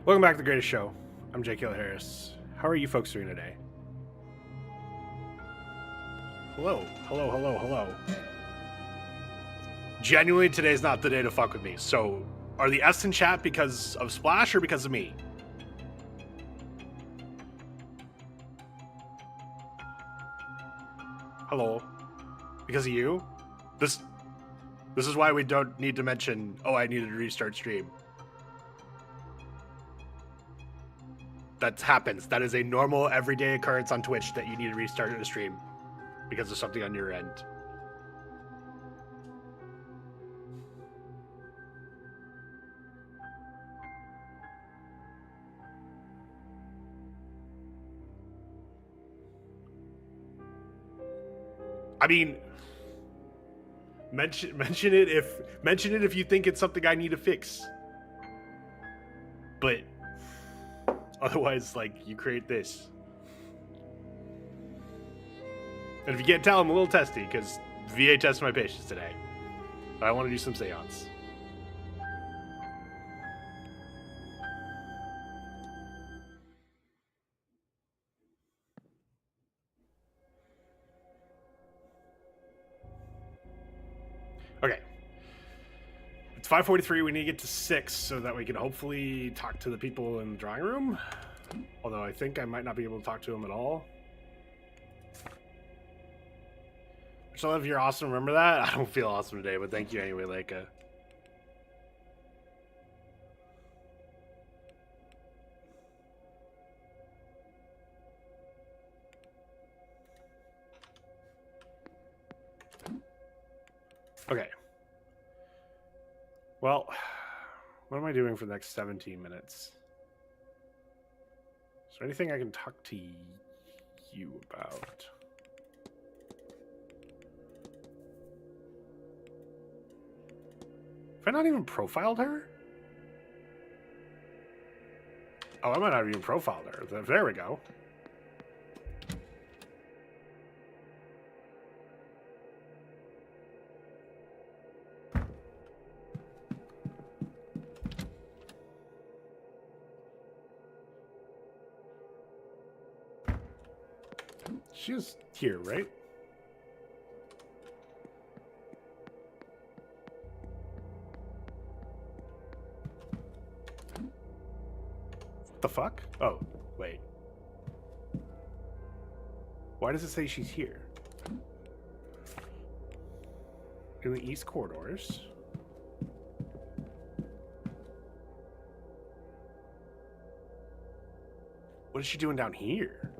Welcome back to The Greatest Show. I'm Jake Hill Harris. How are you folks doing today? Hello. Genuinely, today's not the day to fuck with me. So, are the S in chat because of Splash or because of me? Hello? Because of you? This is why we don't need to mention, oh, I needed to restart stream. That happens. That is a normal, everyday occurrence on Twitch that you need to restart a stream because of something on your end. I mean, mention it if you think it's something I need to fix. But otherwise, like, you create this. And if you can't tell, I'm a little testy because VA tested my patience today. But I want to do some seance. Okay. It's 5:43. We need to get to 6 so that we can hopefully talk to the people in the drawing room. Although I think I might not be able to talk to them at all. Which I love, you're awesome. Remember that? I don't feel awesome today, but thank you anyway, Leica. Okay. Well, what am I doing for the next 17 minutes? Is there anything I can talk to you about? Have I not even profiled her? Oh, I might not have even profiled her. There we go. She's here, right? What the fuck? Oh, wait. Why does it say she's here? In the east corridors. What is she doing down here?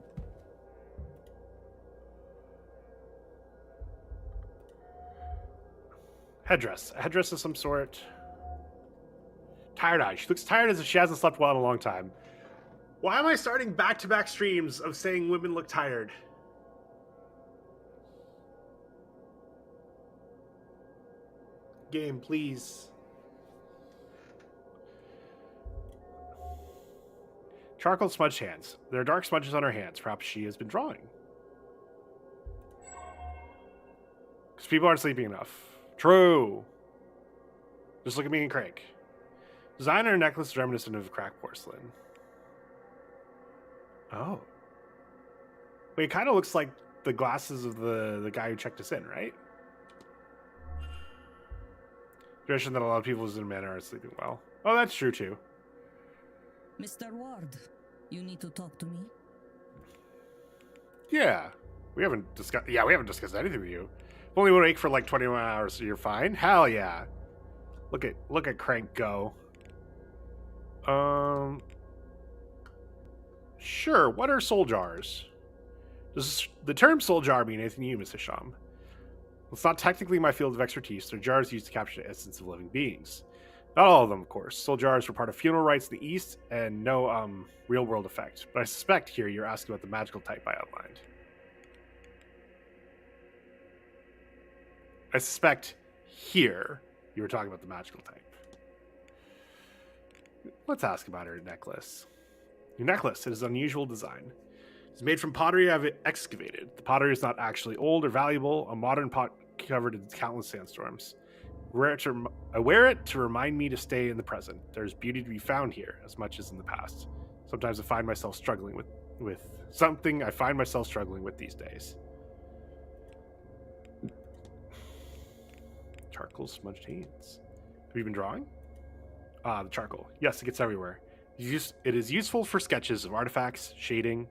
Headdress. A headdress of some sort. Tired eye. She looks tired as if she hasn't slept well in a long time. Why am I starting back-to-back streams of saying women look tired? Game, please. Charcoal smudge hands. There are dark smudges on her hands. Perhaps she has been drawing. Because people aren't sleeping enough. True. Just look at me and Craig. Design on her necklace is reminiscent of cracked porcelain. Oh. Wait, it kind of looks like the glasses of the guy who checked us in, right? Tradition that a lot of people in Manor are sleeping well. Oh, that's true too. Mr. Ward, you need to talk to me? Yeah. We haven't discussed anything with you. I've only been awake for like 21 hours, so you're fine? Hell yeah. Look at Crank go. Sure, what are soul jars? Does the term soul jar mean anything to you, Mr. Sham? It's not technically my field of expertise. They're jars used to capture the essence of living beings. Not all of them, of course. Soul jars were part of funeral rites in the East, and no real-world effect. But I suspect here you're asking about the magical type I outlined. I suspect here you were talking about the magical type. Let's ask about her necklace. Your necklace, it is an unusual design. It's made from pottery I've excavated. The pottery is not actually old or valuable, a modern pot covered in countless sandstorms. I wear it to remind me to stay in the present. There's beauty to be found here, as much as in the past. Sometimes I find myself struggling with something I find myself struggling with these days. Charcoal smudged hands. Have you been drawing? Ah, the charcoal. Yes, it gets everywhere. It is useful for sketches of artifacts, shading,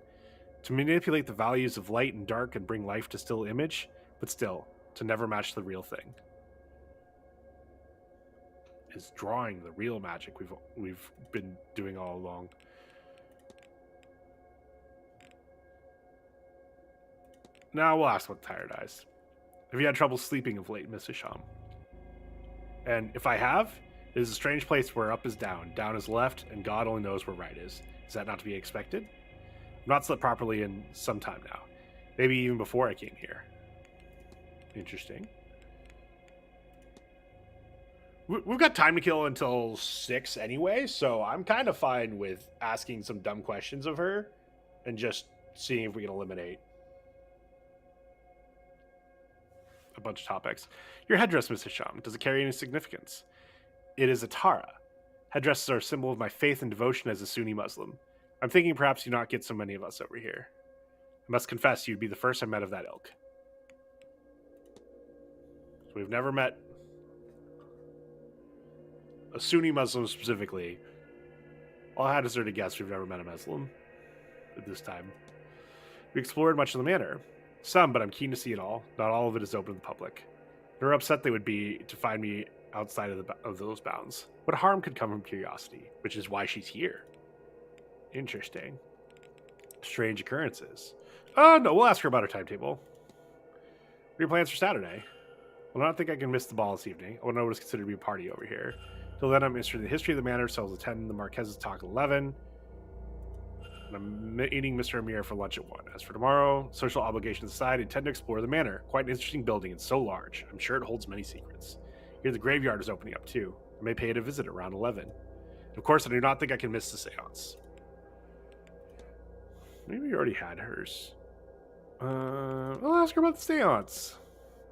to manipulate the values of light and dark and bring life to still image, but still, to never match the real thing. Is drawing the real magic we've been doing all along. Now we'll ask about tired eyes. Have you had trouble sleeping of late, Mrs. Sham? And if I have, it is a strange place where up is down is left, and God only knows where right is. Is that not to be expected? I've not slept properly in some time now. Maybe even before I came here. Interesting. We've got time to kill until 6 anyway, so I'm kind of fine with asking some dumb questions of her and just seeing if we can eliminate a bunch of topics. Your headdress, Mrs. Sham, does it carry any significance? It is a Tara. Headdresses are a symbol of my faith and devotion as a Sunni Muslim. I'm thinking perhaps you not get so many of us over here. I must confess you'd be the first I met of that ilk. So we've never met a Sunni Muslim specifically. All I had is there to guess we've never met a Muslim at this time. We explored much of the manor. Some, but I'm keen to see it all. Not all of it is open to the public. They're upset they would be to find me outside of those bounds. What harm could come from curiosity, which is why she's here. Interesting. Strange occurrences. Oh, no, we'll ask her about her timetable. What are your plans for Saturday? Well, I don't think I can miss the ball this evening. I want to know what is considered to be a party over here. Till then, I'm interested in the history of the manor, so I'll attend the Marquez's talk at 11. And I'm meeting Mr. Amir for lunch at 1. As for tomorrow, social obligations aside, I intend to explore the manor. Quite an interesting building and so large. I'm sure it holds many secrets. Here the graveyard is opening up too. I may pay it a visit around 11. And of course, I do not think I can miss the seance. Maybe you already had hers. I'll ask her about the seance.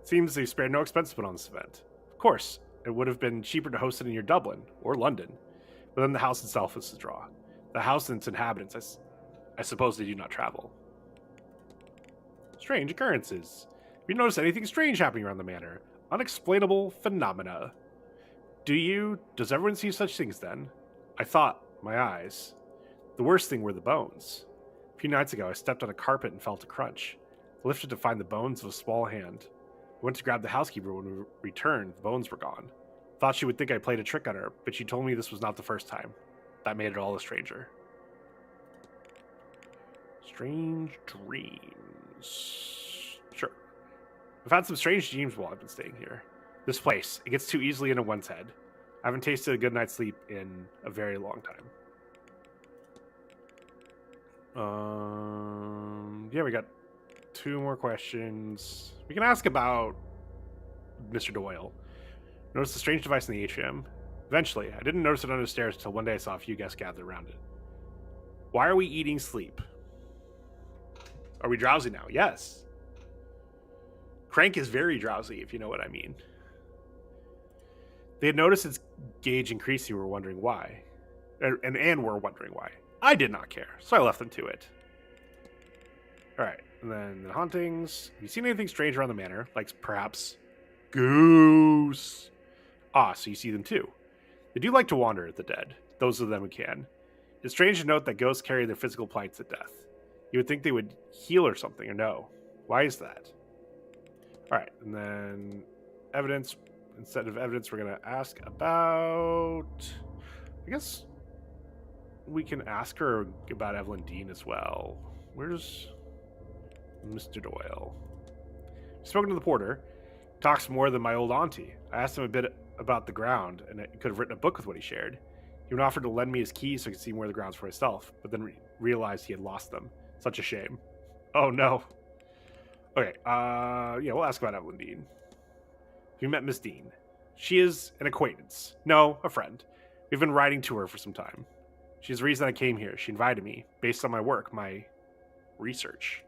It seems they spared no expense put on this event. Of course, it would have been cheaper to host it in your Dublin or London. But then the house itself is the draw. The house and its inhabitants, I suppose they do not travel. Strange occurrences. Have you noticed anything strange happening around the manor? Unexplainable phenomena. Do you? Does everyone see such things then? I thought, my eyes. The worst thing were the bones. A few nights ago, I stepped on a carpet and felt a crunch. I lifted to find the bones of a small hand. I went to grab the housekeeper. When we returned, the bones were gone. Thought she would think I played a trick on her, but she told me this was not the first time. That made it all a stranger. Strange dreams. Sure. I've had some strange dreams while I've been staying here. This place, it gets too easily into one's head. I haven't tasted a good night's sleep in a very long time. Yeah, we got 2 more questions. We can ask about Mr. Doyle. Notice the strange device in the atrium. Eventually, I didn't notice it under the stairs until one day I saw a few guests gathered around it. Why are we eating sleep? Are we drowsy now? Yes. Crank is very drowsy, if you know what I mean. They had noticed its gauge increasing and were wondering why. And were wondering why. I did not care, so I left them to it. Alright, and then the hauntings. Have you seen anything strange around the manor? Like perhaps goose? Ah, so you see them too. They do like to wander, the dead. Those of them who can. It's strange to note that ghosts carry their physical plights at death. You would think they would heal or something, or no. Why is that? Alright, and then evidence. Instead of evidence, we're going to ask about... I guess we can ask her about Evelyn Deane as well. Where's Mr. Doyle? Spoken to the porter. Talks more than my old auntie. I asked him a bit about the ground, and he could have written a book with what he shared. He even offered to lend me his keys so I could see more of the grounds for myself, but then realized he had lost them. Such a shame. Oh, no. Okay, yeah, we'll ask about Evelyn Deane. We met Miss Deane. She is an acquaintance. No, a friend. We've been writing to her for some time. She's the reason I came here. She invited me, based on my work, my research.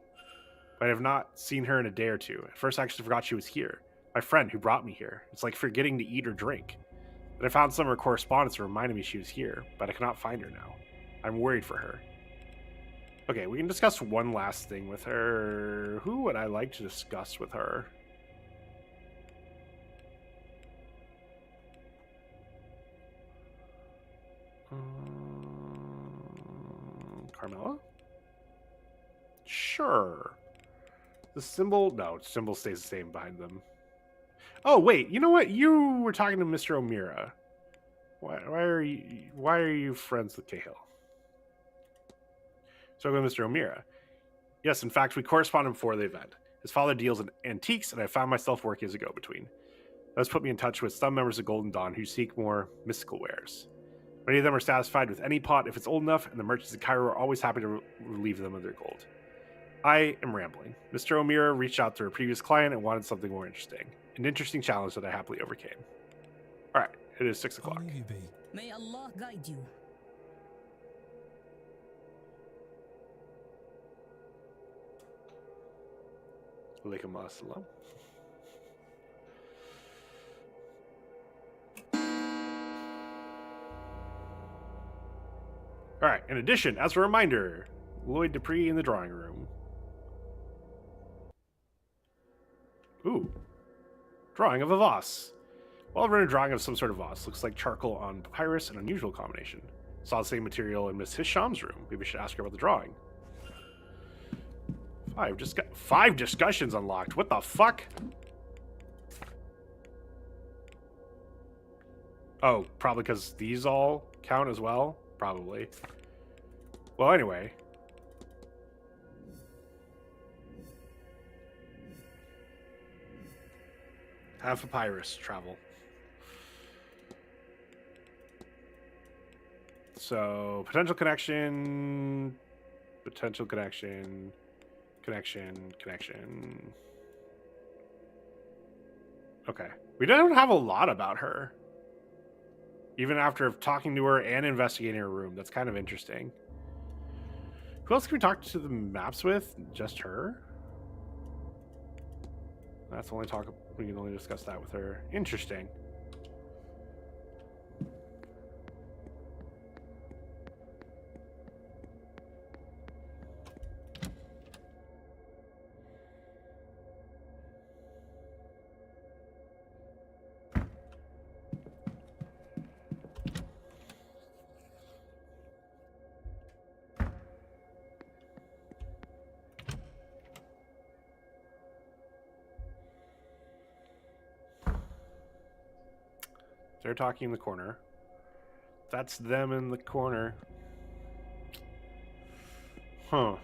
But I have not seen her in a day or two. At first, I actually forgot she was here. My friend who brought me here. It's like forgetting to eat or drink. But I found some of her correspondence that reminded me she was here, but I cannot find her now. I'm worried for her. Okay, we can discuss one last thing with her. Who would I like to discuss with her? Carmela? Sure. The symbol? No, symbol stays the same behind them. Oh, wait. You know what? You were talking to Mr. O'Meara. Why are you friends with Cahill? So I go to Mr. O'Meara. Yes, in fact, we corresponded before the event. His father deals in antiques, and I found myself working as a go-between. That's put me in touch with some members of Golden Dawn who seek more mystical wares. Many of them are satisfied with any pot if it's old enough, and the merchants in Cairo are always happy to relieve them of their gold. I am rambling. Mr. O'Meara reached out to a previous client and wanted something more interesting. An interesting challenge that I happily overcame. Alright, it is 6 o'clock. May Allah guide you. Alaikum assalam. Alright, in addition, as a reminder, Lloyd Dupree in the drawing room. Ooh. Drawing of a vase. Well, I've written a drawing of some sort of vase. Looks like charcoal on papyrus, an unusual combination. Saw the same material in Miss Hisham's room. Maybe we should ask her about the drawing. 5 discussions unlocked. What the fuck? Oh, probably because these all count as well? Probably. Well, anyway. Have papyrus travel. So, potential connection. Connection. Okay. We don't have a lot about her. Even after talking to her and investigating her room. That's kind of interesting. Who else can we talk to the maps with? Just her? That's only talk. We can only discuss that with her. Interesting. They're talking in the corner. That's them in the corner. Huh.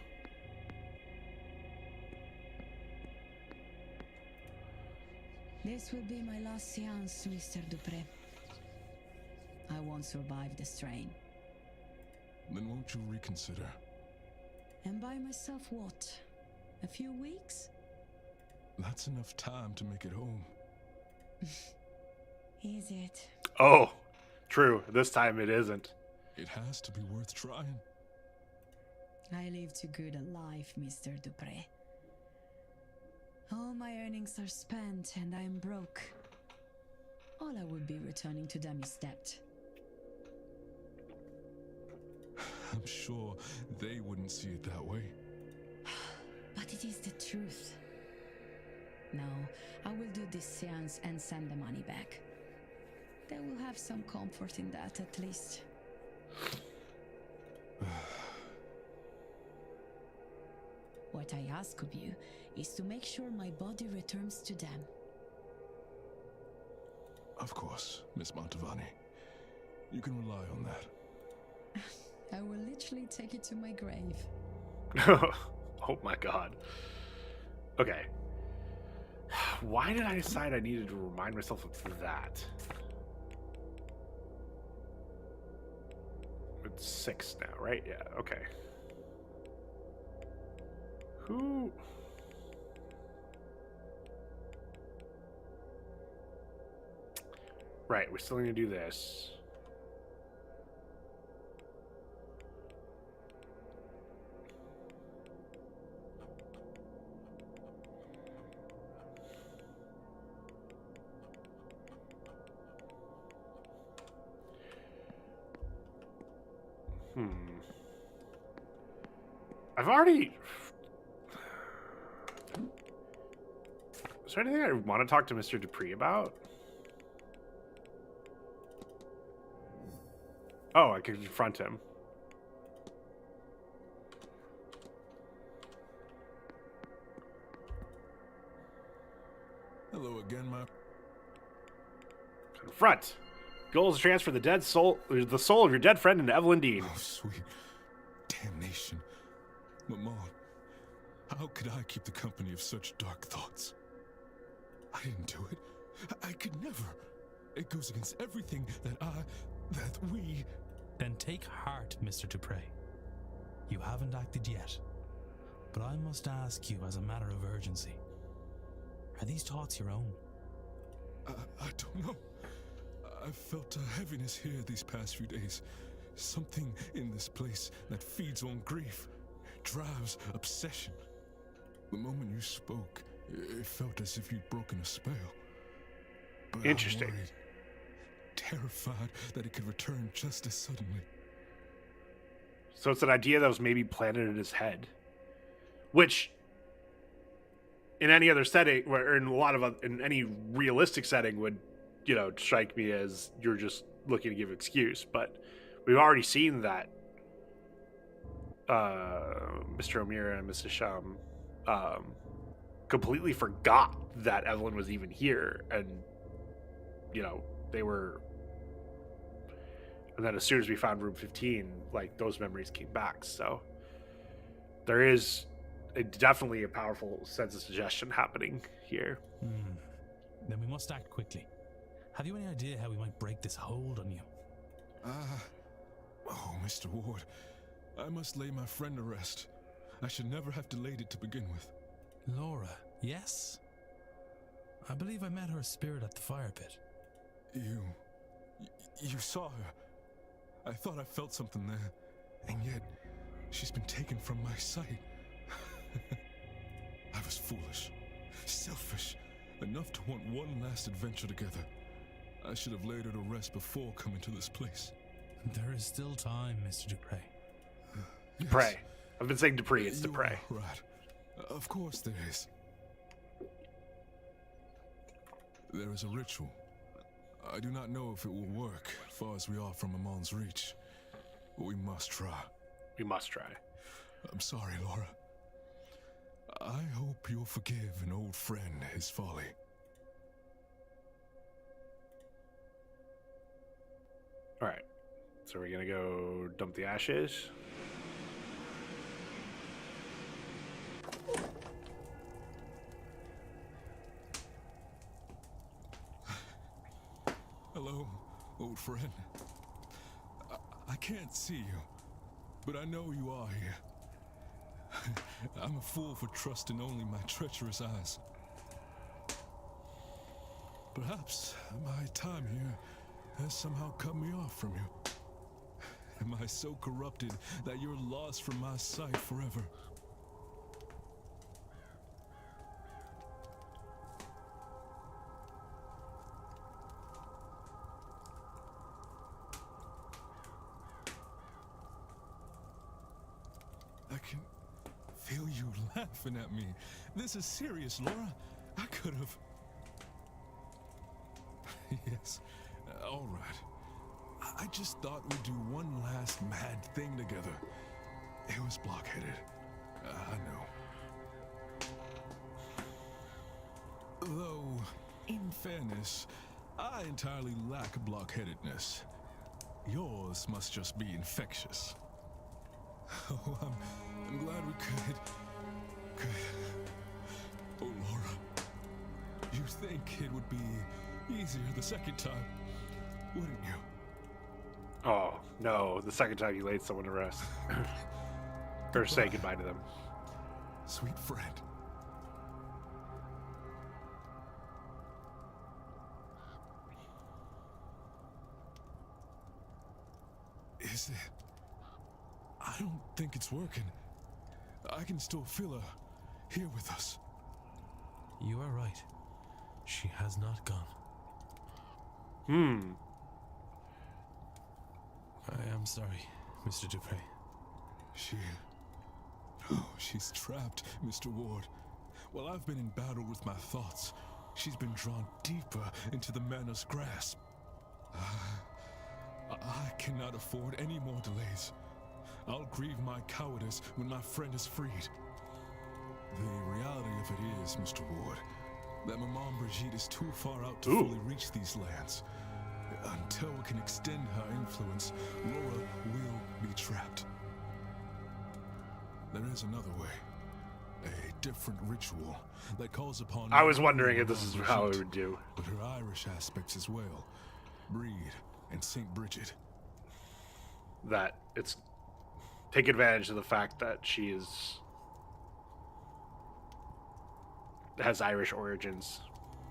This will be my last seance, Mr. Dupré. I won't survive the strain. Then won't you reconsider? And by myself what? A few weeks? That's enough time to make it home. Is it? Oh, true. This time it isn't. It has to be worth trying. I live too good a life, Mr. Dupré. All my earnings are spent and I am broke. All I would be returning to them is debt. I'm sure they wouldn't see it that way. But it is the truth. No, I will do this seance and send the money back. They will have some comfort in that, at least. What I ask of you is to make sure my body returns to them. Of course, Miss Montavani. You can rely on that. I will literally take it to my grave. Oh my god. Okay. Why did I decide I needed to remind myself of that? It's 6 now, right? Yeah, okay. Who... Right, we still need to do this. I've already... Is there anything I want to talk to Mr. Dupree about? Oh, I could confront him. Hello again, my... Confront. Goal is to transfer the soul of your dead friend into Evelyn Deane. Oh, sweet damnation. Maman, how could I keep the company of such dark thoughts? I didn't do it. I could never. It goes against everything that we... Then take heart, Mr. Dupre. You haven't acted yet. But I must ask you as a matter of urgency. Are these thoughts your own? I don't know. I've felt a heaviness here these past few days. Something in this place that feeds on grief, drives obsession. The moment you spoke, it felt as if you'd broken a spell. But Interesting. I'm worried, terrified that it could return just as suddenly. So it's an idea that was maybe planted in his head, which, in any other setting, or in any realistic setting, would, strike me as you're just looking to give an excuse. But we've already seen that Mr. O'Meara and Mrs. Shum completely forgot that Evelyn was even here, and they were. And then as soon as we found room 15, those memories came back. So there is definitely a powerful sense of suggestion happening here. Then we must act quickly. Have you any idea how we might break this hold on you? Oh, Mr. Ward, I must lay my friend to rest. I should never have delayed it to begin with. Laura, yes? I believe I met her spirit at the fire pit. You saw her. I thought I felt something there, and yet she's been taken from my sight. I was foolish, selfish, enough to want one last adventure together. I should have laid her to rest before coming to this place. There is still time, Mr. Dupre. Dupre. I've been saying Dupree, it's You Dupre. are right. Of course there is. There is a ritual. I do not know if it will work, far as we are from Amon's reach. But we must try. We must try. I'm sorry, Laura. I hope you'll forgive an old friend his folly. Alright. So we're gonna go dump the ashes. Hello, old friend. I can't see you, but I know you are here. I'm a fool for trusting only my treacherous eyes. Perhaps my time here has somehow cut me off from you. Am I so corrupted that you're lost from my sight forever? I can feel you laughing at me. This is serious, Laura. I could have... Yes, all right. I just thought we'd do one last mad thing together. It was blockheaded. I know. Though, in fairness, I entirely lack blockheadedness. Yours must just be infectious. Oh, I'm glad we could... Oh, Laura. You think it would be easier the second time, wouldn't you? Oh, no. The second time you laid someone to rest. Or say goodbye to them. Sweet friend. Is it? I don't think it's working. I can still feel her here with us. You are right. She has not gone. I am sorry, Mr. Dupre? She's trapped, Mr. Ward. While I've been in battle with my thoughts, she's been drawn deeper into the Manor's grasp. I cannot afford any more delays. I'll grieve my cowardice when my friend is freed. The reality of it is, Mr. Ward, that Maman Brigitte is too far out to fully reach these lands. Until we can extend her influence, Laura will be trapped. There is another way. A different ritual that calls upon... I was wondering if this is how it would do. But her Irish aspects as well. Breed and St. Bridget. That it's... Take advantage of the fact that she is... has Irish origins.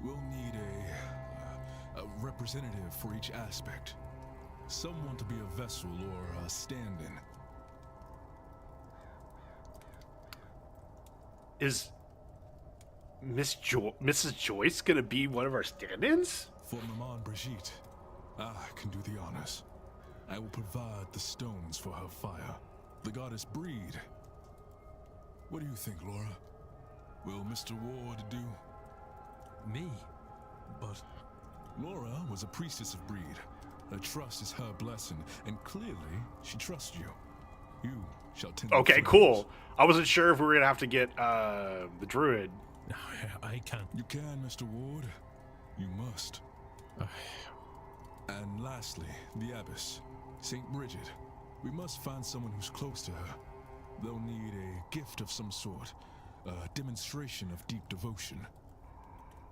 We'll need a representative for each aspect. Someone to be a vessel or a stand-in. Is Mrs. Joyce gonna be one of our stand-ins? For Maman Brigitte, I can do the honors. I will provide the stones for her fire. The goddess Breed. What do you think, Laura? Will Mr. Ward do? Me? But... Laura was a priestess of Breed. Her trust is her blessing, and clearly she trusts you. You shall tend the Okay, flames. cool. I wasn't sure if we were gonna have to get the druid. I can't. You can, Mr. Ward. You must. And lastly, the abbess, St. Bridget. We must find someone who's close to her. They'll need a gift of some sort, a demonstration of deep devotion.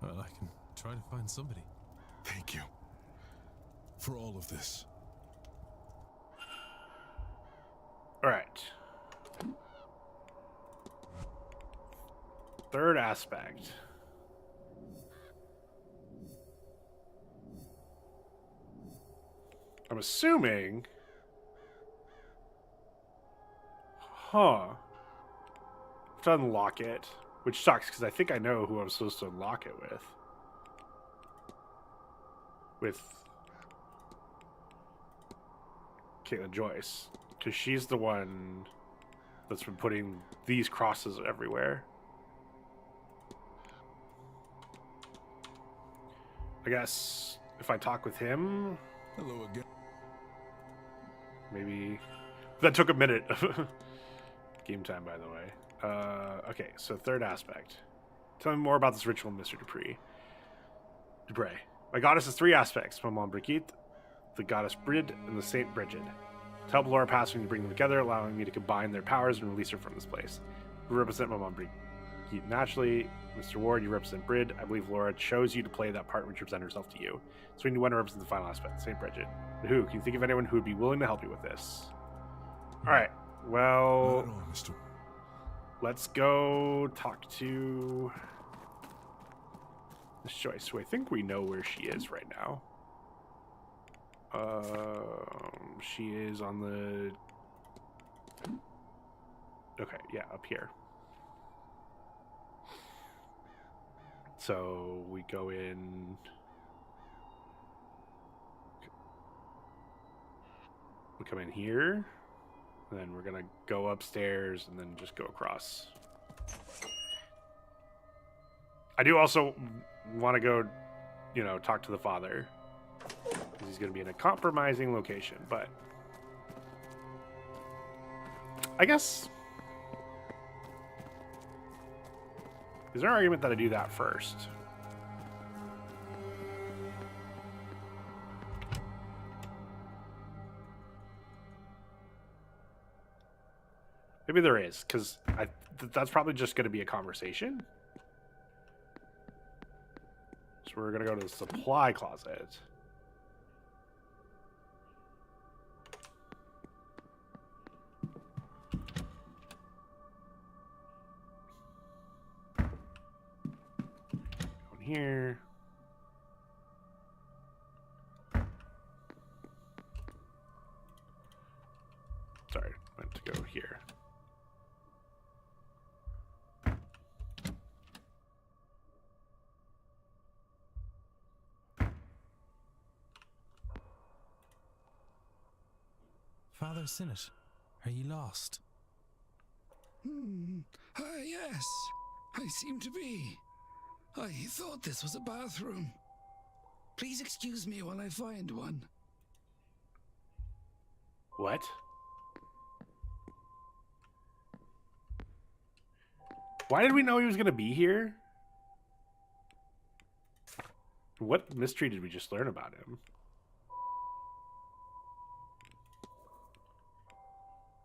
Well, I can try to find somebody. Thank you for all of this. All right. Third aspect. I'm assuming... Huh. To unlock it, which sucks because I think I know who I'm supposed to unlock it with. With Caitlin Joyce, because she's the one that's been putting these crosses everywhere. I guess if I talk with him, Hello again. maybe that took a minute. Game time, by the way. Okay, so third aspect. Tell me more about this ritual, Mr. Dupre. My goddess has three aspects: Maman Brigitte, the goddess Brid, and the Saint Bridget. To help Laura pass, we need to bring them together, allowing me to combine their powers and release her from this place. We represent Maman Brigitte naturally. Mr. Ward, you represent Brid. I believe Laura chose you to play that part which represents herself to you. So we need one to represent the final aspect, Saint Bridget. But who? Can you think of anyone who would be willing to help you with this? Alright, well... Not at all, Mr. Let's go talk to Miss Joyce, who I think we know where she is right now. She is on the... Okay, yeah, up here. So we go in... We come in here. And then we're gonna go upstairs and then just go across. I do also want to go, talk to the father. Because he's gonna be in a compromising location, but... I guess... Is there an argument that I do that first? Maybe there is, because that's probably just going to be a conversation. So we're going to go to the supply closet. Go in here. Sorry, I meant to go here. Father Sinnott, are you lost? Yes, I seem to be. I thought this was a bathroom. Please excuse me while I find one. What? Why did we know he was going to be here? What mystery did we just learn about him?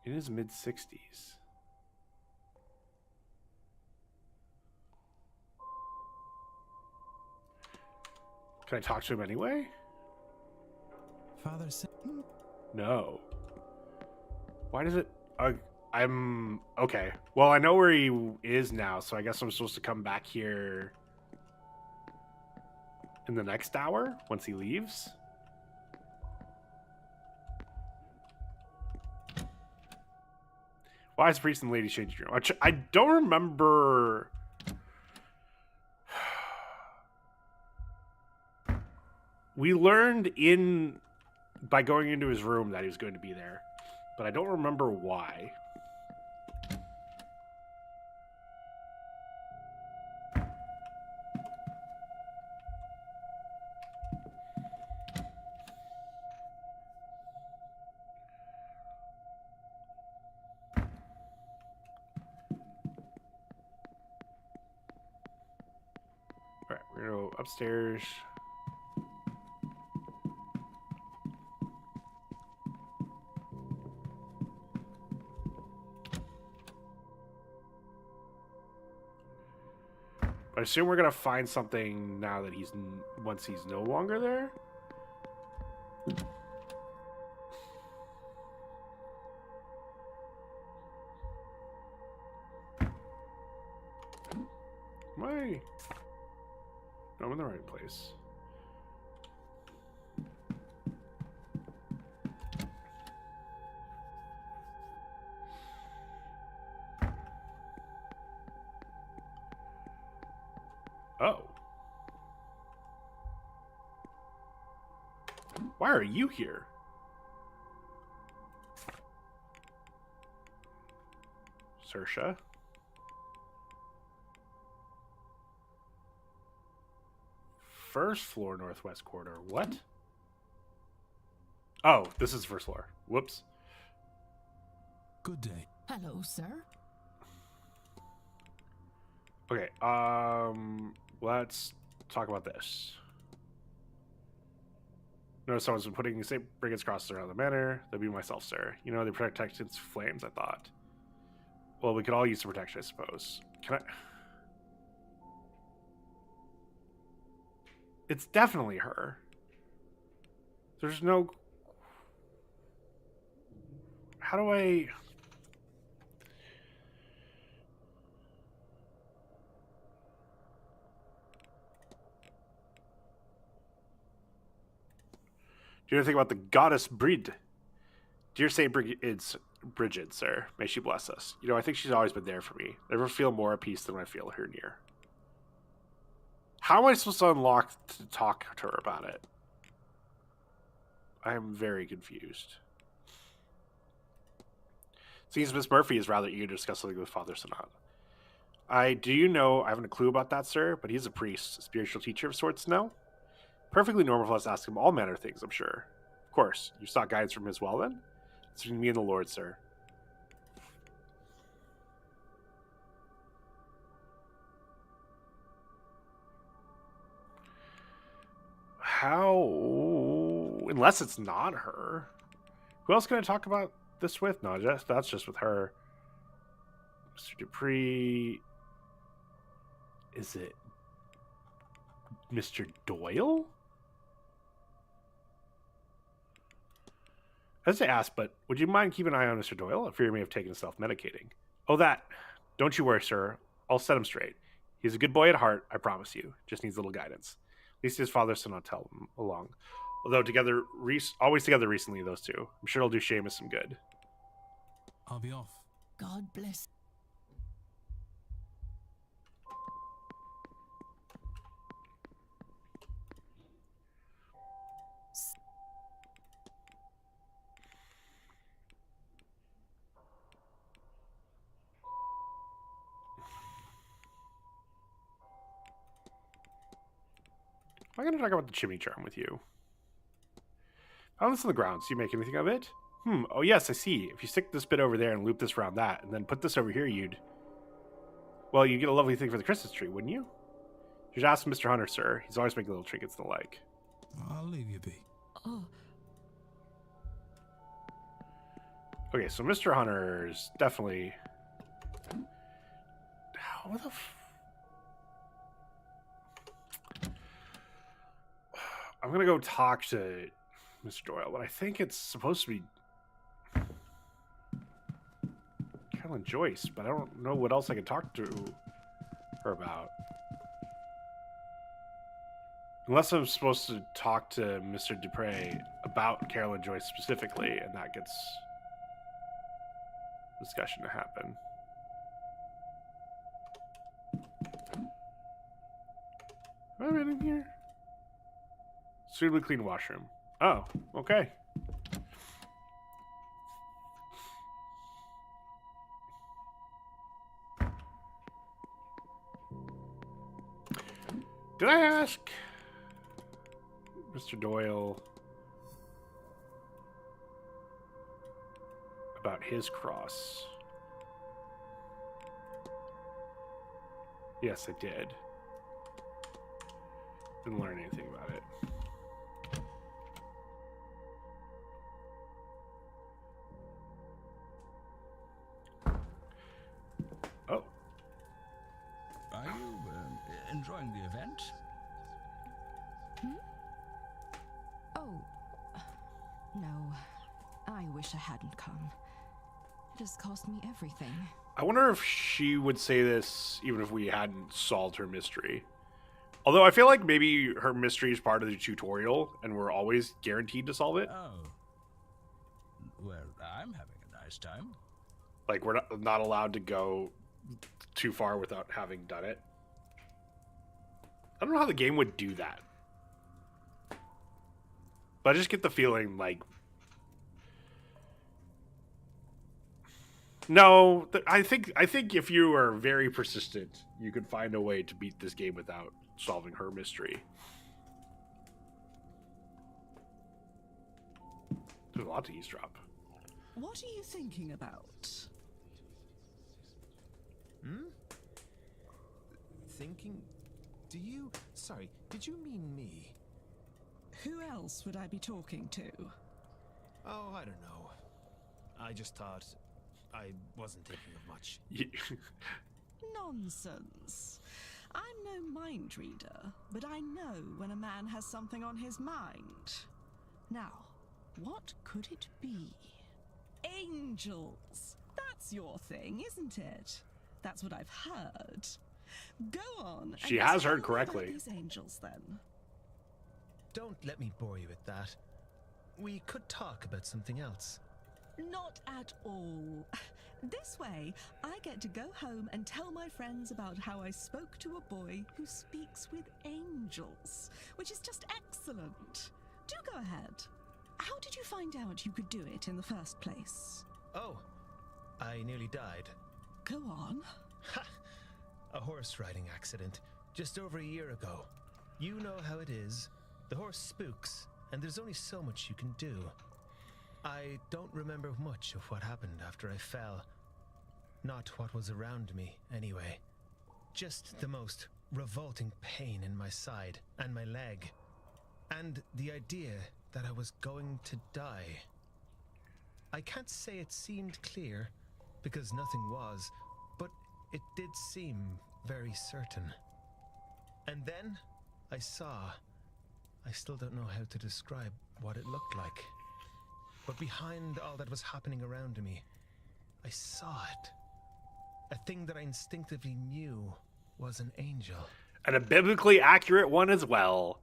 In his mid-60s. Can I talk to him anyway? Father Sinnott. No. Why does it... I'm... Okay. Well, I know where he is now, so I guess I'm supposed to come back here in the next hour once he leaves? Why is the priest and lady changing room? I don't remember... We learned by going into his room that he was going to be there, but I don't remember why. All right, we're gonna go upstairs. I assume we're gonna find something now that once he's no longer there. Why? No, I'm in the right place. Oh. Why are you here? Saoirse? First floor, northwest corridor. What? Oh, this is first floor. Whoops. Good day. Hello, sir. Okay, let's talk about this. Notice someone's been putting brigands crosses around the manor. That'd be myself, sir. You know, they protect its flames, I thought. Well, we could all use some protection, I suppose. Can I... It's definitely her. There's no... How do I... Do you know anything about the goddess Brid? Dear Saint Bridget, sir, may she bless us. You know, I think she's always been there for me. I never feel more at peace than when I feel her near. How am I supposed to unlock to talk to her about it? I am very confused. Seems Miss Murphy is rather eager to discuss something with Father Sinnott. I haven't a clue about that, sir, but he's a priest, a spiritual teacher of sorts, no? Perfectly normal for us to ask him all manner of things, I'm sure. Of course, you sought guidance from him as well, then? It's between me and the Lord, sir. How? Unless it's not her. Who else can I talk about this with? No, that's just with her. Mr. Dupree. Is it Mr. Doyle? I was to ask, but would you mind keeping an eye on Mr. Doyle? I fear he may have taken self-medicating. Oh, that. Don't you worry, sir. I'll set him straight. He's a good boy at heart, I promise you. Just needs a little guidance. At least his father still not tell him along. Although always together recently, those two. I'm sure it'll do Seamus some good. I'll be off. God bless. I'm going to talk about the chimney charm with you. Found this on the ground. So you make anything of it? Oh yes, I see. If you stick this bit over there and loop this around that, and then put this over here, you'd get a lovely thing for the Christmas tree, wouldn't you? You should ask Mr. Hunter, sir. He's always making little trinkets and the like. I'll leave you be. Oh, Okay, so Mr. Hunter's definitely... What the I'm going to go talk to Mr. Doyle, but I think it's supposed to be Carolyn Joyce, but I don't know what else I can talk to her about. Unless I'm supposed to talk to Mr. Dupre about Carolyn Joyce specifically, and that gets discussion to happen. Am I in here? Suitably clean washroom. Oh, okay. Did I ask Mr. Doyle about his cross? Yes, I did. Didn't learn anything about it. Oh. Are you enjoying the event? Oh, no. I wish I hadn't come. It has cost me everything. I wonder if she would say this even if we hadn't solved her mystery. Although I feel like maybe her mystery is part of the tutorial and we're always guaranteed to solve it. Oh. Well, I'm having a nice time. Like we're not allowed to go too far without having done it. I don't know how the game would do that. But I just get the feeling like... No, I think if you are very persistent, you could find a way to beat this game without solving her mystery. There's a lot to eavesdrop. What are you thinking about? Thinking? Sorry, did you mean me? Who else would I be talking to? Oh, I don't know. I just thought I wasn't thinking of much. Nonsense. I'm no mind reader, but I know when a man has something on his mind. Now, what could it be? Angels. That's your thing, isn't it? That's what I've heard. Go on. She and has tell heard me about correctly. These angels, then. Don't let me bore you with that. We could talk about something else. Not at all. This way, I get to go home and tell my friends about how I spoke to a boy who speaks with angels, which is just excellent. Do go ahead. How did you find out you could do it in the first place? Oh, I nearly died. Go on. Ha! A horse riding accident, just over a year ago. You know how it is. The horse spooks, and there's only so much you can do. I don't remember much of what happened after I fell. Not what was around me, anyway. Just the most revolting pain in my side and my leg. And the idea that I was going to die. I can't say it seemed clear, because nothing was, but it did seem very certain. And then I saw... I still don't know how to describe what it looked like. But behind all that was happening around me, I saw it. A thing that I instinctively knew was an angel. And a biblically accurate one as well.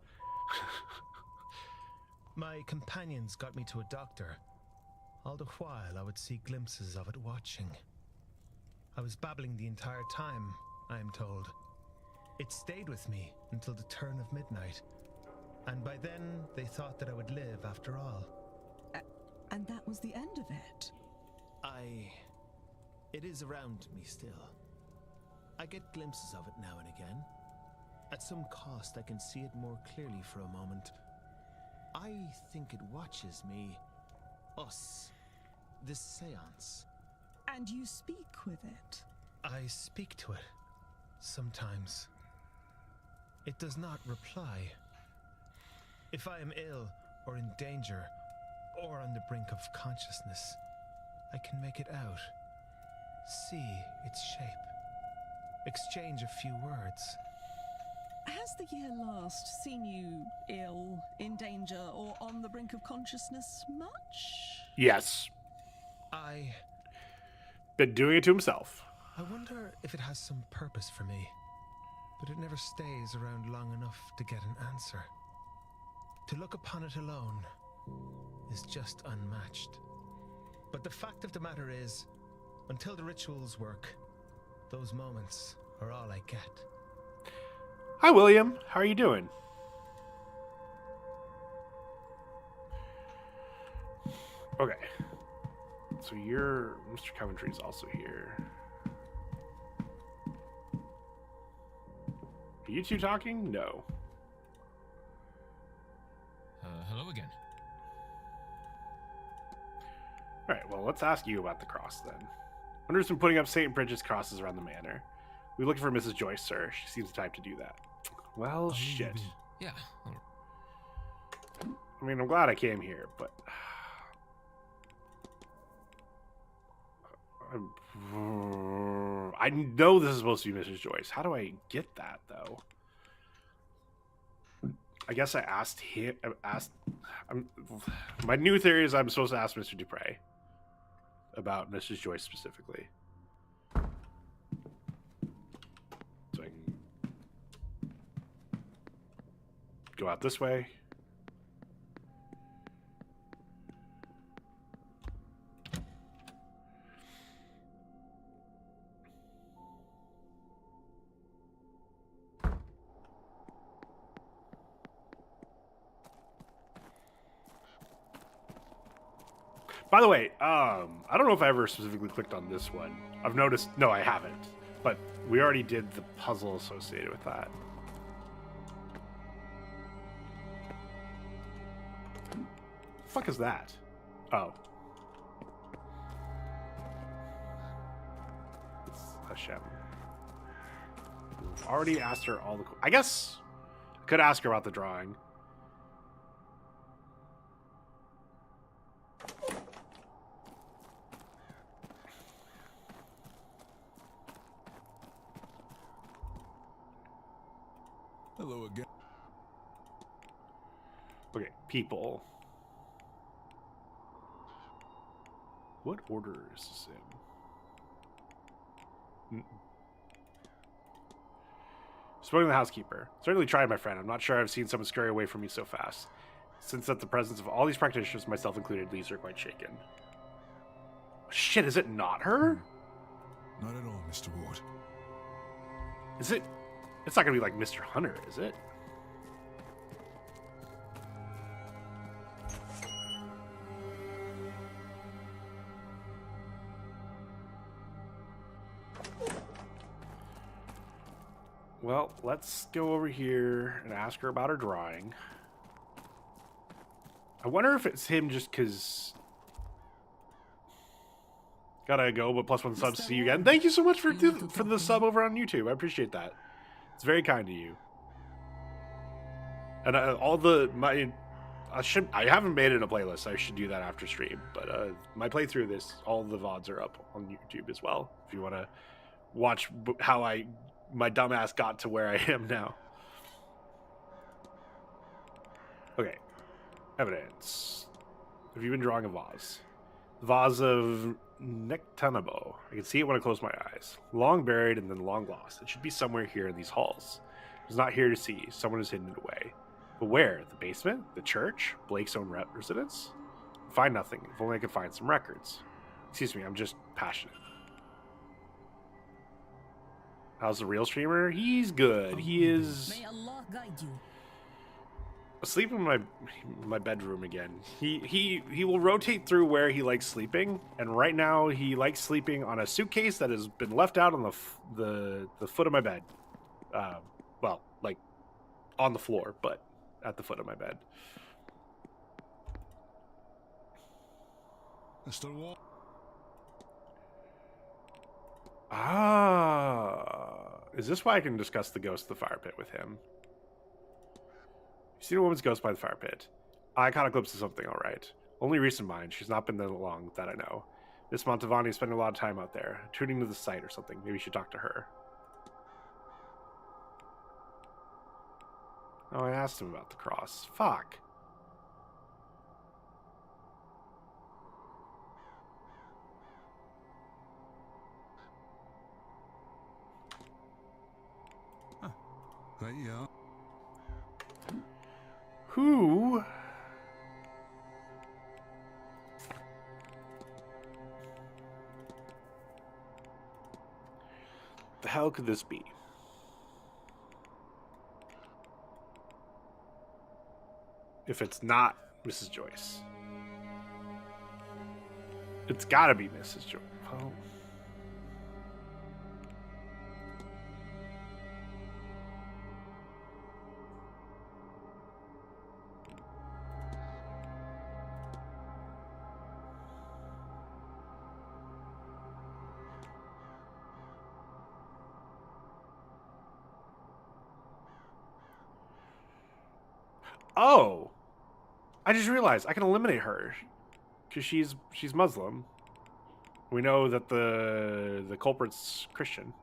My companions got me to a doctor. All the while I would see glimpses of it watching. I was babbling the entire time, I am told. It stayed with me until the turn of midnight. And by then, they thought that I would live after all. And that was the end of it. It is around me still. I get glimpses of it now and again. At some cost, I can see it more clearly for a moment. I think it watches me. Us. This seance. And you speak with it. I speak to it. Sometimes. It does not reply. If I am ill, or in danger, or on the brink of consciousness, I can make it out. See its shape. Exchange a few words. Has the year last seen you ill, in danger, or on the brink of consciousness much? Yes. Been doing it to himself. I wonder if it has some purpose for me, but it never stays around long enough to get an answer. To look upon it alone is just unmatched. But the fact of the matter is, until the rituals work, those moments are all I get. Hi, William. How are you doing? Okay. So Mr. Coventry's also here. Are you two talking? No. Hello again. Alright, well, let's ask you about the cross then. Hunter's been putting up St. Bridget's crosses around the manor. We're looking for Mrs. Joyce, sir. She seems the type to do that. Well, shit. Yeah. I mean, I'm glad I came here, but... I know this is supposed to be Mrs. Joyce. How do I get that, though? I guess I asked him... my new theory is I'm supposed to ask Mr. Dupre about Mrs. Joyce specifically. So I can go out this way. By the way, I don't know if I ever specifically clicked on this one. I've noticed... No, I haven't. But we already did the puzzle associated with that. The fuck is that? Oh. It's Hashem. We've already asked her all the... I guess I could ask her about the drawing. Hello again. Okay, people. What order is this in? Spoken to the housekeeper. Certainly tried, my friend. I'm not sure I've seen someone scurry away from me so fast. Since at the presence of all these practitioners, myself included, leaves are quite shaken. Shit, is it not her? Not at all, Mr. Ward. Is it? It's not gonna be like Mr. Hunter, is it? Well, let's go over here and ask her about her drawing. I wonder if it's him just because... Gotta go, but +1 subs to see you again. Thank you so much for the sub over on YouTube. I appreciate that. It's very kind of you. And I haven't made it a playlist. I should do that after stream. But my playthrough of this, all the VODs are up on YouTube as well. If you want to watch how my dumbass got to where I am now. Okay. Evidence. Have you been drawing a vase? Vase of Nectanebo. I can see it when I close my eyes. Long buried and then long lost. It should be somewhere here in these halls. It's not here to see. Someone has hidden it away. But where? The basement? The church? Blake's own residence? Find nothing. If only I could find some records. Excuse me, I'm just passionate. How's the real streamer? He's good. He is... May Allah guide you. Asleep in my bedroom again. He will rotate through where he likes sleeping, and right now he likes sleeping on a suitcase that has been left out on the foot of my bed. Well, like on the floor, but at the foot of my bed. Mr. Wall. Ah, is this why I can discuss the ghost of the fire pit with him? You seen a woman's ghost by the fire pit? I caught a glimpse of something, all right. Only recent mind. She's not been there long that I know. Miss Montavani is spending a lot of time out there, tuning to the site or something. Maybe you should talk to her. Oh, I asked him about the cross. Fuck. Right, yeah. Who? The hell could this be? If it's not Mrs. Joyce. It's gotta be Mrs. Joyce. Oh. Oh, I just realized I can eliminate her because she's Muslim. We know that the culprit's Christian.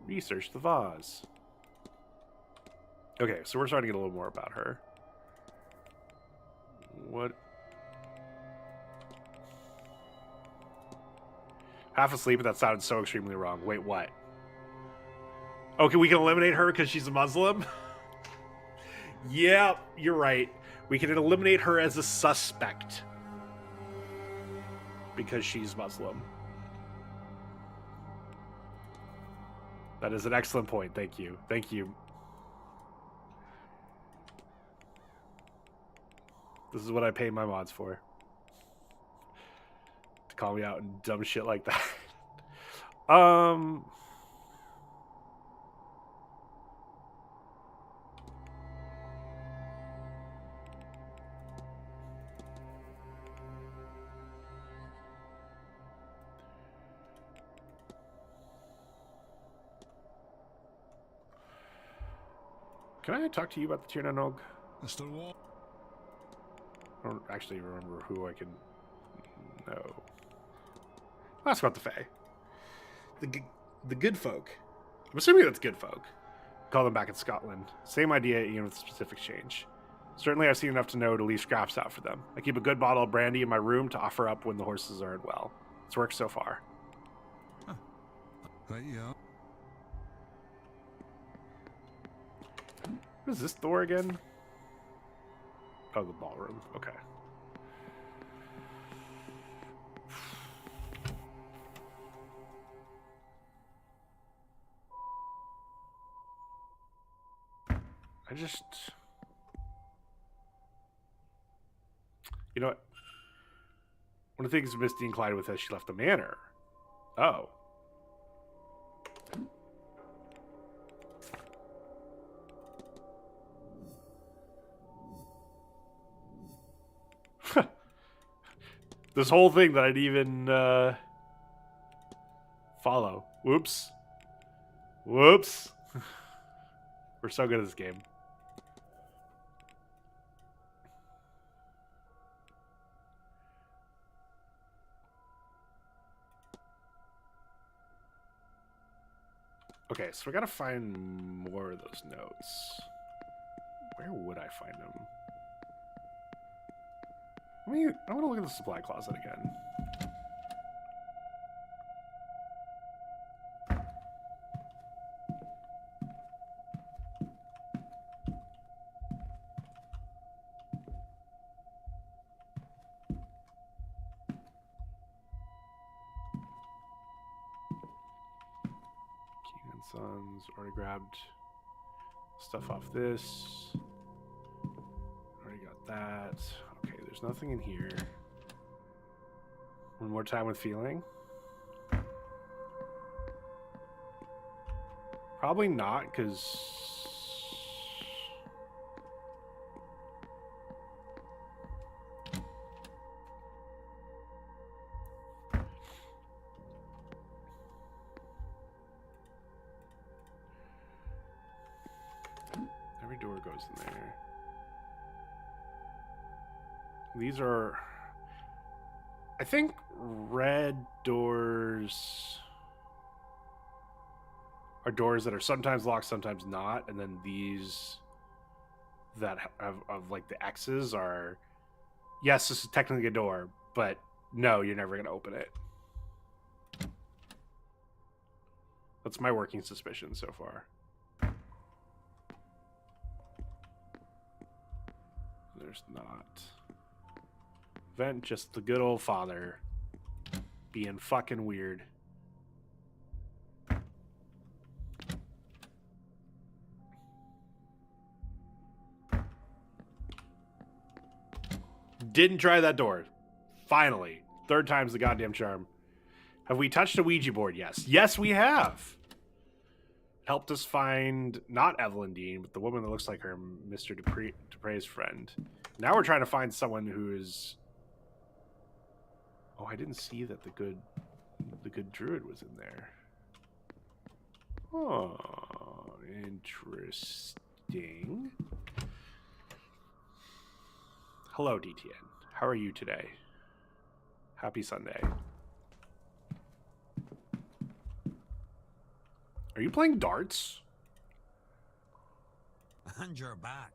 Research the vase. Okay, so we're starting to get a little more about her. What? Half asleep, and that sounded so extremely wrong. Wait, what? Okay, we can eliminate her because she's a Muslim? Yeah, you're right. We can eliminate her as a suspect because she's Muslim. That is an excellent point. Thank you. Thank you. This is what I pay my mods for. To call me out and dumb shit like that. Can I talk to you about the Tirnanog? Mr. Wall. I don't actually remember who I can know. I'll ask about the Fae. The good folk. I'm assuming that's good folk. Call them back in Scotland. Same idea, even with specific change. Certainly I've seen enough to know to leave scraps out for them. I keep a good bottle of brandy in my room to offer up when the horses aren't well. It's worked so far. Huh. Right, yeah. What is this door again? Oh, the ballroom. Okay. I just... You know what? One of the things Miss Deane collided with as she left the manor. Oh. This whole thing that I didn't even follow. Whoops. Whoops. We're so good at this game. Okay, so we gotta find more of those notes. Where would I find them? I want to look at the supply closet again. King and Sons, already grabbed stuff off this. Already got that. Okay, there's nothing in here. One more time with feeling. Probably not, because... every door goes in there. These are... I think red doors are doors that are sometimes locked, sometimes not, and then these that have of like the X's are, yes, this is technically a door, but no, you're never gonna open it. That's my working suspicion so far. There's not. Vent, just the good old father being fucking weird. Didn't try that door. Finally. Third time's the goddamn charm. Have we touched a Ouija board? Yes. Yes, we have. Helped us find not Evelyn Deane, but the woman that looks like her, Mr. Dupre's friend. Now we're trying to find someone who is... Oh, I didn't see that the good druid was in there. Oh, interesting. Hello, DTN. How are you today? Happy Sunday. Are you playing darts? And you're back.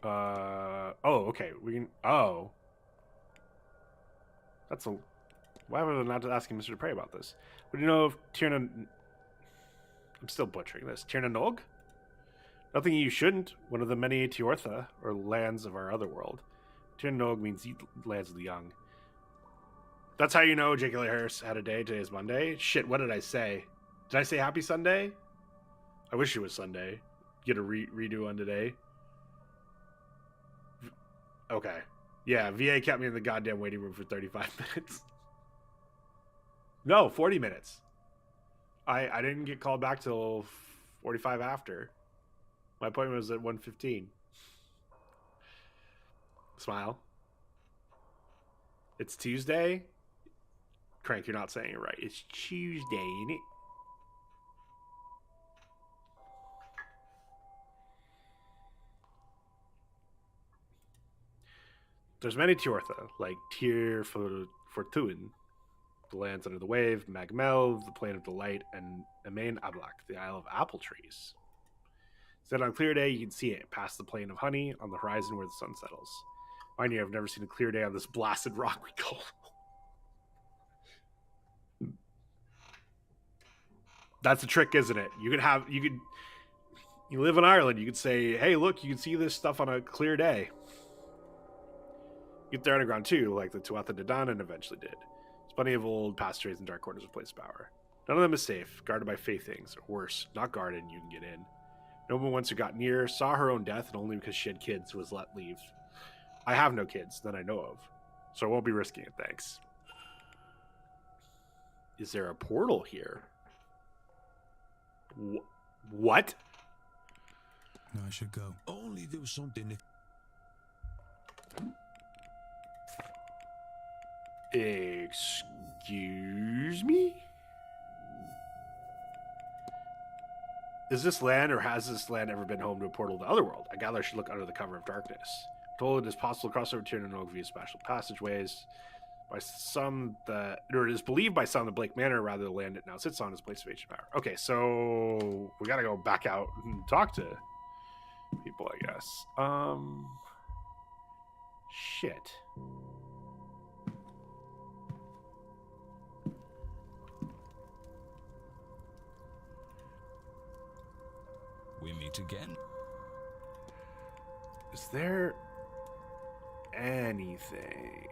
Oh, okay. We can... Oh. That's a... Why am I not asking Mr. Dupre about this? What do you know of Tirna... I'm still butchering this. Tirna Nog? Nothing you shouldn't. One of the many Tiortha, or lands of our other world. Tirna Nog means lands of the young. That's how you know J.K. Harris had a day. Today is Monday. Shit, what did I say? Did I say Happy Sunday? I wish it was Sunday. Get a redo on today. Okay. Yeah, VA kept me in the goddamn waiting room for 35 minutes. No, 40 minutes. I didn't get called back till 45 after. My appointment was at 1:15. Smile. It's Tuesday. Crank, you're not saying it right. It's Tuesday, ain't it? There's many Tiortha, like Tir Fortuin, the lands under the wave, Magmel, the plain of delight, and Emain Ablak, the Isle of Apple Trees. Said on a clear day, you can see it past the plain of honey on the horizon where the sun settles. Mind you, I've never seen a clear day on this blasted rock we call. That's a trick, isn't it? You live in Ireland, you could say, hey, look, you can see this stuff on a clear day. Get there underground too, like the Tuatha De Danann eventually did. There's plenty of old passageways and dark corners of place power. None of them is safe, guarded by fae things, or worse, not guarded, and you can get in. No one once who got near saw her own death, and only because she had kids was let leave. I have no kids that I know of, so I won't be risking it, thanks. Is there a portal here? What? No, I should go. Only do something if... Excuse me? Is this land, or has this land ever been home to a portal to the other world? I gather I should look under the cover of darkness. I'm told it is possible to cross over to Tirna Nog via special passageways. By some that, or it is believed by some that Blake Manor, rather the land it now sits on, is a place of ancient power. Okay, so we gotta go back out and talk to people, I guess. Shit. We meet again. Is there anything?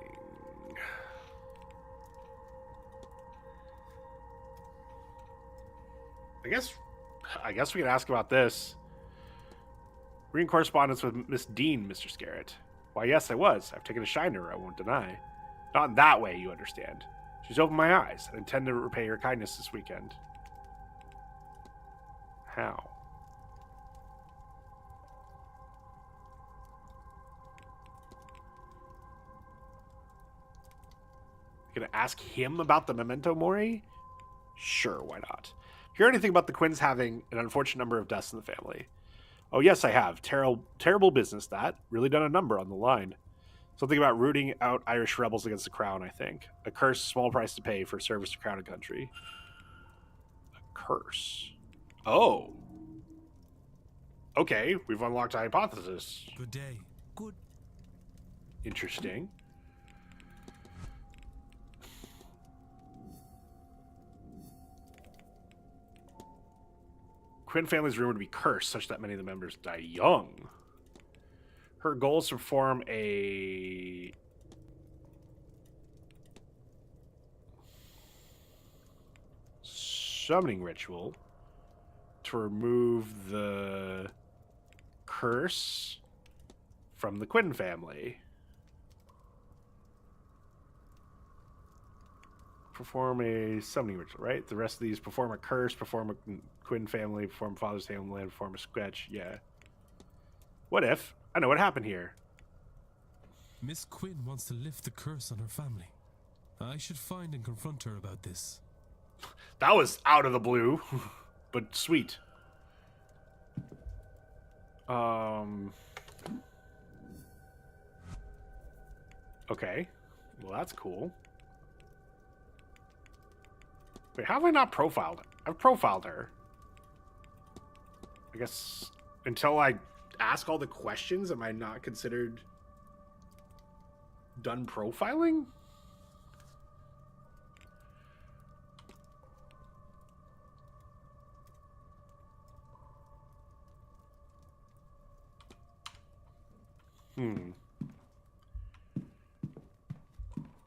I guess we can ask about this. We're in correspondence with Miss Deane, Mr. Scarrett. Why, yes, I was. I've taken a shine to her, I won't deny. Not in that way, you understand. She's opened my eyes. I intend to repay her kindness this weekend. How? Gonna ask him about the memento mori? Sure, why not? Hear anything about the Quinns having an unfortunate number of deaths in the family? Oh, yes, I have. Terrible business, that. Really done a number on the line. Something about rooting out Irish rebels against the crown, I think. A curse, small price to pay for service to crown and country. A curse. Oh. Okay, we've unlocked a hypothesis. Good day. Good. Interesting. Quinn family is rumored to be cursed, such that many of the members die young. Her goal is to perform a summoning ritual to remove the curse from the Quinn family. Perform a summoning ritual, right? The rest of these perform a curse, perform a Quinn family, perform Father's Family, perform a sketch. Yeah. What if? I know what happened here. Miss Quinn wants to lift the curse on her family. I should find and confront her about this. That was out of the blue, but sweet. Okay. Well, that's cool. Wait, how have I not profiled her? I've profiled her. I guess until I ask all the questions, am I not considered done profiling?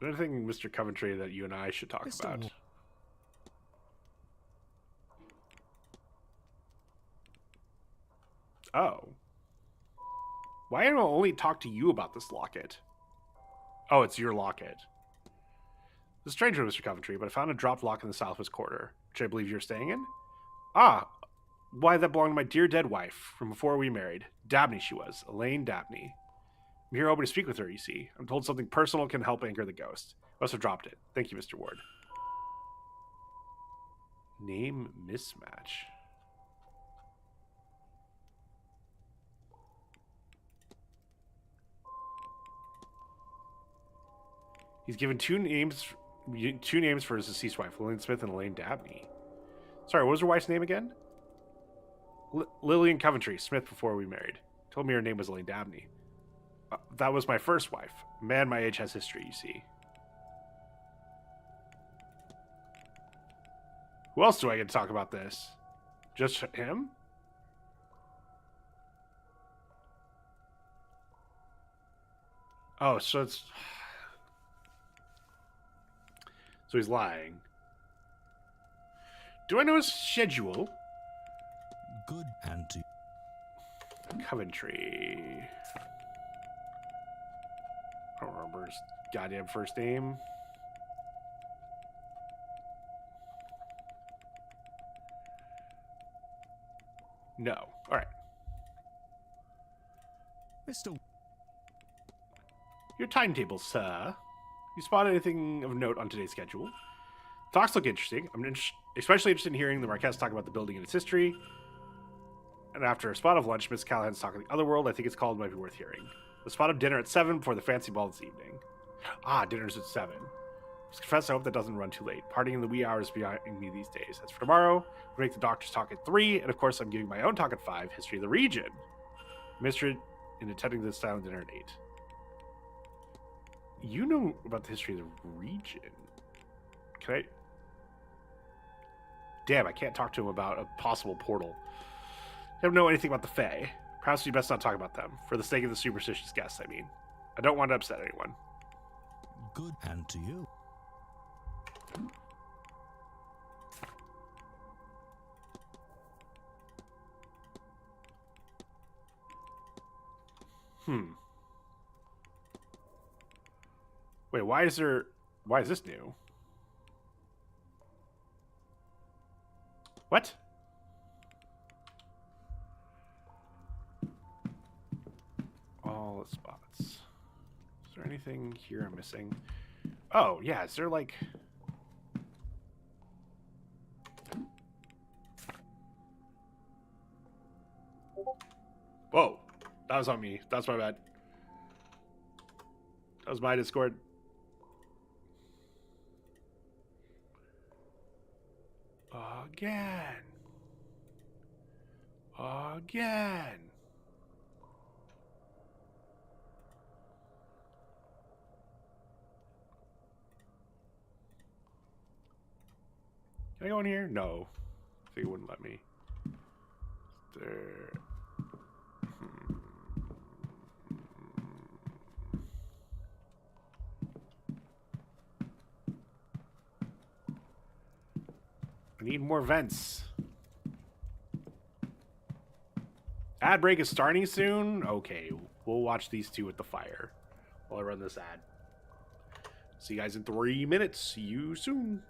Anything, Mr. Coventry, that you and I should talk about? Oh. Why do I only talk to you about this locket? Oh, it's your locket. This is strange, Mr. Coventry, but I found a dropped lock in the southwest corner, which I believe you're staying in. Ah, why, that belonged to my dear dead wife from before we married. Dabney she was, Elaine Dabney. I'm here hoping to speak with her, you see. I'm told something personal can help anchor the ghost. I must have dropped it. Thank you, Mr. Ward. Name mismatch. He's given two names for his deceased wife, Lillian Smith and Elaine Dabney. Sorry, what was her wife's name again? Lillian Coventry, Smith before we married. Told me her name was Elaine Dabney. That was my first wife. A man my age has history, you see. Who else do I get to talk about this? Just him? Oh, so it's... So he's lying. Do I know his schedule? Good auntie. Coventry. I don't remember his goddamn first name. No. All right. Mr. Your timetable, sir. You spot anything of note on today's schedule? Talks look interesting. I'm especially interested in hearing the Marquess talk about the building and its history. And after a spot of lunch, Miss Callahan's talk of the other world, I think it's called, might be worth hearing. The spot of dinner at 7 before the fancy ball this evening. Ah, dinner's at 7. Just confess, I hope that doesn't run too late. Partying in the wee hours behind me these days. As for tomorrow, we'll make the doctor's talk at 3, and of course I'm giving my own talk at 5, history of the region. Mystery in attending this silent dinner at 8. You know about the history of the region. Can I... Damn, I can't talk to him about a possible portal. I don't know anything about the Fae. Perhaps you best not talk about them. For the sake of the superstitious guests, I mean. I don't want to upset anyone. Good and to you. Wait, why is this new? What? All the spots. Is there anything here I'm missing? Oh, yeah, is there like... Whoa, that was on me. That's my bad. That was my Discord. Again. Again. Can I go in here? No. I think it wouldn't let me. There. I need more vents. Ad break is starting soon? Okay, we'll watch these two with the fire while I run this ad. See you guys in 3 minutes. See you soon.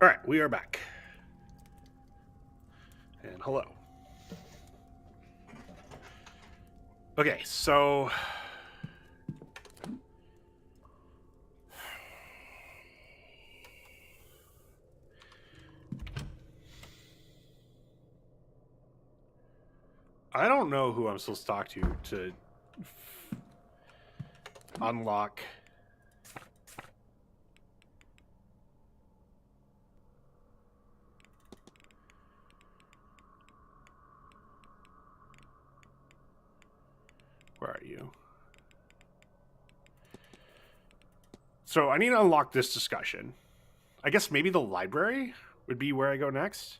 All right, we are back. And hello. Okay, so I don't know who I'm supposed to talk to unlock. Where are you? So I need to unlock this discussion. I guess maybe the library would be where I go next.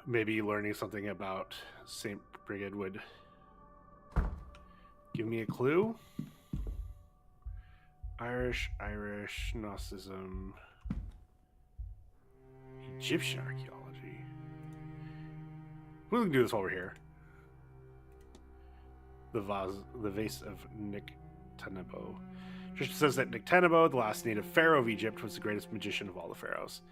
Maybe learning something about St. Brigid would give me a clue. Irish, Gnosticism, Egyptian archaeology. We can do this while we're here. The vase of Nectanebo. Tradition says that Nectanebo, the last native pharaoh of Egypt, was the greatest magician of all the pharaohs.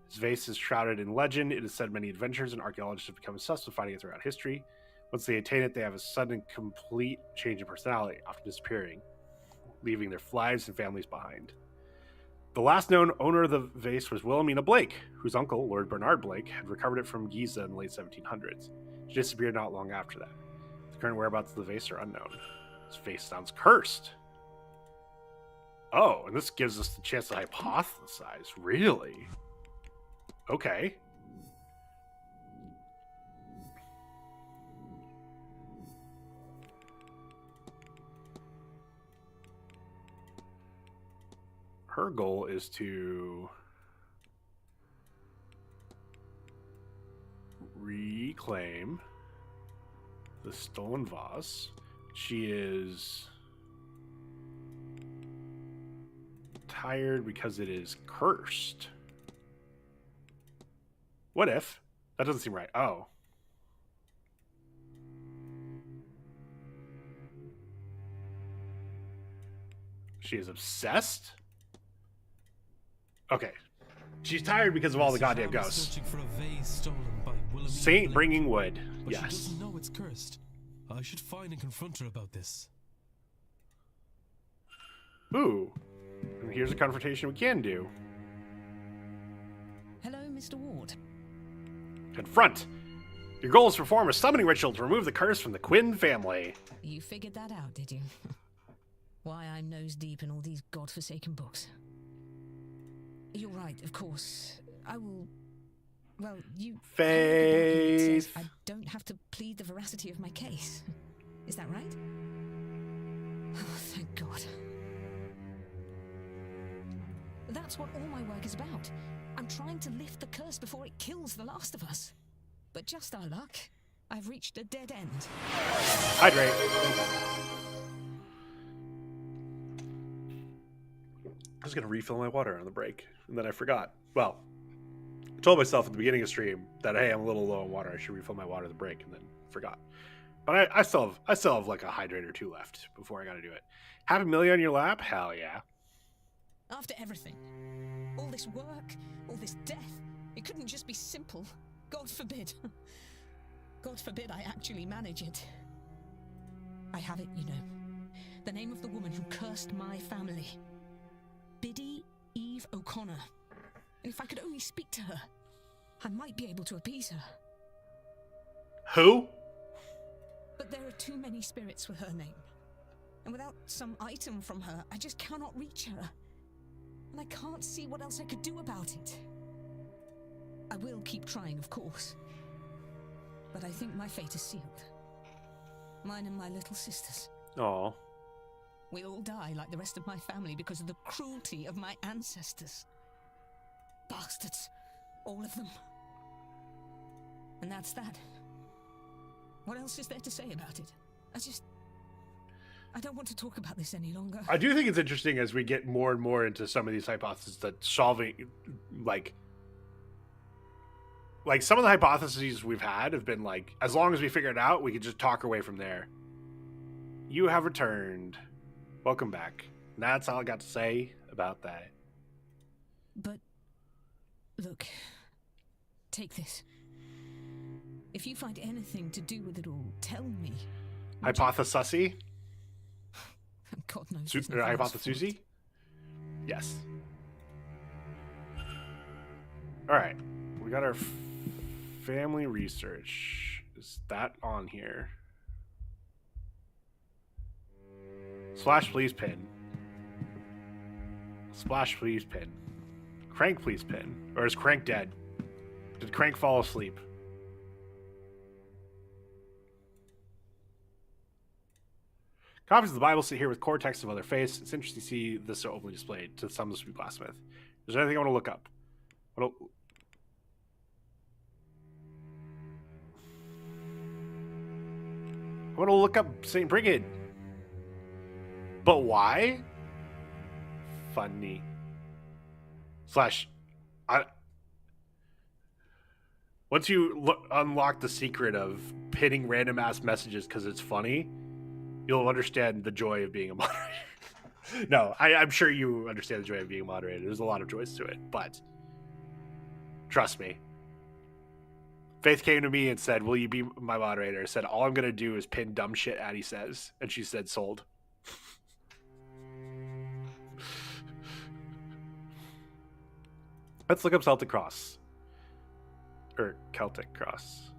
His vase is shrouded in legend. It is said many adventurers and archaeologists have become obsessed with finding it throughout history. Once they attain it, they have a sudden and complete change in personality, often disappearing, leaving their lives and families behind. The last known owner of the vase was Wilhelmina Blake, whose uncle, Lord Bernard Blake, had recovered it from Giza in the late 1700s. She disappeared not long after that. The current whereabouts of the vase are unknown. This vase sounds cursed. Oh, and this gives us the chance to hypothesize. Really? Okay. Her goal is to reclaim the stolen vase. She is tired because it is cursed. What if? That doesn't seem right. Oh. She is obsessed? Okay. She's tired because of all the goddamn ghosts. Searching for a vase stolen by Wilhelmina Saint Blake, bringing wood. but Yes. she doesn't know it's cursed. I should find and confront her about this. Ooh. And here's a confrontation we can do. Hello, Mr. Ward. Confront. Your goal is to perform a summoning ritual to remove the curse from the Quinn family. You figured that out, did you? Why I'm nose deep in all these godforsaken books. You're right, of course. I will... Well, you... Faith. Says I don't have to plead the veracity of my case. Is that right? Oh, thank God. That's what all my work is about. I'm trying to lift the curse before it kills the last of us. But just our luck, I've reached a dead end. Hydrate. I was going to refill my water on the break, and then I forgot. Well, I told myself at the beginning of the stream that, hey, I'm a little low on water. I should refill my water at the break, and then forgot. But I still have like a hydrate or two left before I got to do it. Happy Millie on your lap? Hell yeah. After everything, all this work, all this death, it couldn't just be simple. God forbid. God forbid I actually manage it. I have it, you know. The name of the woman who cursed my family. Biddy Eve O'Connor. And if I could only speak to her, I might be able to appease her. Who? But there are too many spirits with her name. And without some item from her, I just cannot reach her. And I can't see what else I could do about it. I will keep trying, of course. But I think my fate is sealed. Mine and my little sisters. Aw. We all die like the rest of my family because of the cruelty of my ancestors. Bastards. All of them. And that's that. What else is there to say about it? I don't want to talk about this any longer. I do think it's interesting as we get more and more into some of these hypotheses that solving, like like some of the hypotheses we've had have been like, as long as we figure it out, we could just talk our way from there. You have returned. Welcome back. And that's all I got to say about that. But look, take this. If you find anything to do with it all, tell me. Hypothesisy? God knows. there's nothing else for it. Hypothesusy? Yes. Alright. We got our family research. Is that on here? Splash, please pin. Splash, please pin. Crank, please pin. Or is Crank dead? Did Crank fall asleep? Copies of the Bible sit here with core text of other faiths. It's interesting to see this so openly displayed to some of the blacksmith. Is there anything I want to look up? I want to look up St. Brigid. But why? Funny. Once you unlock the secret of pinning random ass messages because it's funny, you'll understand the joy of being a moderator. No, I'm sure you understand the joy of being a moderator. There's a lot of joys to it, but trust me. Faith came to me and said, "Will you be my moderator?" I said, "All I'm going to do is pin dumb shit Addie says." And she said, "Sold." Let's look up Celtic Cross. Or Celtic Cross.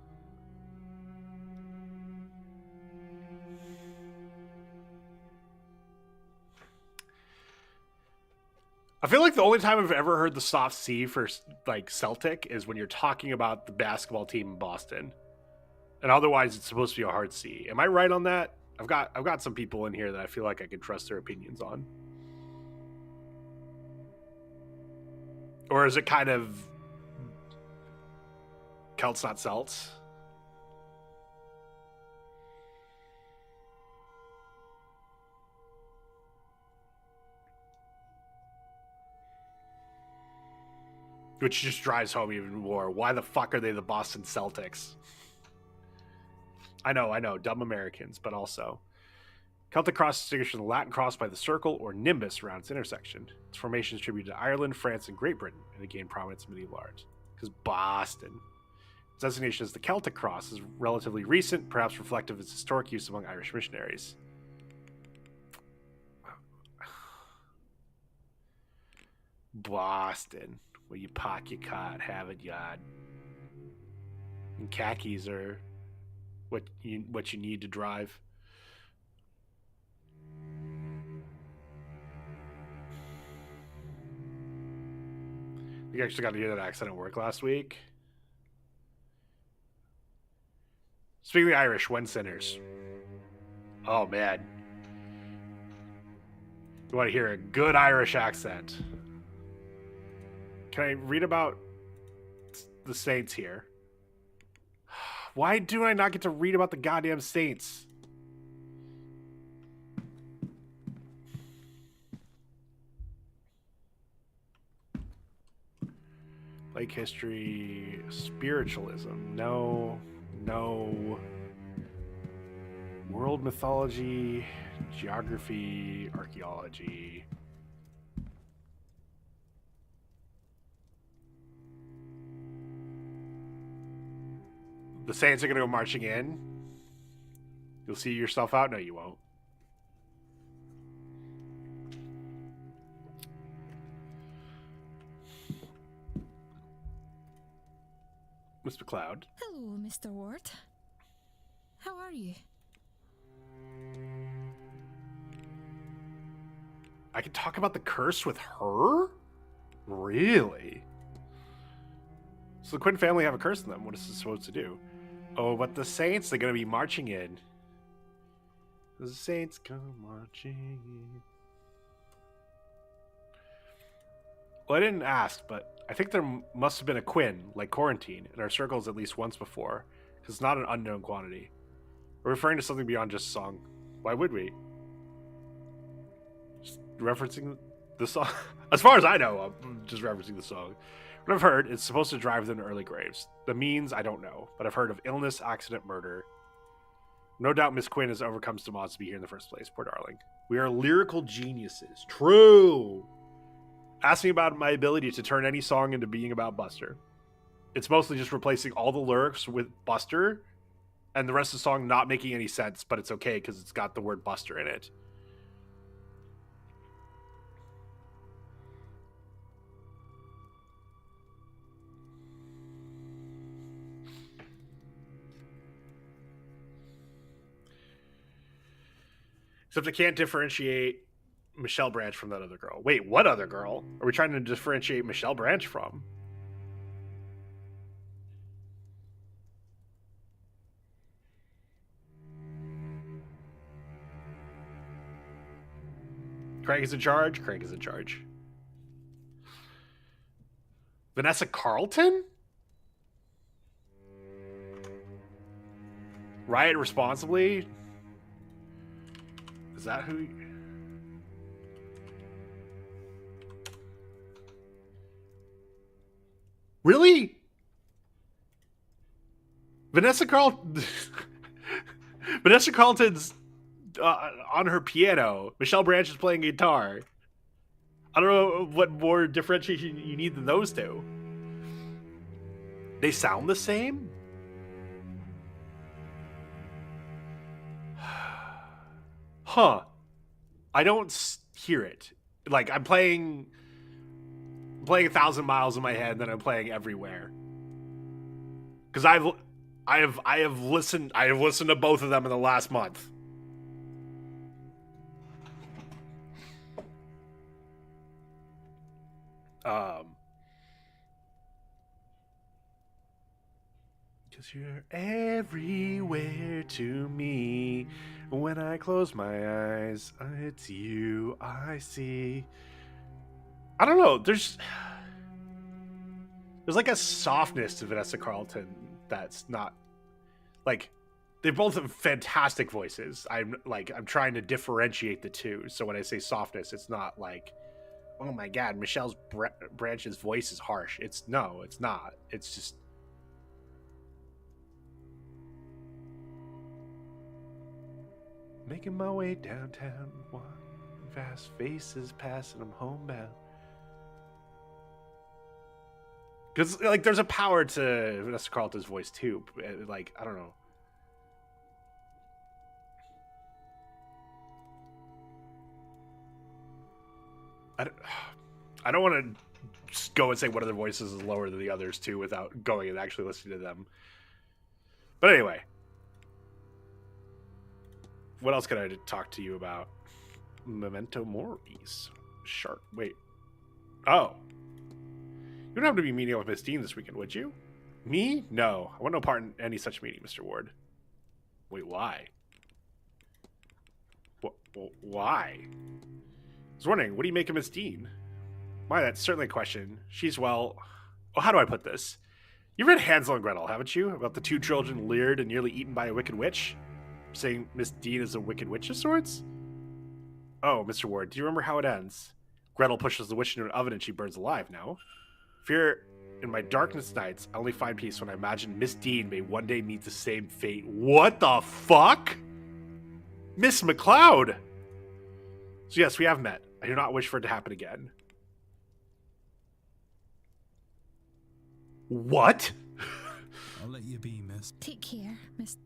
I feel like the only time I've ever heard the soft C for like Celtic is when you're talking about the basketball team in Boston. And otherwise it's supposed to be a hard C. Am I right on that? I've got some people in here that I feel like I can trust their opinions on. Or is it kind of Celts not Celts? Which just drives home even more. Why the fuck are they the Boston Celtics? I know, dumb Americans, but also. Celtic cross is distinguished from the Latin cross by the circle or nimbus around its intersection. Its formation is attributed to Ireland, France, and Great Britain, and it gained prominence in medieval art. Because Boston. Its designation as the Celtic cross is relatively recent, perhaps reflective of its historic use among Irish missionaries. Boston. Where you park your car at Harvard Yard. And khakis are what you need to drive. You actually got to hear that accent at work last week. Speaking of the Irish, when sinners. Oh man. You want to hear a good Irish accent? Can I read about the saints here? Why do I not get to read about the goddamn saints? Lake history, spiritualism. No. World mythology, geography, archaeology. The Saints are going to go marching in. You'll see yourself out? No, you won't. Miss McLeod. Hello, Mr. Ward. How are you? I can talk about the curse with her? Really? So the Quinn family have a curse in them. What is this supposed to do? Oh, but the Saints, they're going to be marching in. The Saints come marching in. Well, I didn't ask, but I think there must have been a Quinn, like Quarantine, in our circles at least once before, because it's not an unknown quantity. We're referring to something beyond just a song. Why would we? Just referencing the song? As far as I know, I'm just referencing the song. What I've heard, it's supposed to drive them to early graves. The means, I don't know, but I've heard of illness, accident, murder. No doubt Miss Quinn has overcome some odds to be here in the first place. Poor darling. We are lyrical geniuses. True. Ask me about my ability to turn any song into being about Buster. It's mostly just replacing all the lyrics with Buster and the rest of the song not making any sense, but it's okay because it's got the word Buster in it. Except I can't differentiate Michelle Branch from that other girl. Wait, what other girl are we trying to differentiate Michelle Branch from? Craig is in charge. Craig is in charge. Vanessa Carlton? Riot responsibly? Is that who? Really? Vanessa Carlton. Vanessa Carlton's on her piano. Michelle Branch is playing guitar. I don't know what more differentiation you need than those two. They sound the same? Huh. I don't hear it. Like, I'm playing 1,000 miles in my head, and then I'm playing everywhere. Because I have listened to both of them in the last month. Because you're everywhere to me. When I close my eyes, it's you I see. I don't know. There's like a softness to Vanessa Carlton that's not like, they both have fantastic voices. I'm trying to differentiate the two. So when I say softness, it's not like, oh my god, Michelle's Branch's voice is harsh. It's not. It's just making my way downtown, one fast faces passing, I'm homebound. Because like, there's a power to Vanessa Carlton's voice too. Like, I don't know. I don't want to just go and say one of their voices is lower than the others too without going and actually listening to them. But anyway, what else can I talk to you about? Memento Mori's. Shark. Wait. Oh. You don't have to be meeting up with Miss Deane this weekend, would you? Me? No. I want no part in any such meeting, Mr. Ward. Wait, why? Why? I was wondering, what do you make of Miss Deane? Why, that's certainly a question. She's, well... Oh, how do I put this? You read Hansel and Gretel, haven't you? About the two children lured and nearly eaten by a wicked witch? Saying Miss Deane is a wicked witch of sorts? Oh, Mr. Ward, do you remember how it ends? Gretel pushes the witch into an oven and she burns alive, no? Fear in my darkest nights, I only find peace when I imagine Miss Deane may one day meet the same fate. What the fuck? Miss McLeod! So yes, we have met. I do not wish for it to happen again. What? I'll let you be, miss. Take care, Miss.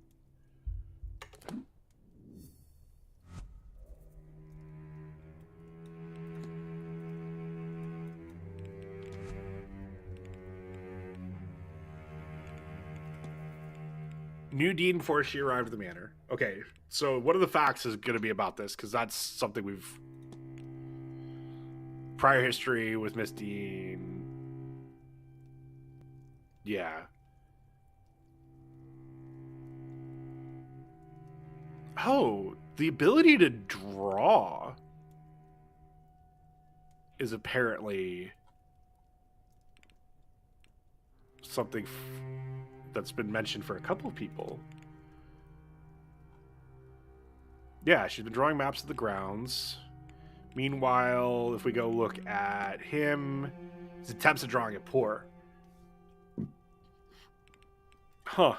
Knew Deane before she arrived at the manor. Okay, so what are the facts is going to be about this? Because that's something we've... Prior history with Miss Deane. Yeah. Oh, the ability to draw is apparently something that's been mentioned for a couple of people. Yeah, she's been drawing maps of the grounds. Meanwhile, if we go look at him, His attempts at drawing it poor. Huh.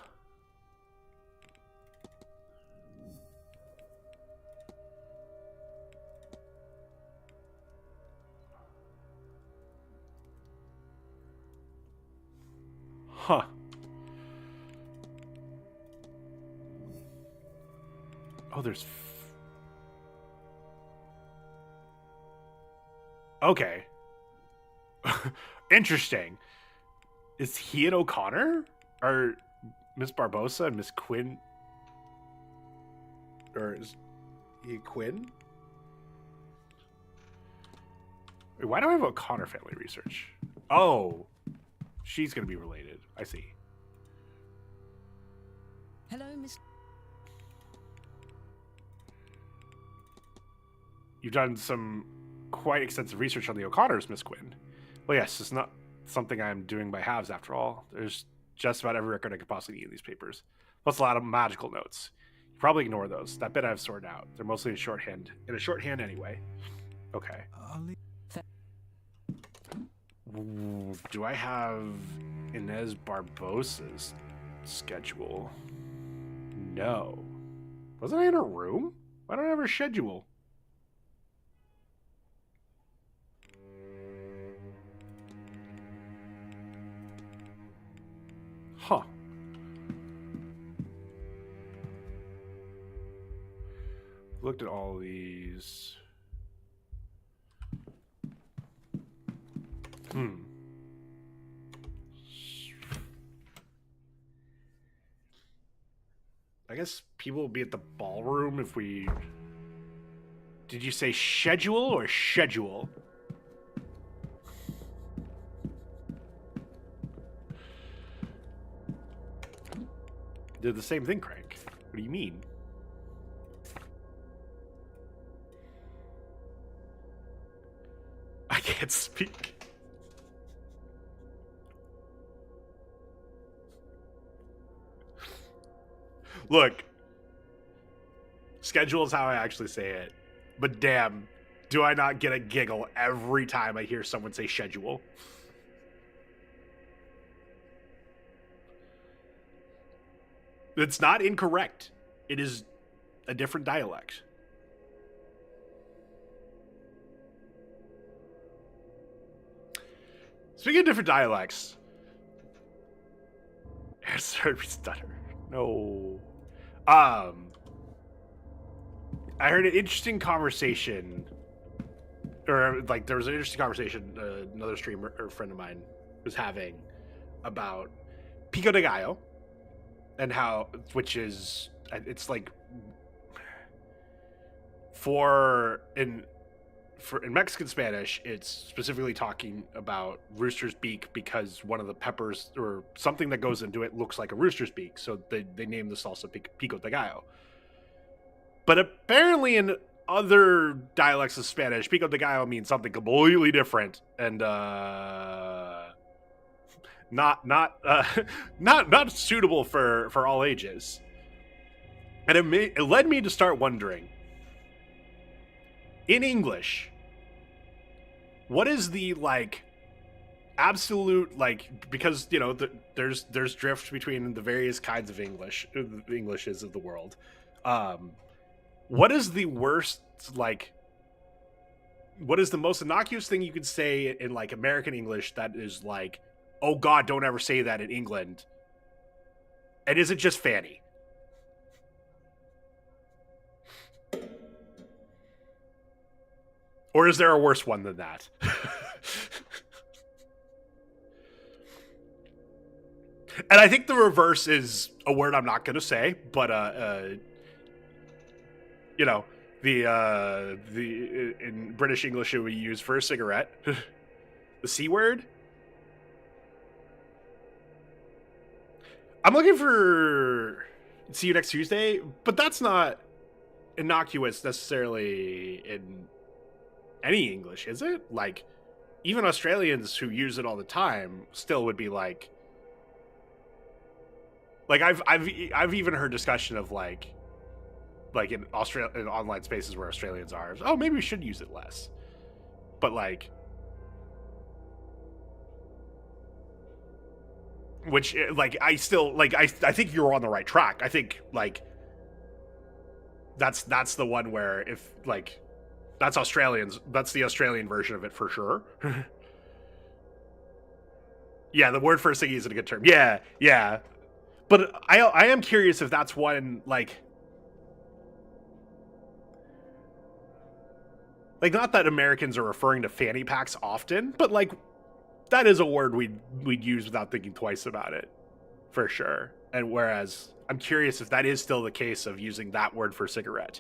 Huh. Oh, there's... Okay. Interesting. Is he an O'Connor? Or Miss Barbosa and Miss Quinn? Or is he Quinn? Wait, why do I have O'Connor family research? Oh. She's going to be related. I see. Hello, Miss... You've done some quite extensive research on the O'Connors, Miss Quinn. Well, yes, it's not something I'm doing by halves after all. There's just about every record I could possibly need in these papers. Plus a lot of magical notes. You probably ignore those. That bit I've sorted out. They're mostly in shorthand. In a shorthand anyway. Okay. Do I have Inez Barbosa's schedule? No. Wasn't I in her room? Why don't I have her schedule? Huh. Looked at all these. I guess people will be at the ballroom if we... Did you say schedule or schedule? Did the same thing, Crank. What do you mean? I can't speak. Look, schedule is how I actually say it, but damn, do I not get a giggle every time I hear someone say schedule? It's not incorrect. It is a different dialect. Speaking of different dialects, it's heard me stutter. No. I heard an interesting conversation, or like there was an interesting conversation another streamer or friend of mine was having about pico de gallo, and how, which is, it's like in Mexican Spanish, it's specifically talking about rooster's beak because one of the peppers or something that goes into it looks like a rooster's beak. So they named the salsa pico de gallo. But apparently in other dialects of Spanish, pico de gallo means something completely different and not suitable for all ages. And it led me to start wondering, in English, what is the absolute because there's drift between the various kinds of Englishes of the world. What is the worst what is the most innocuous thing you could say in American English that is oh God, don't ever say that in England? And is it just Fanny? Or is there a worse one than that? And I think the reverse is a word I'm not going to say, but in British English we use for a cigarette, the C word. I'm looking for see you next Tuesday, but that's not innocuous necessarily in any English, is it? Even Australians who use it all the time still would be I've even heard discussion of in Australia, in online spaces where Australians are, oh, maybe we should use it less. But Which, like, I still, like, I think you're on the right track. I think, like, that's the one where if, like, that's the Australian version of it for sure. Yeah, the word for a ciggy isn't a good term. Yeah, yeah. But I am curious if that's one, like, not that Americans are referring to fanny packs often, but, like, that is a word we'd use without thinking twice about it, for sure. And whereas I'm curious if that is still the case of using that word for cigarette.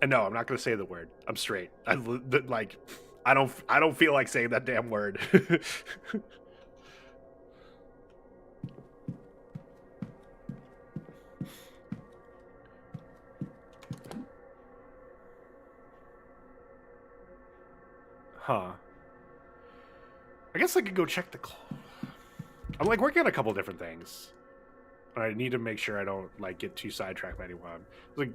And no, I'm not going to say the word. I'm straight. I don't feel like saying that damn word. Huh. I guess I could go check the I'm, like, working on a couple different things. I need to make sure I don't, like, get too sidetracked by anyone. Like,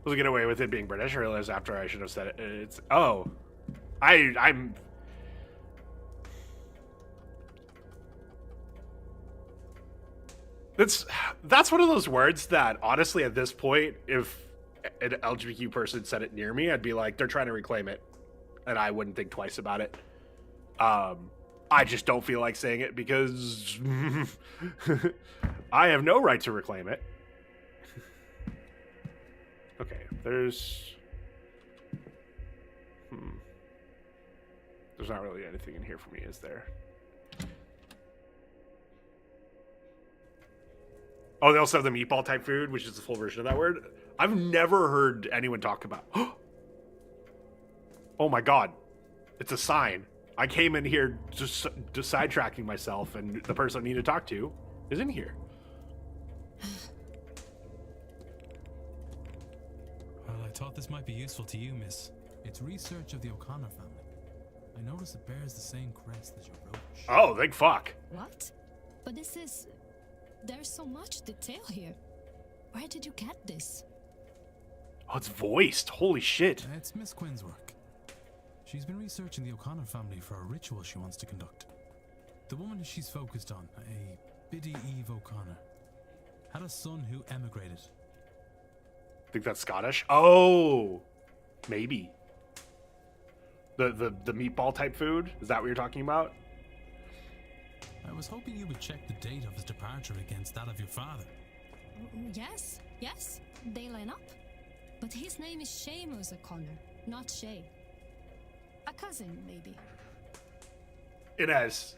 was I get away with it being British? I realized after I should have said it. It's I'm. That's one of those words that honestly at this point, if an LGBTQ person said it near me, I'd be like, they're trying to reclaim it, and I wouldn't think twice about it. I just don't feel like saying it because I have no right to reclaim it. Okay, there's not really anything in here for me, is there? Oh, they also have the meatball type food, which is the full version of that word. I've never heard anyone talk about. Oh my god, it's a sign. I came in here just sidetracking myself, and the person I need to talk to is in here. Well, I thought this might be useful to you, miss. It's research of the O'Connor family. I notice it bears the same crest as your brooch. Oh, thank fuck. What? But this is... There's so much detail here. Where did you get this? Oh, it's voiced. Holy shit. It's Miss Quinn's work. She's been researching the O'Connor family for a ritual she wants to conduct. The woman she's focused on, a Biddy Eve O'Connor, had a son who emigrated. Think that's Scottish? Oh, maybe. The meatball type food? Is that what you're talking about? I was hoping you would check the date of his departure against that of your father. Yes, they line up. But his name is Seamus O'Connor, not Shay. A cousin, maybe. Inez,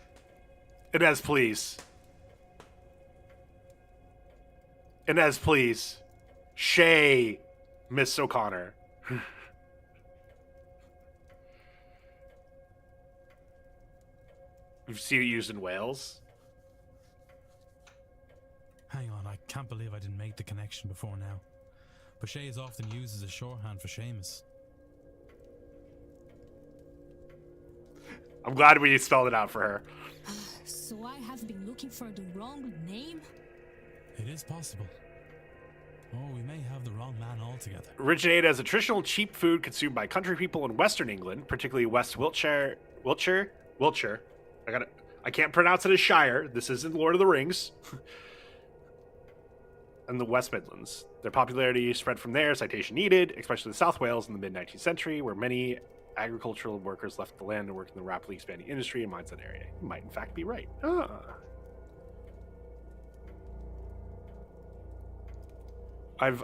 please. Inez, please. Shay, Miss O'Connor. You've seen it used in Wales? Hang on, I can't believe I didn't make the connection before now. But Shay is often used as a shorthand for Seamus. I'm glad we spelled it out for her. So I have been looking for the wrong name? It is possible. Oh, we may have the wrong man altogether. Originated as a traditional cheap food consumed by country people in Western England, particularly West Wiltshire. I can't pronounce it as Shire. This isn't Lord of the Rings. And the West Midlands. Their popularity spread from there, citation needed, especially South Wales in the mid-19th century, where many agricultural workers left the land and worked in the rapidly expanding industry and mines in that area. You might in fact be right. I've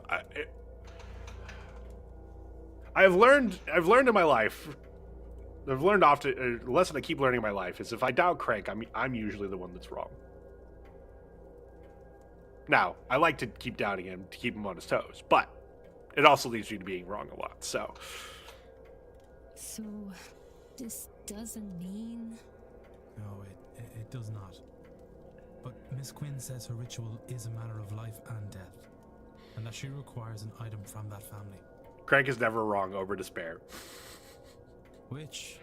learned in my life. I've learned often. A lesson I keep learning in my life is if I doubt Craig, I'm usually the one that's wrong. Now, I like to keep doubting him to keep him on his toes, but it also leads me to being wrong a lot. So this doesn't mean... No, it does not. But Miss Quinn says her ritual is a matter of life and death, and that she requires an item from that family. Craig is never wrong over despair. Which,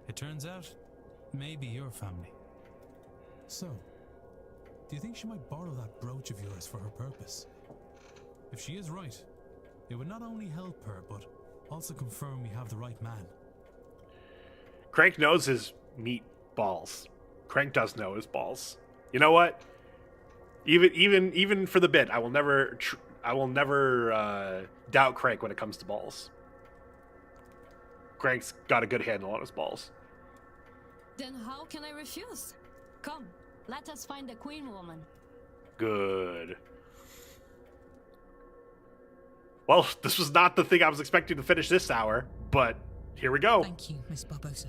it turns out, may be your family. So, do you think she might borrow that brooch of yours for her purpose? If she is right, it would not only help her, but Also confirm we have the right man. Crank knows his meat balls. Crank does know his balls. You know what? Even for the bit, I will never doubt Crank when it comes to balls. Crank's got a good handle on his balls. Then how can I refuse? Come, let us find the Queen Woman. Good. Well, this was not the thing I was expecting to finish this hour, but here we go. Thank you, Miss Barbosa.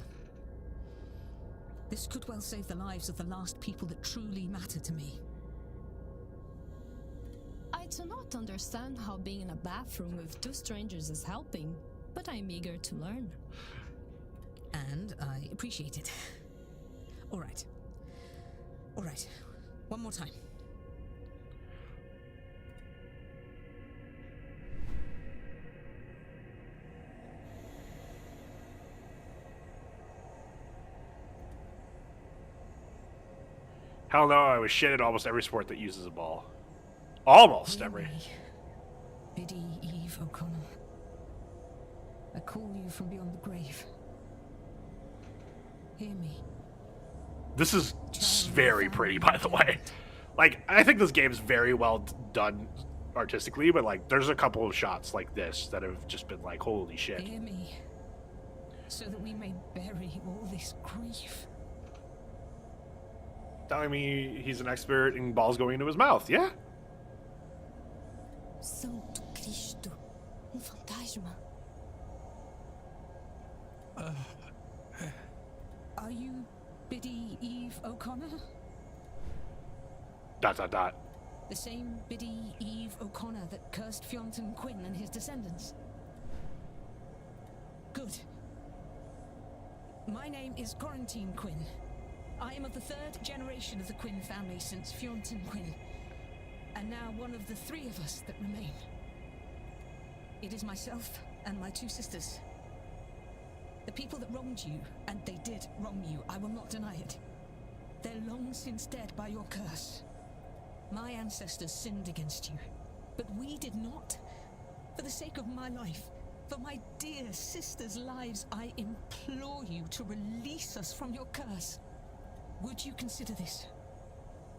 This could well save the lives of the last people that truly matter to me. I do not understand how being in a bathroom with two strangers is helping, but I'm eager to learn. And I appreciate it. All right. One more time. Hell no, I was shit at almost every sport that uses a ball. Almost Hear every. me, Biddy Eve O'Connor. I call you from beyond the grave. Hear me. This is very pretty, by the way. Like, I think this game's very well done artistically, but like, there's a couple of shots like this that have just been like, holy shit. Hear me, so that we may bury all this grief. Telling me he's an expert in balls going into his mouth, yeah? Santo Cristo, fantasma. Are you Biddy Eve O'Connor? ... The same Biddy Eve O'Connor that cursed Fionton Quinn and his descendants? Good. My name is Quarantine Quinn. I am of the third generation of the Quinn family since Fionton Quinn, and now one of the three of us that remain. It is myself and my two sisters. The people that wronged you, and they did wrong you, I will not deny it. They're long since dead by your curse. My ancestors sinned against you, but we did not. For the sake of my life, for my dear sisters' lives, I implore you to release us from your curse. Would you consider this?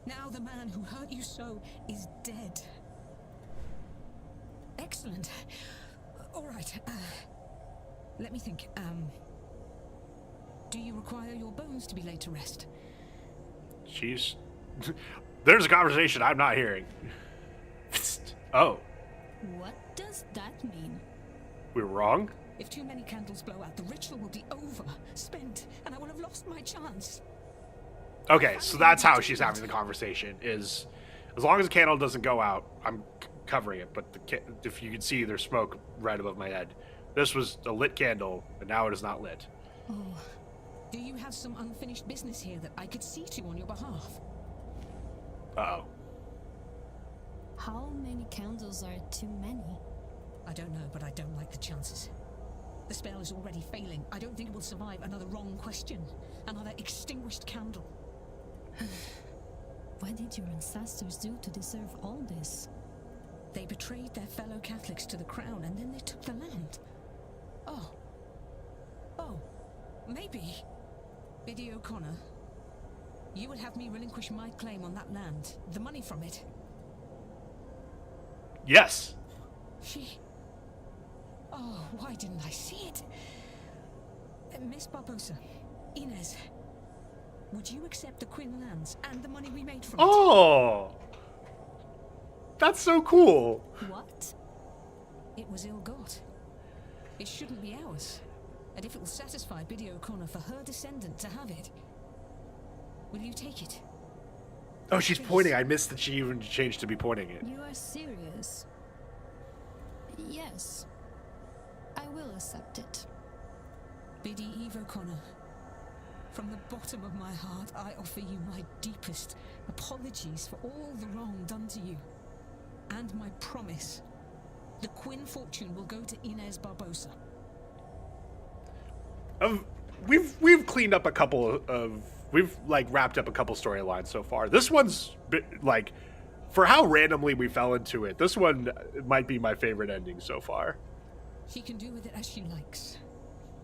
Now the man who hurt you so is dead. Excellent. All right. Let me think. Do you require your bones to be laid to rest? Jeez. There's a conversation I'm not hearing. Oh. What does that mean? We were wrong? If too many candles blow out, the ritual will be over, spent, and I will have lost my chance. Okay, so that's how she's having the conversation, is as long as the candle doesn't go out, I'm covering it, but if you can see, there's smoke right above my head. This was a lit candle, but now it is not lit. Oh. Do you have some unfinished business here that I could see to on your behalf? Uh-oh. How many candles are too many? I don't know, but I don't like the chances. The spell is already failing. I don't think it will survive another wrong question, another extinguished candle. What did your ancestors do to deserve all this? They betrayed their fellow Catholics to the crown, and then they took the land. Oh, maybe, Biddy O'Connor, you would have me relinquish my claim on that land, the money from it. Yes. Oh, why didn't I see it? Miss Barbosa, Inez, would you accept the Quinn lands and the money we made from it? Oh! That's so cool. What? It was ill-got. It shouldn't be ours. And if it will satisfy Biddy O'Connor for her descendant to have it, will you take it? Oh, she's pointing. I missed that she even changed to be pointing it. You are serious? Yes. I will accept it. Biddy Eve O'Connor, from the bottom of my heart, I offer you my deepest apologies for all the wrong done to you. And my promise, the Quinn fortune will go to Inez Barbosa. We've cleaned up a couple of... We've, like, wrapped up a couple storylines so far. This one's, like, for how randomly we fell into it, this one might be my favorite ending so far. She can do with it as she likes.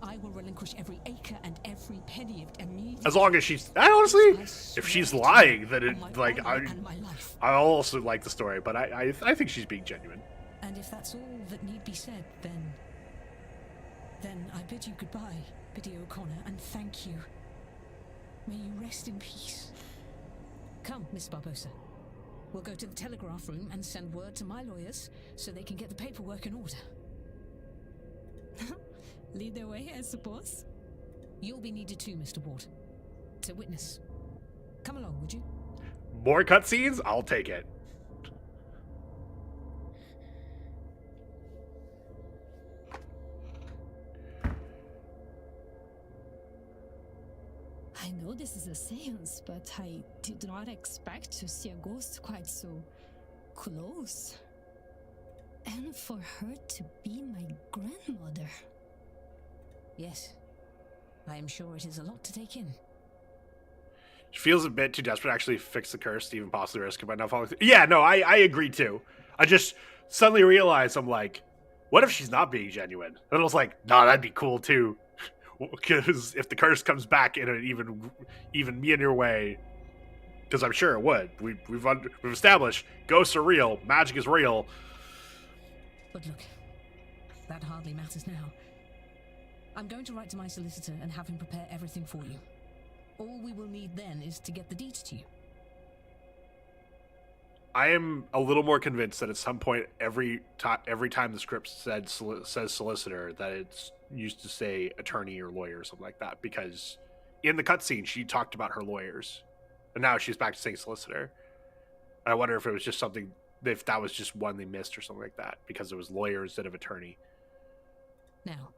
I will relinquish every acre and every penny of it immediately. As long as she's... honestly, if she's lying, then it, like, I also like the story, but I think she's being genuine. And if that's all that need be said, then I bid you goodbye, Biddy O'Connor, and thank you. May you rest in peace. Come, Miss Barbosa. We'll go to the telegraph room and send word to my lawyers so they can get the paperwork in order. Lead the way, I suppose. You'll be needed too, Mr. Ward. To witness. Come along, would you? More cutscenes? I'll take it. I know this is a seance, but I did not expect to see a ghost quite so close. And for her to be my grandmother. Yes. I am sure it is a lot to take in. She feels a bit too desperate to actually fix the curse to even possibly risk it by not following through. Yeah, no, I agree too. I just suddenly realized, I'm like, what if she's not being genuine? And I was like, nah, that'd be cool too. Because if the curse comes back in an even meaner way, because I'm sure it would. We've established ghosts are real, magic is real. But look, that hardly matters now. I'm going to write to my solicitor and have him prepare everything for you. All we will need then is to get the deeds to you. I am a little more convinced that at some point, every time the script says solicitor, that it's used to say attorney or lawyer or something like that. Because in the cutscene, she talked about her lawyers, and now she's back to saying solicitor. I wonder if it was just something, if that was just one they missed or something like that, because it was lawyer instead of attorney. Now,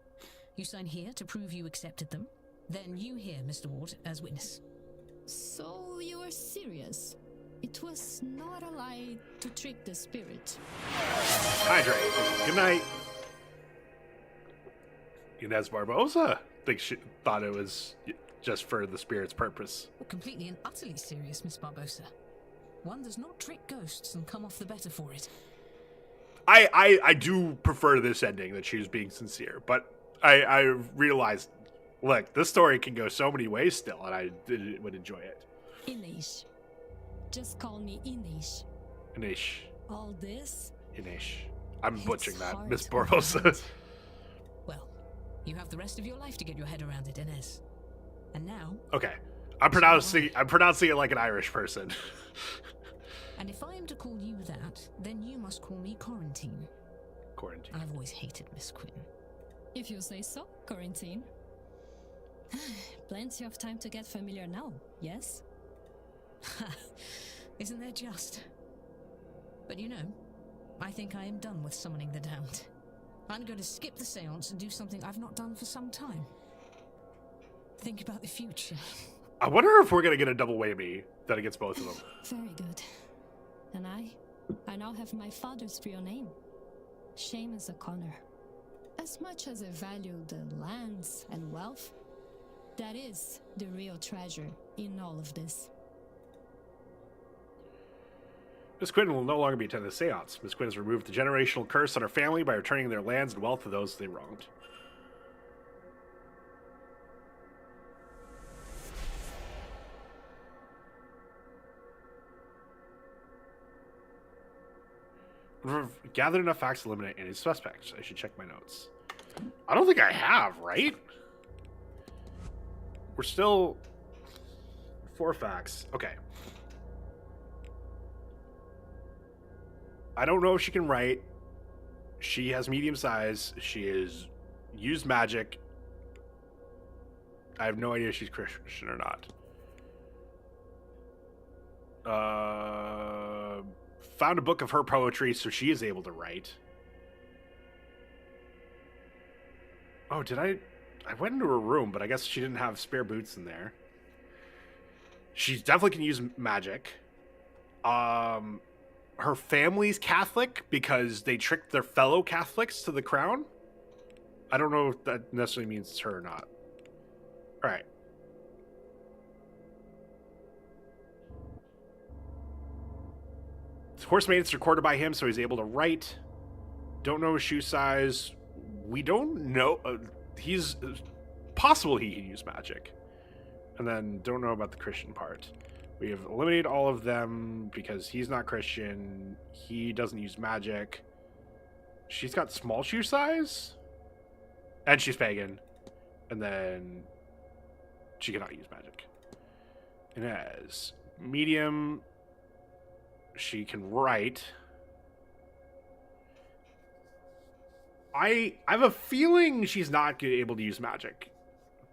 you sign here to prove you accepted them. Then you here, Mr. Ward, as witness. So you are serious? It was not a lie to trick the spirit. Hydrate. Good night. Inez Barbosa. Think she thought it was just for the spirit's purpose. Completely and utterly serious, Miss Barbosa. One does not trick ghosts and come off the better for it. I do prefer this ending, that she was being sincere, but I realized, look, this story can go so many ways still, and I would enjoy it. Inish. Just call me Inish. Inish. All this? Inish. I'm butchering that, hard Miss to Barbosa. Well, you have the rest of your life to get your head around it, Inez. And now... Okay. I'm pronouncing it like an Irish person. And if I am to call you that, then you must call me Quarantine. Quarantine. I've always hated Miss Quinn. If you say so, Quarantine. Plenty of time to get familiar now, yes? Isn't there just? But you know, I think I am done with summoning the damned. I'm going to skip the seance and do something I've not done for some time. Think about the future. I wonder if we're going to get a double whammy that against both of them. Very good. And I now have my father's real name. Seamus O'Connor. As much as I value the lands and wealth, that is the real treasure in all of this. Miss Quinn will no longer be attending the seance. Miss Quinn has removed the generational curse on her family by returning their lands and wealth to those they wronged. We've gathered enough facts to eliminate any suspects. I should check my notes. I don't think I have, right? We're still 4 facts. Okay. I don't know if she can write. She has medium size. She is used magic. I have no idea if she's Christian or not. Found a book of her poetry, so she is able to write. Oh, did I went into her room, but I guess she didn't have spare boots in there. She definitely can use magic. Her family's Catholic because they tricked their fellow Catholics to the crown. I don't know if that necessarily means it's her or not. All right. Horse maintenance recorded by him, so he's able to write. Don't know his shoe size. we don't know. He's possible he can use magic. And then don't know about the Christian part. We have eliminated all of them because he's not Christian. He doesn't use magic. She's got small shoe size. And she's pagan. And then she cannot use magic. Inez. Medium. She can write. I have a feeling she's not able to use magic.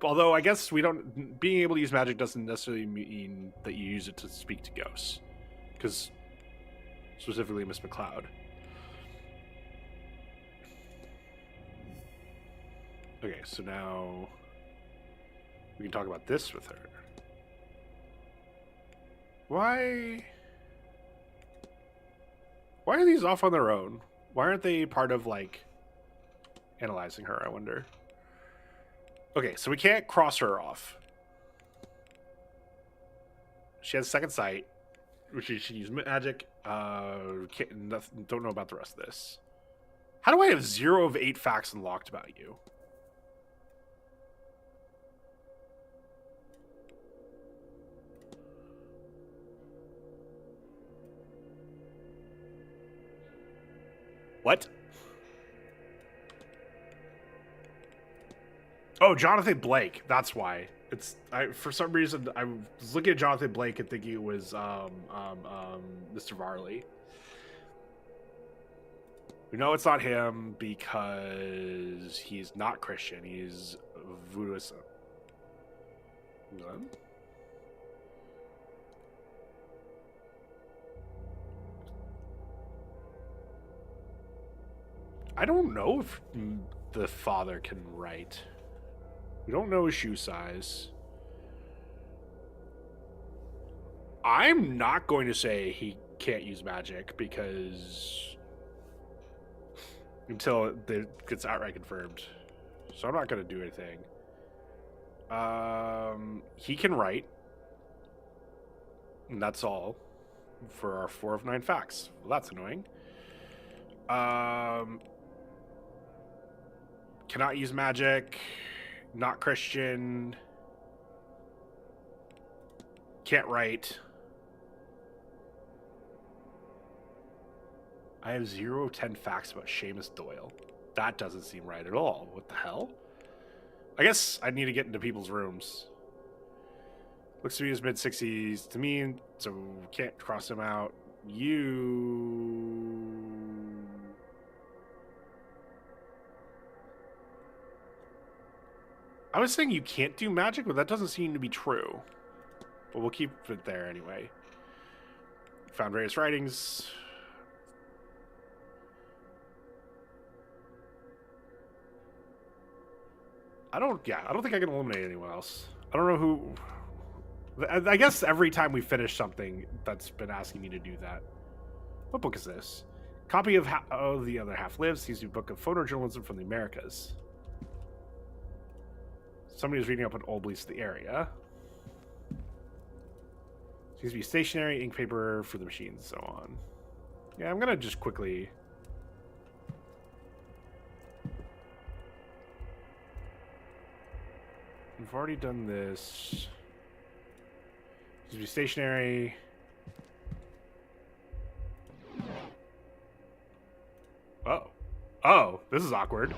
Although I guess being able to use magic doesn't necessarily mean that you use it to speak to ghosts. Because specifically Miss McLeod. Okay, so now we can talk about this with her. Why are these off on their own? Why aren't they part of, like, analyzing her, I wonder? Okay, so we can't cross her off. She has second sight, which she can use magic. Don't know about the rest of this. How do I have 0 of 8 facts unlocked about you? What? Oh, Jonathan Blake. That's why. For some reason I was looking at Jonathan Blake and thinking it was Mr. Varley. We know it's not him because he's not Christian. He's voodooism. None? I don't know if the father can write. We don't know his shoe size. I'm not going to say he can't use magic because until it gets outright confirmed. So I'm not going to do anything. He can write. And that's all for our 4 of 9 facts. Well, that's annoying. Cannot use magic. Not Christian. Can't write. I have 0 of 10 facts about Seamus Doyle. That doesn't seem right at all. What the hell? I guess I need to get into people's rooms. Looks to be his mid-60s to me, so can't cross him out. I was saying you can't do magic, but that doesn't seem to be true. But we'll keep it there anyway. Found various writings. I don't think I can eliminate anyone else. I don't know who. I guess every time we finish something, that's been asking me to do that. What book is this? Copy of How the Other Half Lives. Seems to be a book of photojournalism from the Americas. Somebody was reading up on old beliefs of the area. Seems to be stationery, ink, paper for the machines, and so on. Yeah, I'm gonna just quickly. We've already done this. Seems to be stationery. Oh, this is awkward.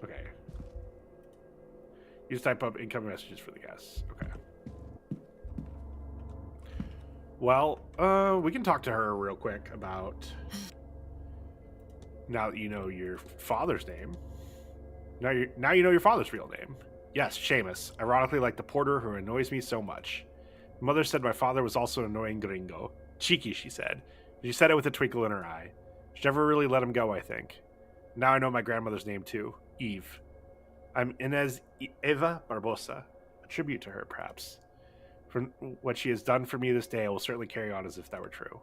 Okay. Use type up incoming messages for the guests. Okay. Well, we can talk to her real quick about now that you know your father's name. Now you know your father's real name. Yes, Seamus. Ironically, like the porter who annoys me so much. Mother said my father was also an annoying gringo. Cheeky, she said. She said it with a twinkle in her eye. She never really let him go, I think. Now I know my grandmother's name too. Eve. I'm Inez Eva Barbosa. A tribute to her, perhaps. For what she has done for me this day, I will certainly carry on as if that were true.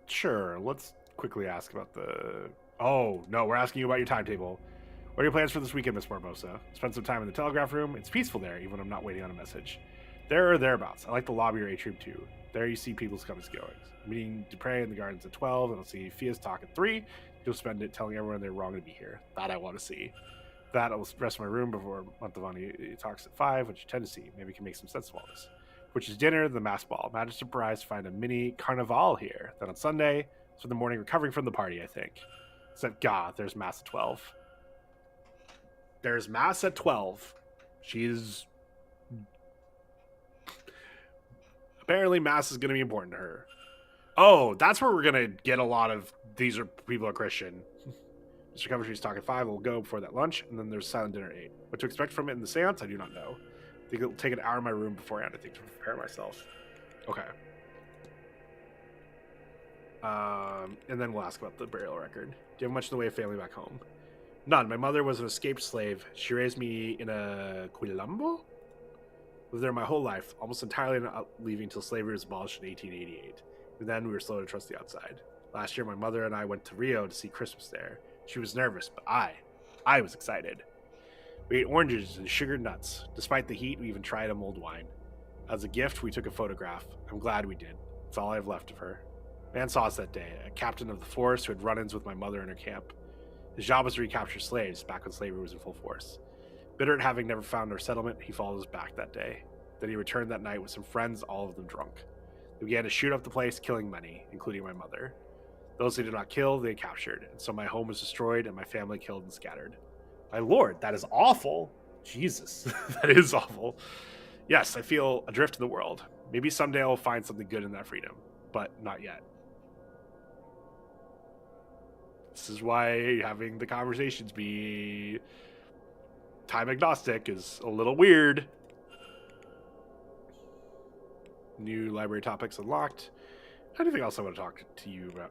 Sure, let's quickly ask about the... Oh, no, we're asking you about your timetable. What are your plans for this weekend, Miss Barbosa? Spend some time in the telegraph room. It's peaceful there, even when I'm not waiting on a message. There or thereabouts. I like the lobby or atrium too. There you see people's comings and goings. Meeting Dupre in the gardens at 12, and I'll see Fia's talk at 3. You'll spend it telling everyone they're wrong to be here. That I want to see. That I'll rest my room before Montavani talks at 5, which you tend to see. Maybe can make some sense of all this. Which is dinner, the mass ball. Imagine surprise to find a mini carnival here. Then on Sunday, spend the morning recovering from the party, I think. Except, God, there's mass at 12. There's mass at 12. She's... Apparently mass is going to be important to her. Oh, that's where we're going to get a lot of these are people are Christian. Mr. Covertree's talk at 5. We'll go before that lunch, and then there's silent dinner at 8. What to expect from it in the seance, I do not know. I think it'll take an hour in my room beforehand, I think, to prepare myself. Okay. And then we'll ask about the burial record. Do you have much in the way of family back home? None. My mother was an escaped slave. She raised me in a Quilombo? Lived there my whole life, almost entirely not leaving until slavery was abolished in 1888. And then we were slow to trust the outside. Last year, my mother and I went to Rio to see Christmas there. She was nervous, but I was excited. We ate oranges and sugared nuts. Despite the heat, we even tried a mulled wine. As a gift, we took a photograph. I'm glad we did. That's all I have left of her. Man saw us that day, a captain of the force who had run-ins with my mother in her camp. His job was to recapture slaves back when slavery was in full force. Bitter at having never found our settlement, he followed us back that day. Then he returned that night with some friends, all of them drunk. They began to shoot up the place, killing many, including my mother. Those they did not kill, they captured, and so my home was destroyed and my family killed and scattered. My lord, that is awful. Jesus, that is awful. Yes, I feel adrift in the world. Maybe someday I'll find something good in that freedom, but not yet. This is why having the conversations be time agnostic is a little weird. New library topics unlocked. Anything else I want to talk to you about?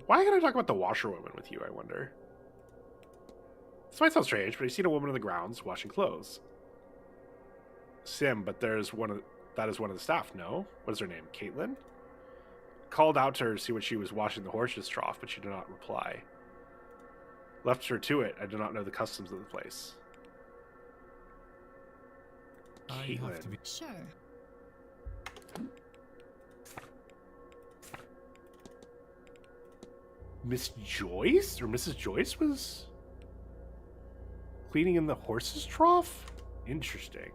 Why can I talk about the washerwoman with you, I wonder? This might sound strange, but I've seen a woman on the grounds washing clothes. Sim, but that is one of the staff, no? What is her name? Caitlin? Called out to her to see what she was washing the horse's trough, but she did not reply. Left her to it. I do not know the customs of the place. I have to be. Sure. Miss Joyce? Or Mrs. Joyce was cleaning in the horse's trough? Interesting.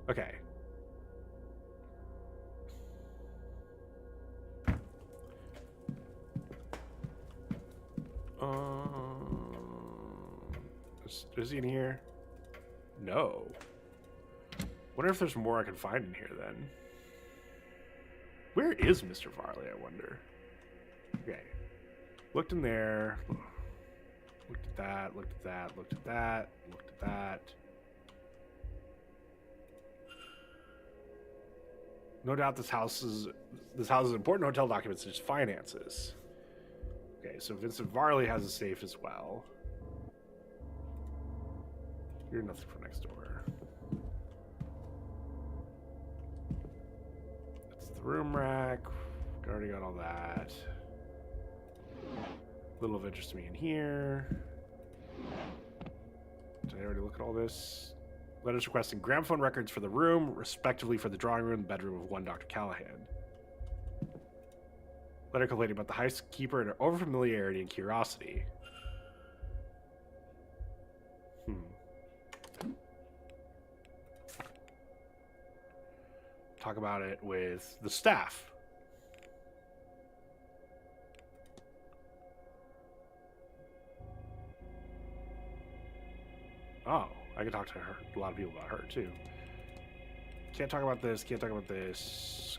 Okay. Is he in here? No. Wonder if there's more I can find in here then. Where is Mr. Varley, I wonder? Okay. Looked in there. Looked at that, looked at that, looked at that, looked at that. No doubt this house is important hotel documents such as finances. Okay, so Vincent Varley has a safe as well. You're nothing from next door. That's the room rack. Already got all that. Little of interest to me in here. Did I already look at all this? Letters requesting gramophone records for the room, respectively for the drawing room and bedroom of one Dr. Callahan. Letter complaining about the housekeeper and her overfamiliarity and curiosity. Talk about it with the staff. Oh, I can talk to her. A lot of people about her too. Can't talk about this. Can't talk about this.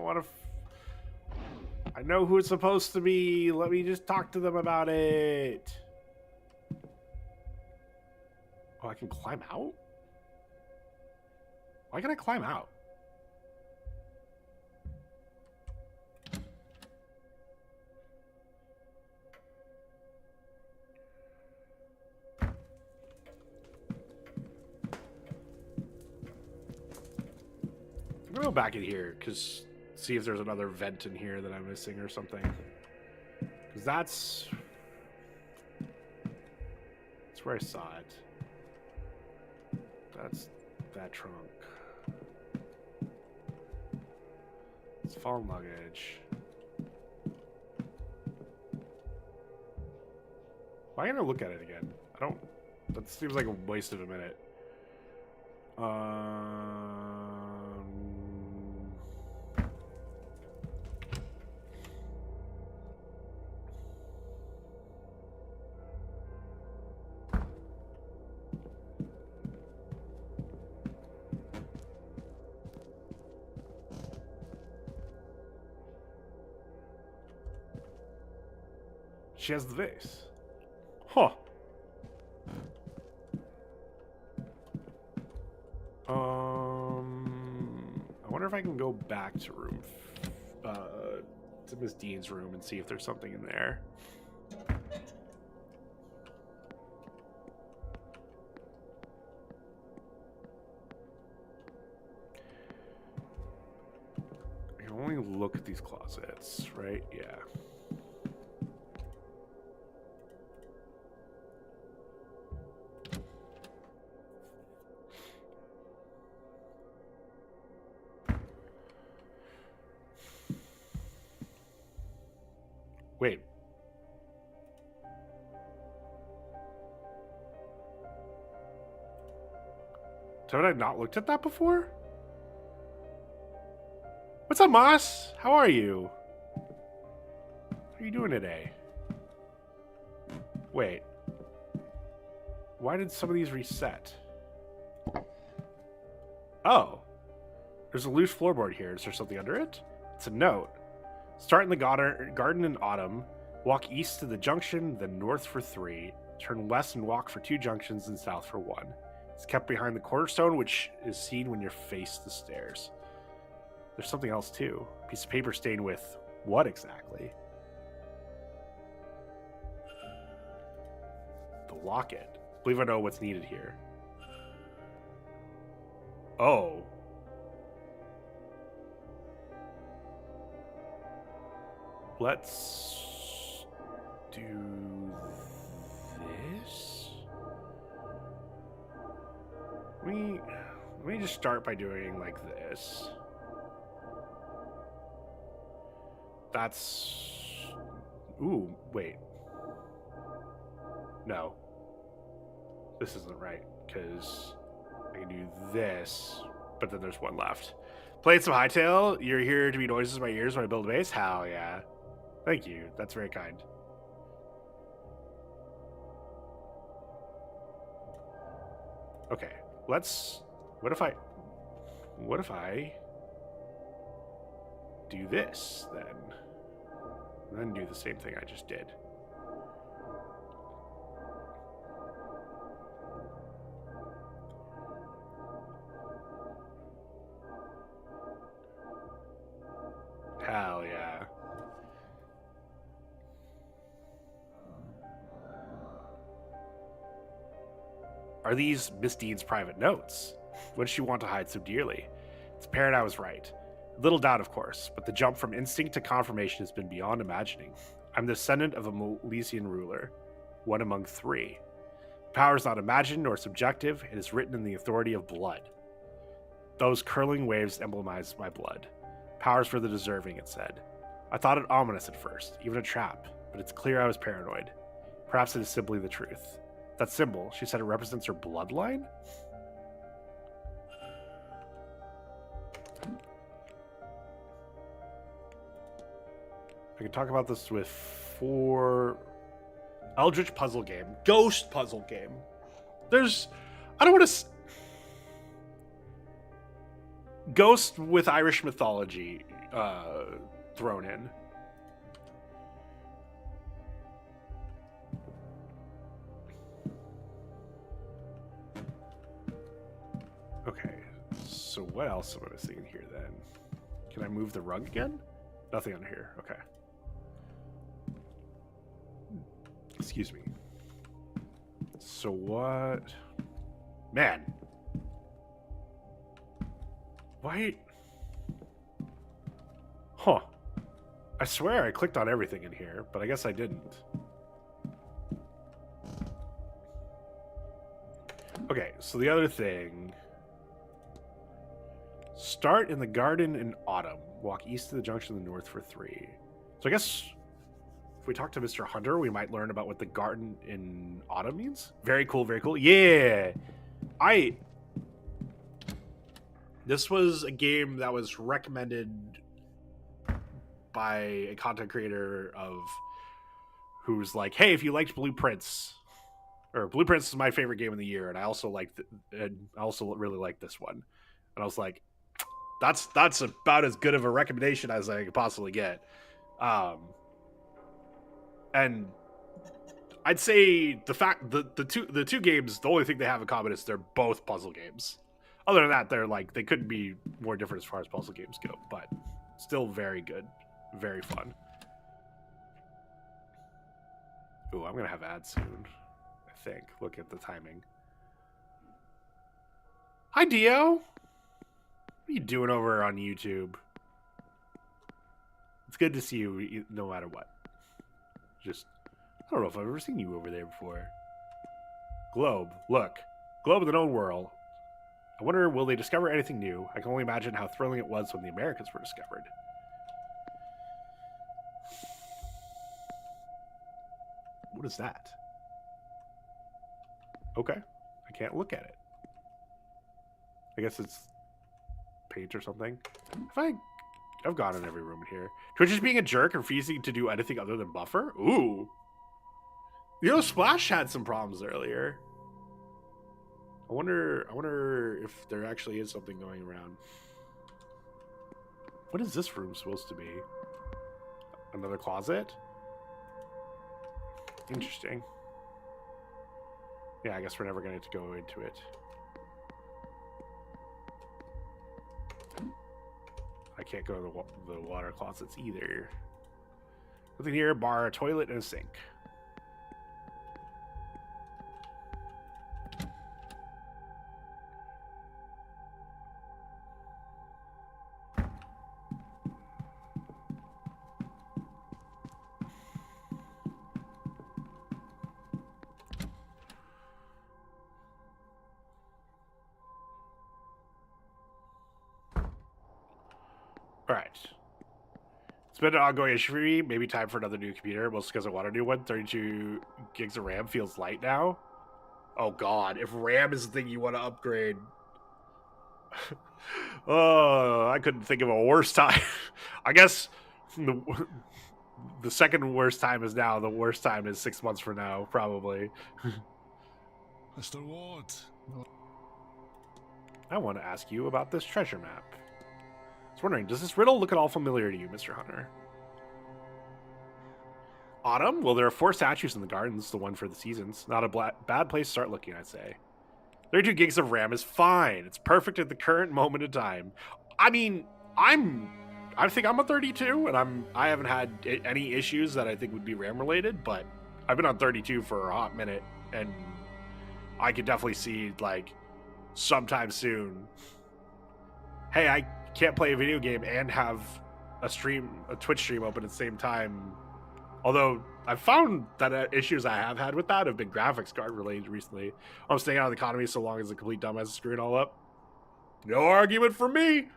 What if I know who it's supposed to be? Let me just talk to them about it. Oh, I can climb out? Why can I climb out? I'm gonna go back in here because see if there's another vent in here that I'm missing or something. Because that's where I saw it. That's that trunk. It's fallen luggage. Why can't I look at it again? I don't. That seems like a waste of a minute. She has the vase. Huh. I wonder if I can go back to to Miss Deane's room and see if there's something in there. I can only look at these closets, right? Yeah. Wait. Haven't I not looked at that before? What's up, Moss? How are you? How are you doing today? Wait. Why did some of these reset? Oh. There's a loose floorboard here. Is there something under it? It's a note. Start in the garden in autumn. Walk east to the junction, then north for 3. Turn west and walk for 2 junctions, and south for 1. It's kept behind the cornerstone, which is seen when you face the stairs. There's something else, too. A piece of paper stained with what exactly? The locket. I believe I know what's needed here. Oh. Let's do this. Let me just start by doing like this. That's... Ooh, wait. No. This isn't right, because I can do this, but then there's one left. Played some Hightail. You're here to be noises in my ears when I build a base? Hell yeah. Thank you. That's very kind. Okay, let's... What if I do this, then? And then do the same thing I just did. Hell yeah. Are these Miss Deane's private notes? What does she want to hide so dearly? It's apparent I was right. Little doubt, of course, but the jump from instinct to confirmation has been beyond imagining. I'm the descendant of a Milesian ruler, one among 3. Power is not imagined nor subjective, it is written in the authority of blood. Those curling waves emblemize my blood. Power's for the deserving, it said. I thought it ominous at first, even a trap, but it's clear I was paranoid. Perhaps it is simply the truth. That symbol, she said it represents her bloodline? I can talk about this with 4... Eldritch puzzle game. Ghost puzzle game. There's... I don't want to... Ghost with Irish mythology thrown in. Okay, so what else am I missing in here then? Can I move the rug again? Nothing under here. Okay. Excuse me. So what? Man. Huh. I swear I clicked on everything in here, but I guess I didn't. Okay, so the other thing... Start in the garden in autumn. Walk east to the junction in the north for 3. So I guess if we talk to Mr. Hunter, we might learn about what the garden in autumn means. Very cool, very cool. Yeah! This was a game that was recommended by a content creator who's like, hey, if you liked Blueprints, or Blueprints is my favorite game of the year, and I also really like this one. And I was like, that's about as good of a recommendation as I could possibly get. And I'd say the two games, the only thing they have in common is they're both puzzle games. Other than that, they couldn't be more different as far as puzzle games go, but still very good, very fun. Ooh, I'm gonna have ads soon, I think. Look at the timing. Hi, Dio. What are you doing over on YouTube? It's good to see you, no matter what. Just, I don't know if I've ever seen you over there before. Globe, look. Globe of the known world. I wonder, will they discover anything new? I can only imagine how thrilling it was when the Americans were discovered. What is that? Okay. I can't look at it. I guess it's paint or something. I've gone in every room in here. Twitch is being a jerk and refusing to do anything other than buffer? Ooh. You know, Splash had some problems earlier. I wonder if there actually is something going around. What is this room supposed to be? Another closet? Interesting. Yeah, I guess we're never going to go into it. I can't go to the water closets either. Nothing here, bar, a toilet, and a sink. Alright. It's been an ongoing issue for me. Maybe time for another new computer. Mostly because I want a new one. 32 gigs of RAM feels light now. Oh god, if RAM is the thing you want to upgrade... Oh, I couldn't think of a worse time. I guess the second worst time is now. The worst time is 6 months from now, probably. Mr. Ward. I want to ask you about this treasure map. I was wondering, does this riddle look at all familiar to you, Mr. Hunter? Autumn? Well, there are 4 statues in the gardens, the one for the seasons. Not a bad place to start looking, I'd say. 32 gigs of RAM is fine. It's perfect at the current moment in time. I mean, I think I'm a 32, and I haven't had any issues that I think would be RAM related, but I've been on 32 for a hot minute, and I could definitely see, like, sometime soon, hey, I can't play a video game and have a Twitch stream open at the same time. Although I've found that issues I have had with that have been graphics card related recently. I'm staying out of the economy so long as the complete dumbass is screwing it all up. No argument for me.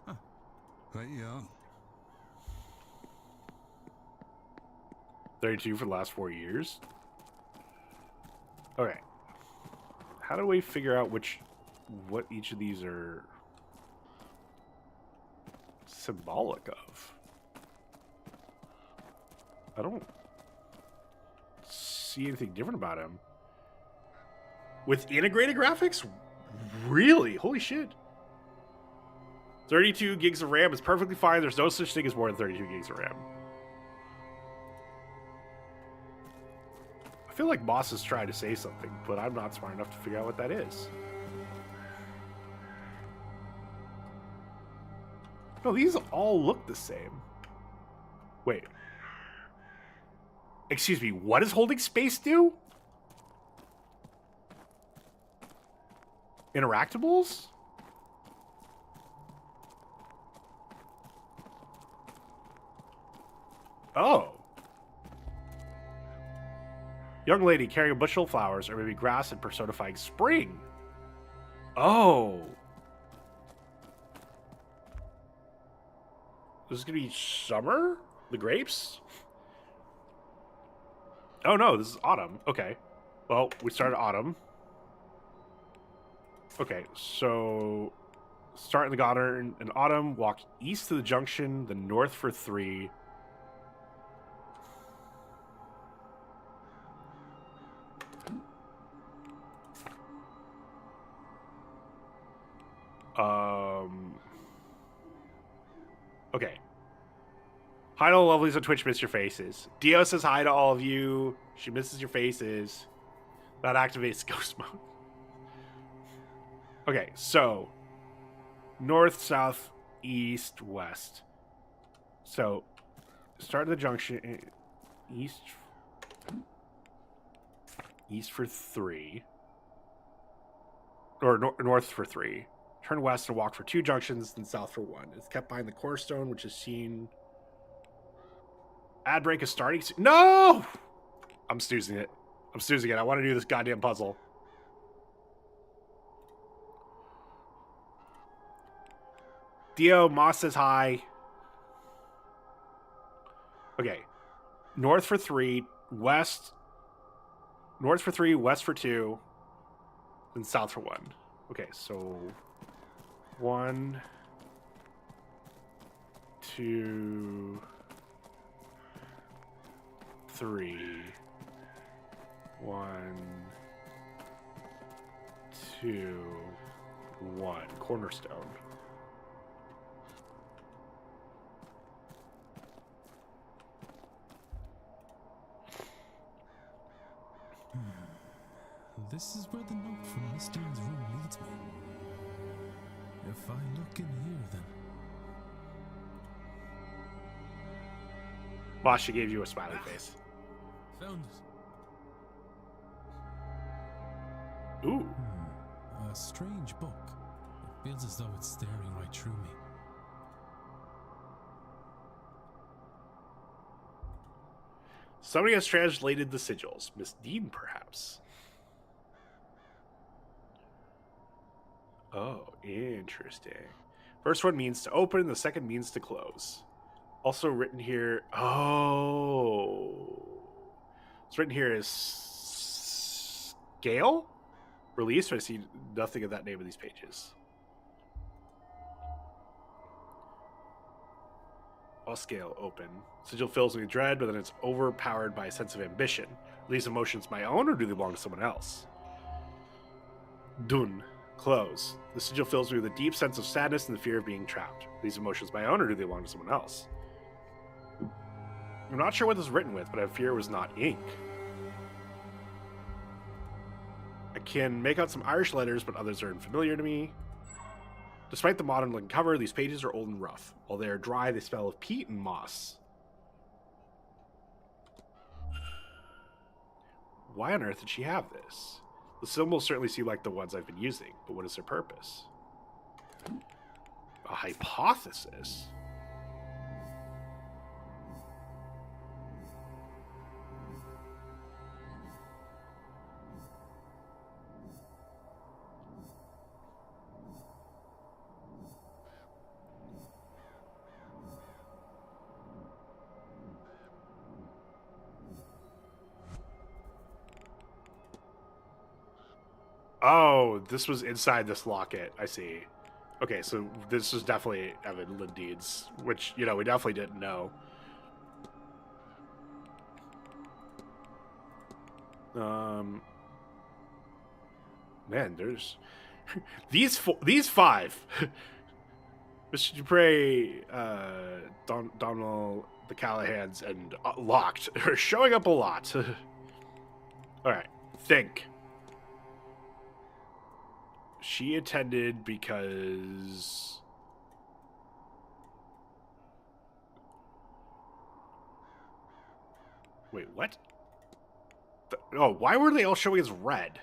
Right, yeah. 32 for the last 4 years. Okay. How do we figure out what each of these are symbolic of? I don't see anything different about him. With integrated graphics? Really? Holy shit. 32 gigs of RAM is perfectly fine. There's no such thing as more than 32 gigs of RAM. I feel like Boss is trying to say something, but I'm not smart enough to figure out what that is. No, these all look the same. Wait. Excuse me, what does holding space do? Interactables? Oh. Young lady carrying a bushel of flowers, or maybe grass and personifying spring. Oh. This is going to be summer? The grapes? Oh no, this is autumn. Okay. Well, we started autumn. Okay, so start in the garden in autumn, walk east to the junction, then north for 3. Okay. Hi to all the lovelies on Twitch, miss your faces. Dio says hi to all of you. She misses your faces. That activates ghost mode. Okay, so north, south, east, west. So start at the junction. East for 3. Or north for 3. Turn west and walk for 2 junctions, then south for 1. It's kept behind the core stone, which is seen. Ad break is starting. No! I'm snoozing it. I want to do this goddamn puzzle. Dio, Moss says hi. Okay. North for 3, west. North for 3, west for 2, then south for 1. Okay, so 1, 2, 3, 1, 2, 1. Cornerstone. This is where the note from Miss Deane's room leads me. If I look in here, then... Boss, she gave you a smiley face. Found it. Ooh. A strange book. It feels as though it's staring right through me. Somebody has translated the sigils. Miss Deane, perhaps. Oh, interesting. First one means to open, the second means to close. Also written here... Oh. It's written here as scale? Release, but I see nothing of that name in these pages. All scale, open. Sigil fills me with dread, but then it's overpowered by a sense of ambition. Are these emotions my own, or do they belong to someone else? Dun. Close. The sigil fills me with a deep sense of sadness and the fear of being trapped. Are these emotions my own, or do they belong to someone else? I'm not sure what this is written with, but I fear it was not ink. I can make out some Irish letters, but others are unfamiliar to me. Despite the modern-looking cover, these pages are old and rough. While they are dry, they smell of peat and moss. Why on earth did she have this? The symbols certainly seem like the ones I've been using, but what is their purpose? A hypothesis? Oh, this was inside this locket. I see. Okay, so this was definitely Evelyn Deane's, which, you know, we definitely didn't know. Man, there's these 5. Mr. Dupre, Donald, the Callahans, and Locked are showing up a lot. All right, think. She attended because... Wait, what? Oh, why were they all showing as red?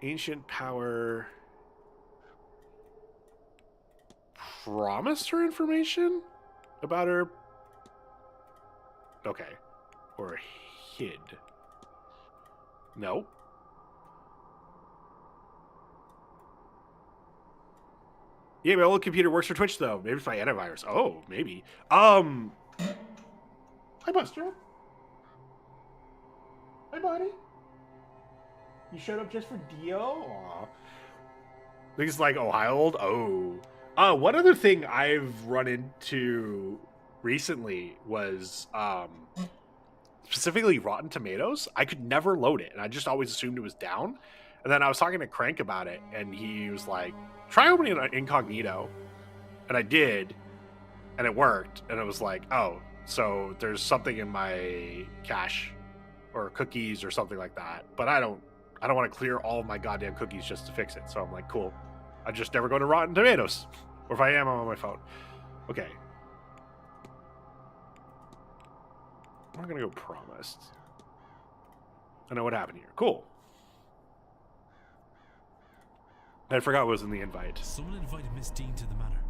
Ancient power promised her information about her. Okay. Or hid. No. Yeah, my old computer works for Twitch though. Maybe it's my antivirus. Oh, maybe. Hi Buster. Hi buddy. You showed up just for Dio? Aw. I think it's like Ohio old. Oh. One other thing I've run into recently was specifically Rotten Tomatoes. I could never load it, and I just always assumed it was down. And then I was talking to Crank about it, and he was like, try opening it incognito. And I did, and it worked. And it was like, oh, so there's something in my cache or cookies or something like that. But I don't want to clear all of my goddamn cookies just to fix it. So I'm like, cool. I just never go to Rotten Tomatoes. Or if I am, I'm on my phone. Okay. I'm not going to go promised. I know what happened here. Cool. I forgot what was in the invite. Someone invited Miss Deane to the manor.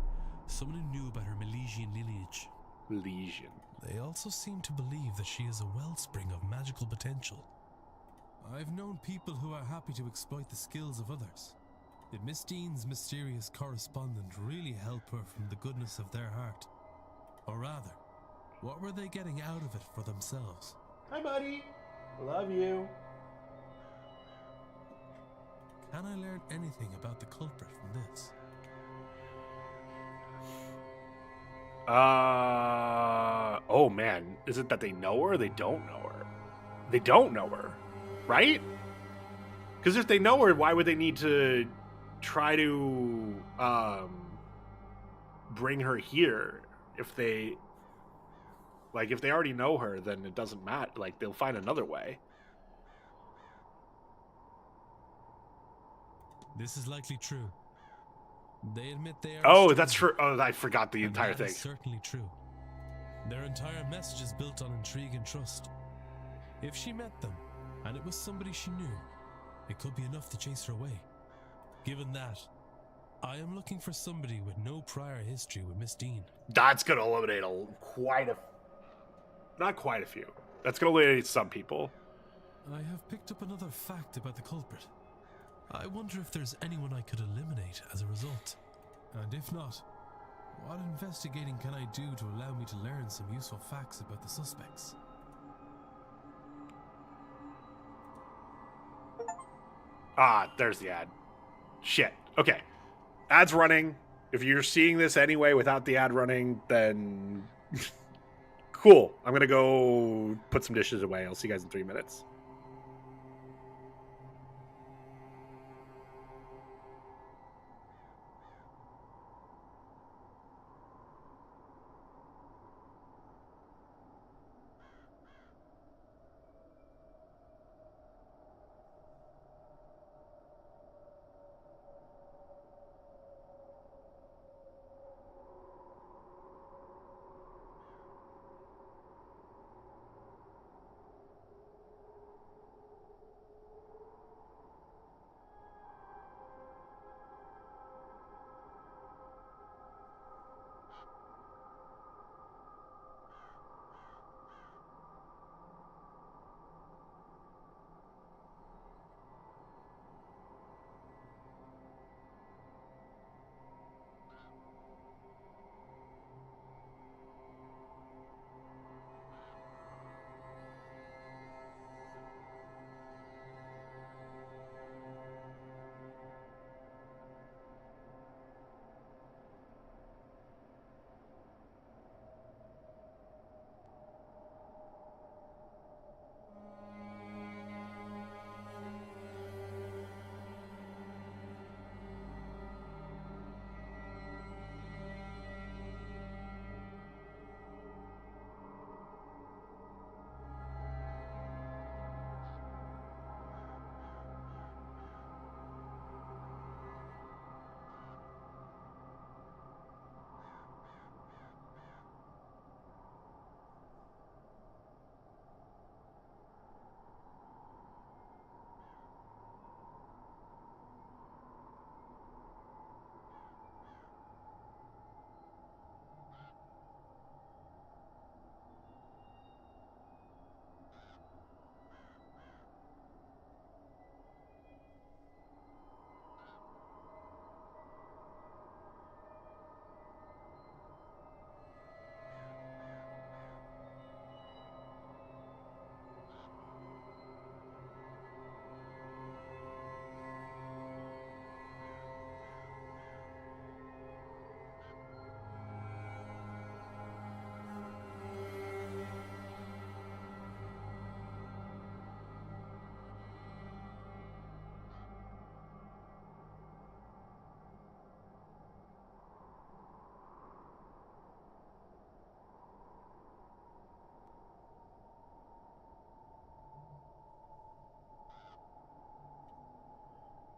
Someone who knew about her Milesian lineage. Milesian. They also seem to believe that she is a wellspring of magical potential. I've known people who are happy to exploit the skills of others. Did Miss Deane's mysterious correspondent really help her from the goodness of their heart? Or rather, what were they getting out of it for themselves? Hi, buddy. Love you. Can I learn anything about the culprit from this? Oh man. Is it that they know her or they don't know her? They don't know her, right? Because if they know her, why would they need to try to bring her here? If they already know her, then it doesn't matter. Like, they'll find another way. This is likely true. They admit they are. Oh, that's true. Oh, I forgot the entire that thing. is certainly true. Their entire message is built on intrigue and trust. If she met them, and it was somebody she knew, it could be enough to chase her away. Given that, I am looking for somebody with no prior history with Miss Deane. That's going to eliminate not quite a few. That's going to eliminate some people. I have picked up another fact about the culprit. I wonder if there's anyone I could eliminate as a result. And if not, what investigating can I do to allow me to learn some useful facts about the suspects? Ah, there's the ad. Shit. Okay. Ad's running. If you're seeing this anyway without the ad running, then cool. I'm going to go put some dishes away. I'll see you guys in 3 minutes.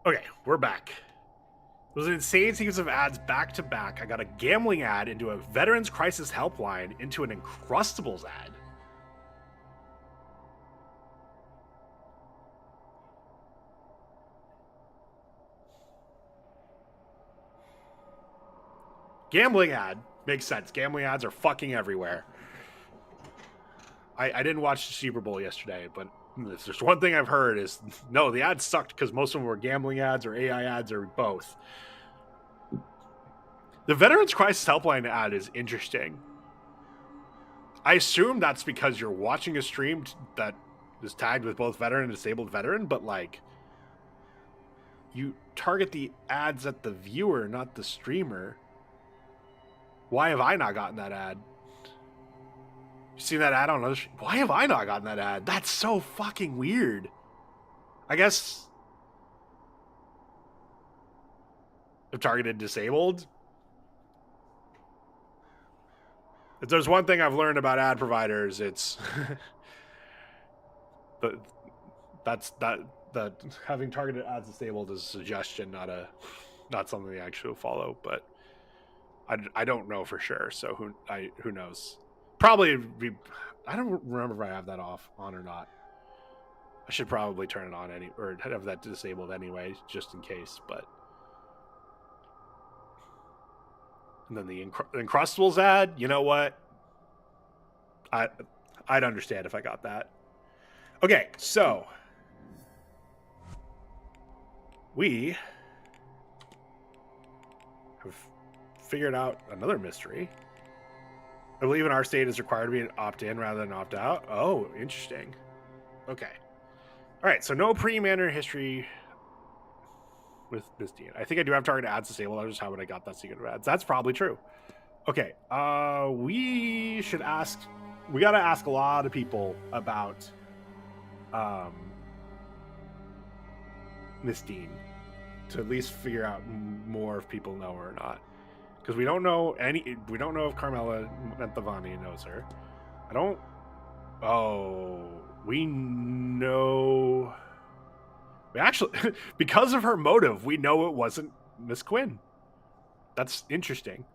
Okay, we're back. It was an insane sequence of ads back to back. I got a gambling ad into a Veterans Crisis Helpline into an Encrustables ad. Gambling ad makes sense. Gambling ads are fucking everywhere. I didn't watch the Super Bowl yesterday, but if there's one thing I've heard is no, the ads sucked because most of them were gambling ads or AI ads or both. The Veterans Crisis Helpline ad is interesting. I assume that's because you're watching a stream that is tagged with both veteran and disabled veteran, but like you target the ads at the viewer, not the streamer. Why have I not gotten that ad? You seen that ad on other? Why have I not gotten that ad? That's so fucking weird. I guess I've targeted disabled. If there's one thing I've learned about ad providers, it's that having targeted ads disabled is a suggestion, not something they actually follow. But I don't know for sure. So who knows? Probably be. I don't remember if I have that on or not. I should probably turn it on or have that disabled anyway, just in case. But and then the Encrustables ad. You know what? I'd understand if I got that. Okay, so we have figured out another mystery. I believe in our state is required to be an opt-in rather than opt-out. Oh, interesting. Okay. All right, so no pre-Manor history with Miss Deane. I think I do have targeted ads disabled. I just how would I got that secret of ads? That's probably true. Okay, we should ask. We got to ask a lot of people about Miss Deane to at least figure out more if people know her or not. Because we don't know if Carmela Menthavani knows her. We know. We actually, because of her motive, we know it wasn't Miss Quinn. That's interesting.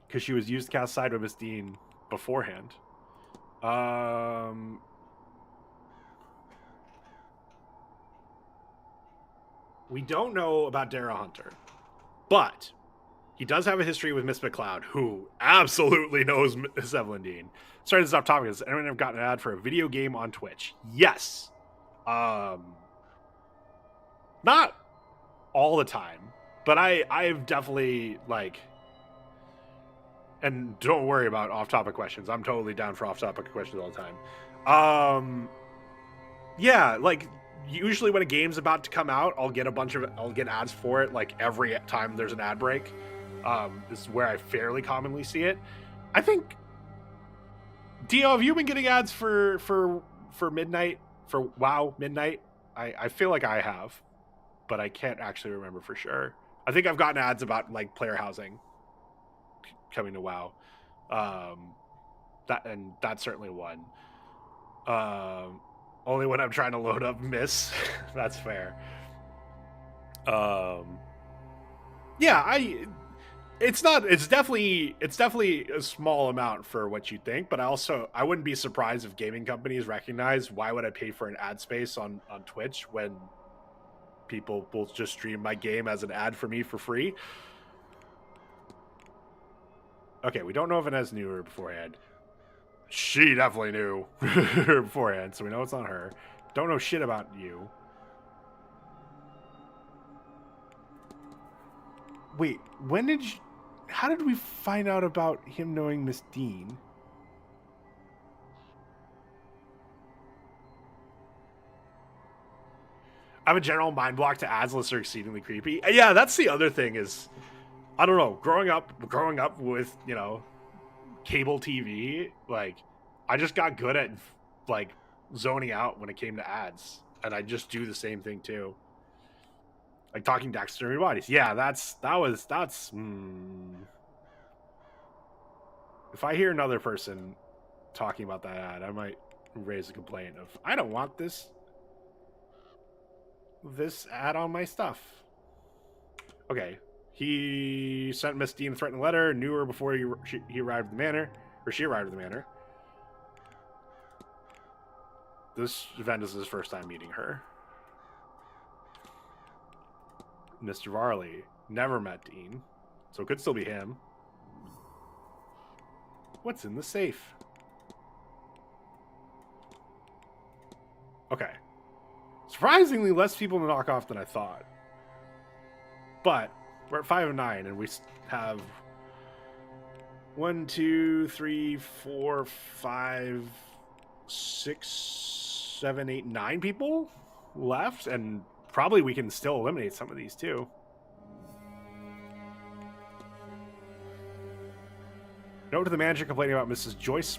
Because she was used to cast side with Miss Deane beforehand. We don't know about Dara Hunter, but he does have a history with Miss McLeod, who absolutely knows Miss Evelyn Deane. Sorry to stop talking. Has anyone ever gotten an ad for a video game on Twitch? Yes. Not all the time, but I've definitely like. And don't worry about off-topic questions. I'm totally down for off-topic questions all the time. Yeah, like usually when a game's about to come out, I'll get ads for it like every time there's an ad break. This is where I fairly commonly see it. I think Dio, have you been getting ads for Midnight, for WoW Midnight? I feel like I have, but I can't actually remember for sure. I think I've gotten ads about like player housing coming to WoW. That's certainly one. Only when I'm trying to load up Miss. That's fair. Yeah, it's definitely a small amount for what you think, but I wouldn't be surprised if gaming companies recognize why would I pay for an ad space on Twitch when people will just stream my game as an ad for me for free. Okay, we don't know if Inez knew her beforehand. She definitely knew her beforehand, so we know it's on her. Don't know shit about you. Wait, how did we find out about him knowing Miss Deane? I have a general mind block to ads unless they're exceedingly creepy. Yeah, that's the other thing is, I don't know, growing up with, cable TV, like, I just got good at, like, zoning out when it came to ads. And I just do the same thing, too. Like, talking taxidermy bodies. Yeah, that's... If I hear another person talking about that ad, I might raise a complaint of, I don't want this. this ad on my stuff. Okay. He sent Miss Deane a threatening letter, knew her before he arrived at the manor, or she arrived at the manor. This event is his first time meeting her. Mr. Varley never met Deane, so it could still be him. What's in the safe? Okay. Surprisingly, less people to knock off than I thought. But we're at 5 of 9, and we have 1, 2, 3, 4, 5, 6, 7, 8, 9 people left, and probably we can still eliminate some of these too. Note to the manager complaining about Mrs. Joyce's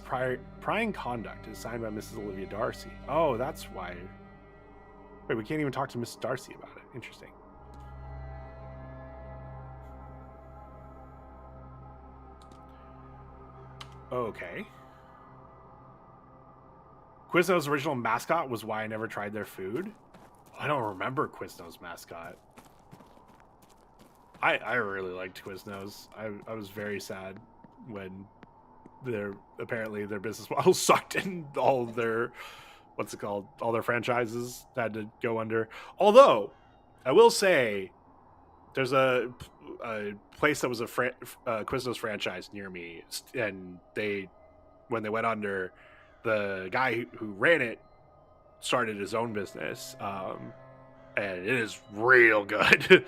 prying conduct is signed by Mrs. Olivia Darcy. Oh, that's why. Wait, we can't even talk to Mrs. Darcy about it. Interesting. Okay. Quizno's original mascot was why I never tried their food. I don't remember Quizno's mascot. I really liked Quiznos. I was very sad when apparently their business model sucked and all of their, what's it called, all their franchises had to go under. Although I will say there's a place that was a Quiznos franchise near me, and when they went under, the guy who ran it started his own business, and it is real good.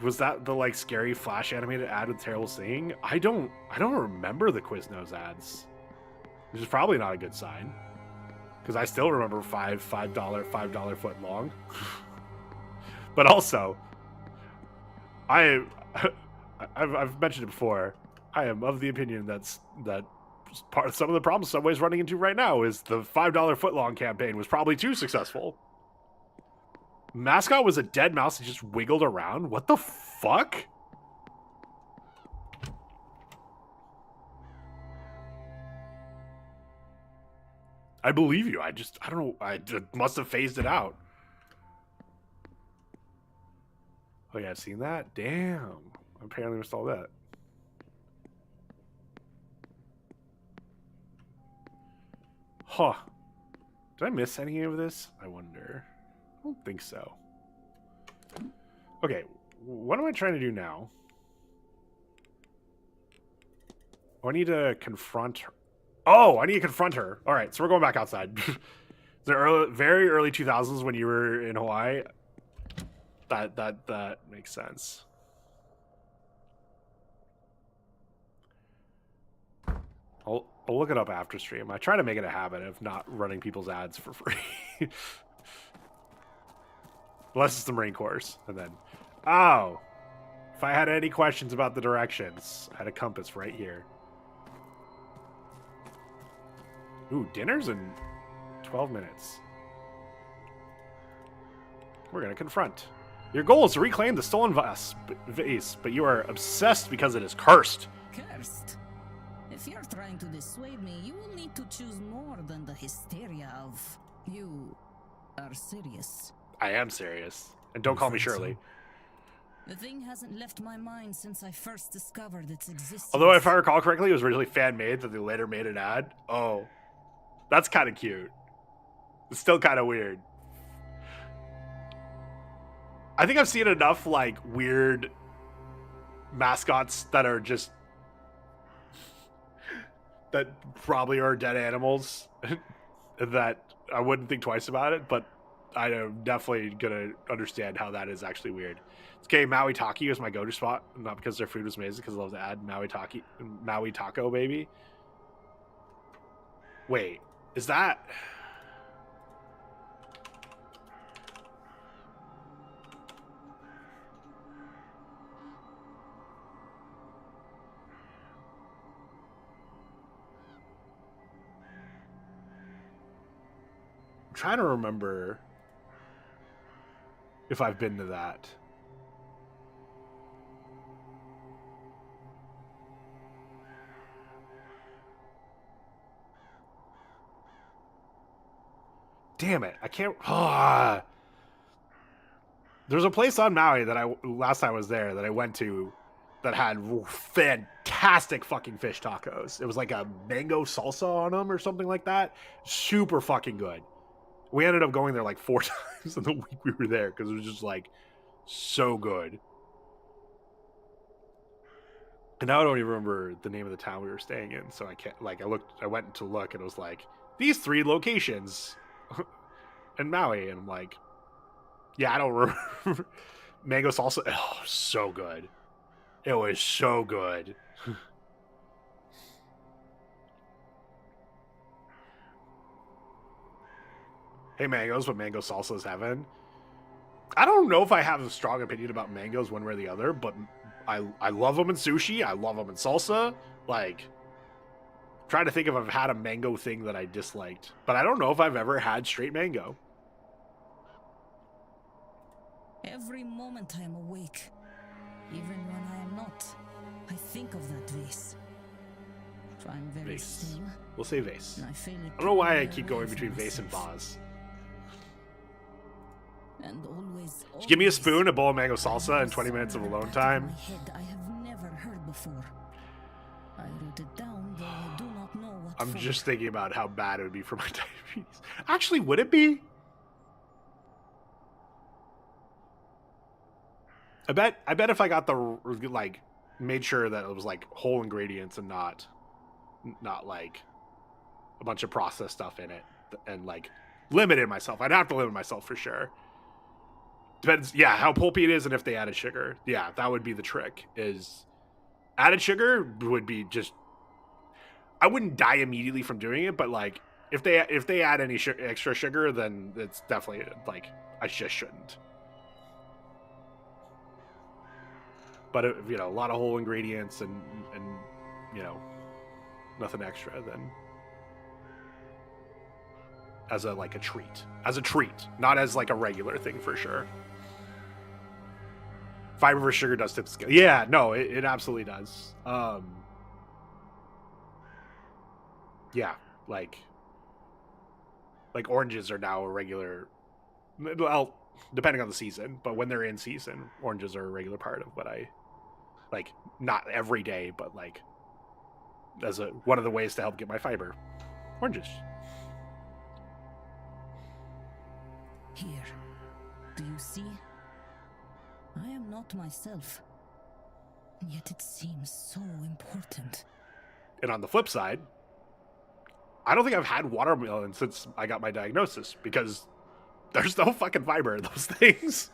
Was that the like scary flash animated ad with terrible singing? I don't remember the Quiznos ads, which is probably not a good sign, because I still remember $5 foot long. But also, I've mentioned it before. I am of the opinion that some of the problems Subway's running into right now is the $5 foot long campaign was probably too successful. Mascot was a dead mouse that just wiggled around. What the fuck? I believe you. I don't know. I must have phased it out. Oh yeah, I've seen that? Damn. I apparently missed all that. Huh. Did I miss any of this? I wonder. I don't think so. Okay, what am I trying to do now? Oh, I need to confront her. Oh, I need to confront her. All right, so we're going back outside. The very early 2000s when you were in Hawaii. That makes sense. I'll look it up after stream. I try to make it a habit of not running people's ads for free. Unless it's the Marine Corps. And then, oh, if I had any questions about the directions, I had a compass right here. Ooh, dinner's in 12 minutes. We're going to confront. Your goal is to reclaim the stolen vase, but you are obsessed because it is cursed. Cursed? If you're trying to dissuade me, you will need to choose more than the hysteria of... You are serious. I am serious. And don't call me Shirley. The thing hasn't left my mind since I first discovered its existence. Although, if I recall correctly, it was originally fan-made that they later made an ad. Oh, that's kind of cute. It's still kind of weird. I think I've seen enough, like, weird mascots that are just... that probably are dead animals that I wouldn't think twice about it, but I am definitely going to understand how that is actually weird. Okay, Maui Taki was my go-to spot, not because their food was amazing, because I love to add Maui Taco, baby. Wait, is that... I'm trying to remember if I've been to that. damn it. I can't. There's a place on Maui that last time I was there that I went to that had fantastic fucking fish tacos. It was like a mango salsa on them or something like that. Super fucking good. We ended up going there like 4 times in the week we were there because it was just like so good. And now I don't even remember the name of the town we were staying in, so I can't, like, I went to look and it was like, these 3 locations in Maui, and I'm like, yeah, I don't remember. Mango salsa, oh, so good. It was so good. Hey, mangoes, but mango salsa is heaven. I don't know if I have a strong opinion about mangoes one way or the other, but I love them in sushi. I love them in salsa. Like, I'm trying to think if I've had a mango thing that I disliked, but I don't know if I've ever had straight mango. Every moment I am awake, even when I am not, I think of that vase. So I'm very Vase. still. We'll say vase. And I feel it I don't know why I pull keep me going away between from vase and myself. vase. And always, Just give me a always, spoon, a bowl of mango I salsa, have and 20 minutes of somewhere alone in the back time. my head I have never heard before. I wrote it down, though I do not know what I'm for. just thinking about how bad it would be for my diabetes. Actually, would it be? I bet if I got the, like, made sure that it was like whole ingredients and not like a bunch of processed stuff in it, and like limited myself. I'd have to limit myself for sure. Depends, yeah, how pulpy it is and if they added sugar. Yeah, that would be the trick. Is added sugar would be just, I wouldn't die immediately from doing it, but like if they add any extra sugar, then it's definitely like I just shouldn't. But if, you know, a lot of whole ingredients and you know, nothing extra, then as a treat, not as like a regular thing for sure. Fiber versus sugar does tip the scale. Yeah, no, it absolutely does. Yeah, like oranges are now a regular, well, depending on the season, but when they're in season, oranges are a regular part of what I like, not every day, but like as one of the ways to help get my fiber. Oranges. Here, do you see? I am not myself, yet it seems so important. And on the flip side, I don't think I've had watermelon since I got my diagnosis because there's no fucking fiber in those things.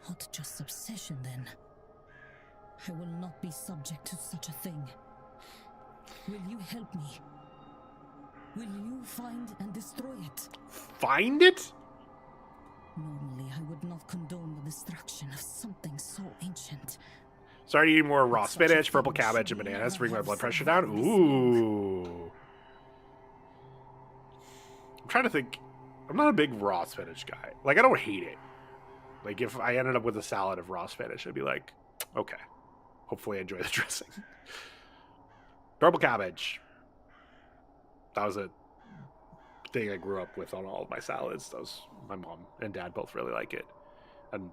Not just obsession, then. I will not be subject to such a thing. Will you help me? Will you find and destroy it? Find it? Normally, I would not condone the destruction of something so ancient. Started eating more raw spinach, purple cabbage, and bananas to bring my blood pressure down. Ooh. I'm trying to think. I'm not a big raw spinach guy. Like, I don't hate it. Like, if I ended up with a salad of raw spinach, I'd be like, okay. Hopefully I enjoy the dressing. Purple cabbage. That was a thing I grew up with on all of my salads. My mom and dad both really like it. And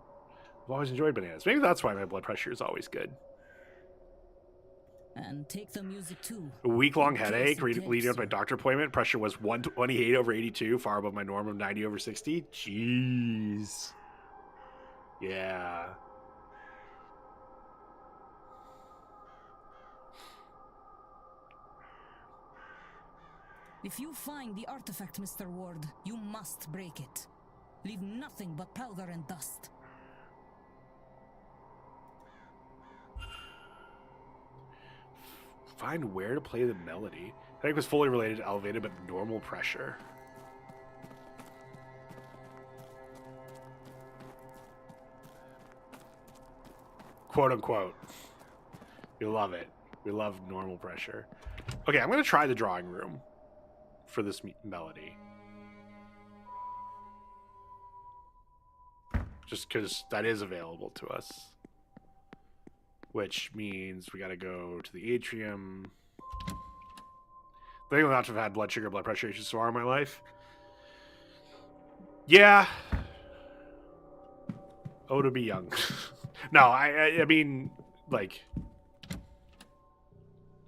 I've always enjoyed bananas. Maybe that's why my blood pressure is always good. And take the music too. A week-long headache leading up to my doctor appointment. Pressure was 128/82, far above my norm of 90/60. Jeez. Yeah. If you find the artifact, Mr. Ward, you must break it. Leave nothing but powder and dust. Find where to play the melody. Headache was fully related to elevated but normal pressure. Quote unquote. We love it. We love normal pressure. Okay, I'm going to try the drawing room for this melody. Just because that is available to us. Which means we got to go to the atrium. They will not have had blood sugar, blood pressure issues so far in my life. Yeah. Oh, to be young. No, I mean, like,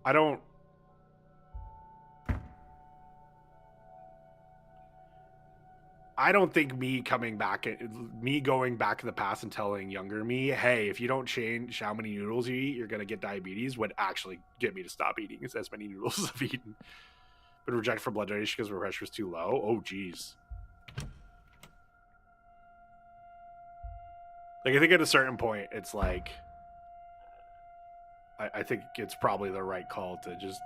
I don't. I don't think me going back in the past and telling younger me, hey, if you don't change how many noodles you eat, you're going to get diabetes, would actually get me to stop eating as many noodles as I've eaten. Been rejected for blood donation because my pressure is too low. Oh, geez. Like, I think at a certain point, it's like, I think it's probably the right call to just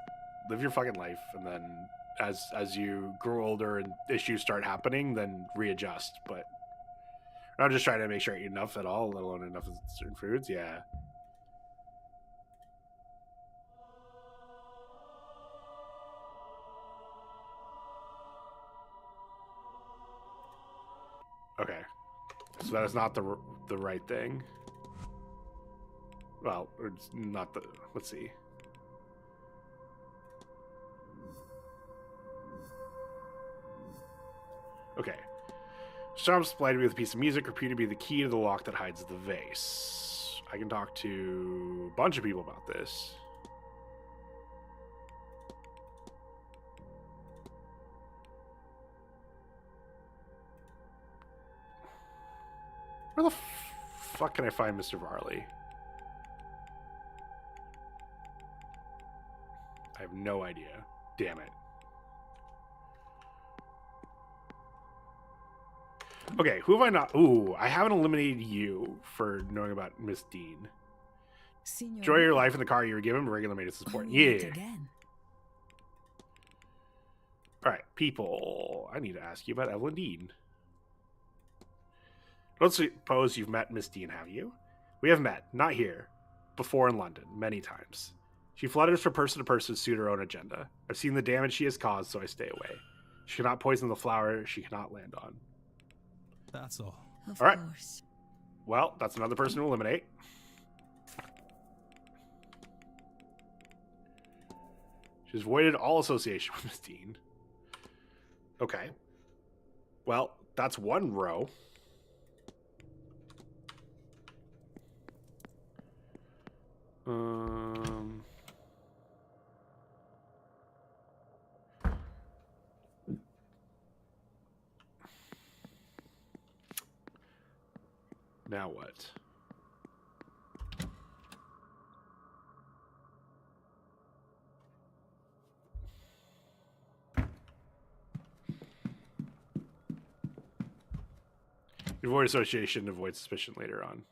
live your fucking life, and then as you grow older and issues start happening, then readjust. But I'm just trying to make sure I eat enough at all, let alone enough of certain foods. Yeah. Okay. So that is not the right thing. Well, or it's not the. Let's see. Okay. Charm supplied me with a piece of music, reputed to be the key to the lock that hides the vase. I can talk to a bunch of people about this. Where the fuck can I find Mr. Varley? I have no idea. Damn it. Okay, who have I not? Ooh, I haven't eliminated you for knowing about Miss Deane. Enjoy your life in the car you were given. Regular maintenance is important. Yeah. All right, people. I need to ask you about Evelyn Deane. Don't suppose you've met Miss Deane, have you? We have met, not here, before in London, many times. She flutters from person to person to suit her own agenda. I've seen the damage she has caused, so I stay away. She cannot poison the flower she cannot land on. That's all. All right. Well, that's another person to eliminate. She's avoided all association with Miss Deane. Okay. Well, that's one row. Now what? Avoid association, avoid suspicion later on.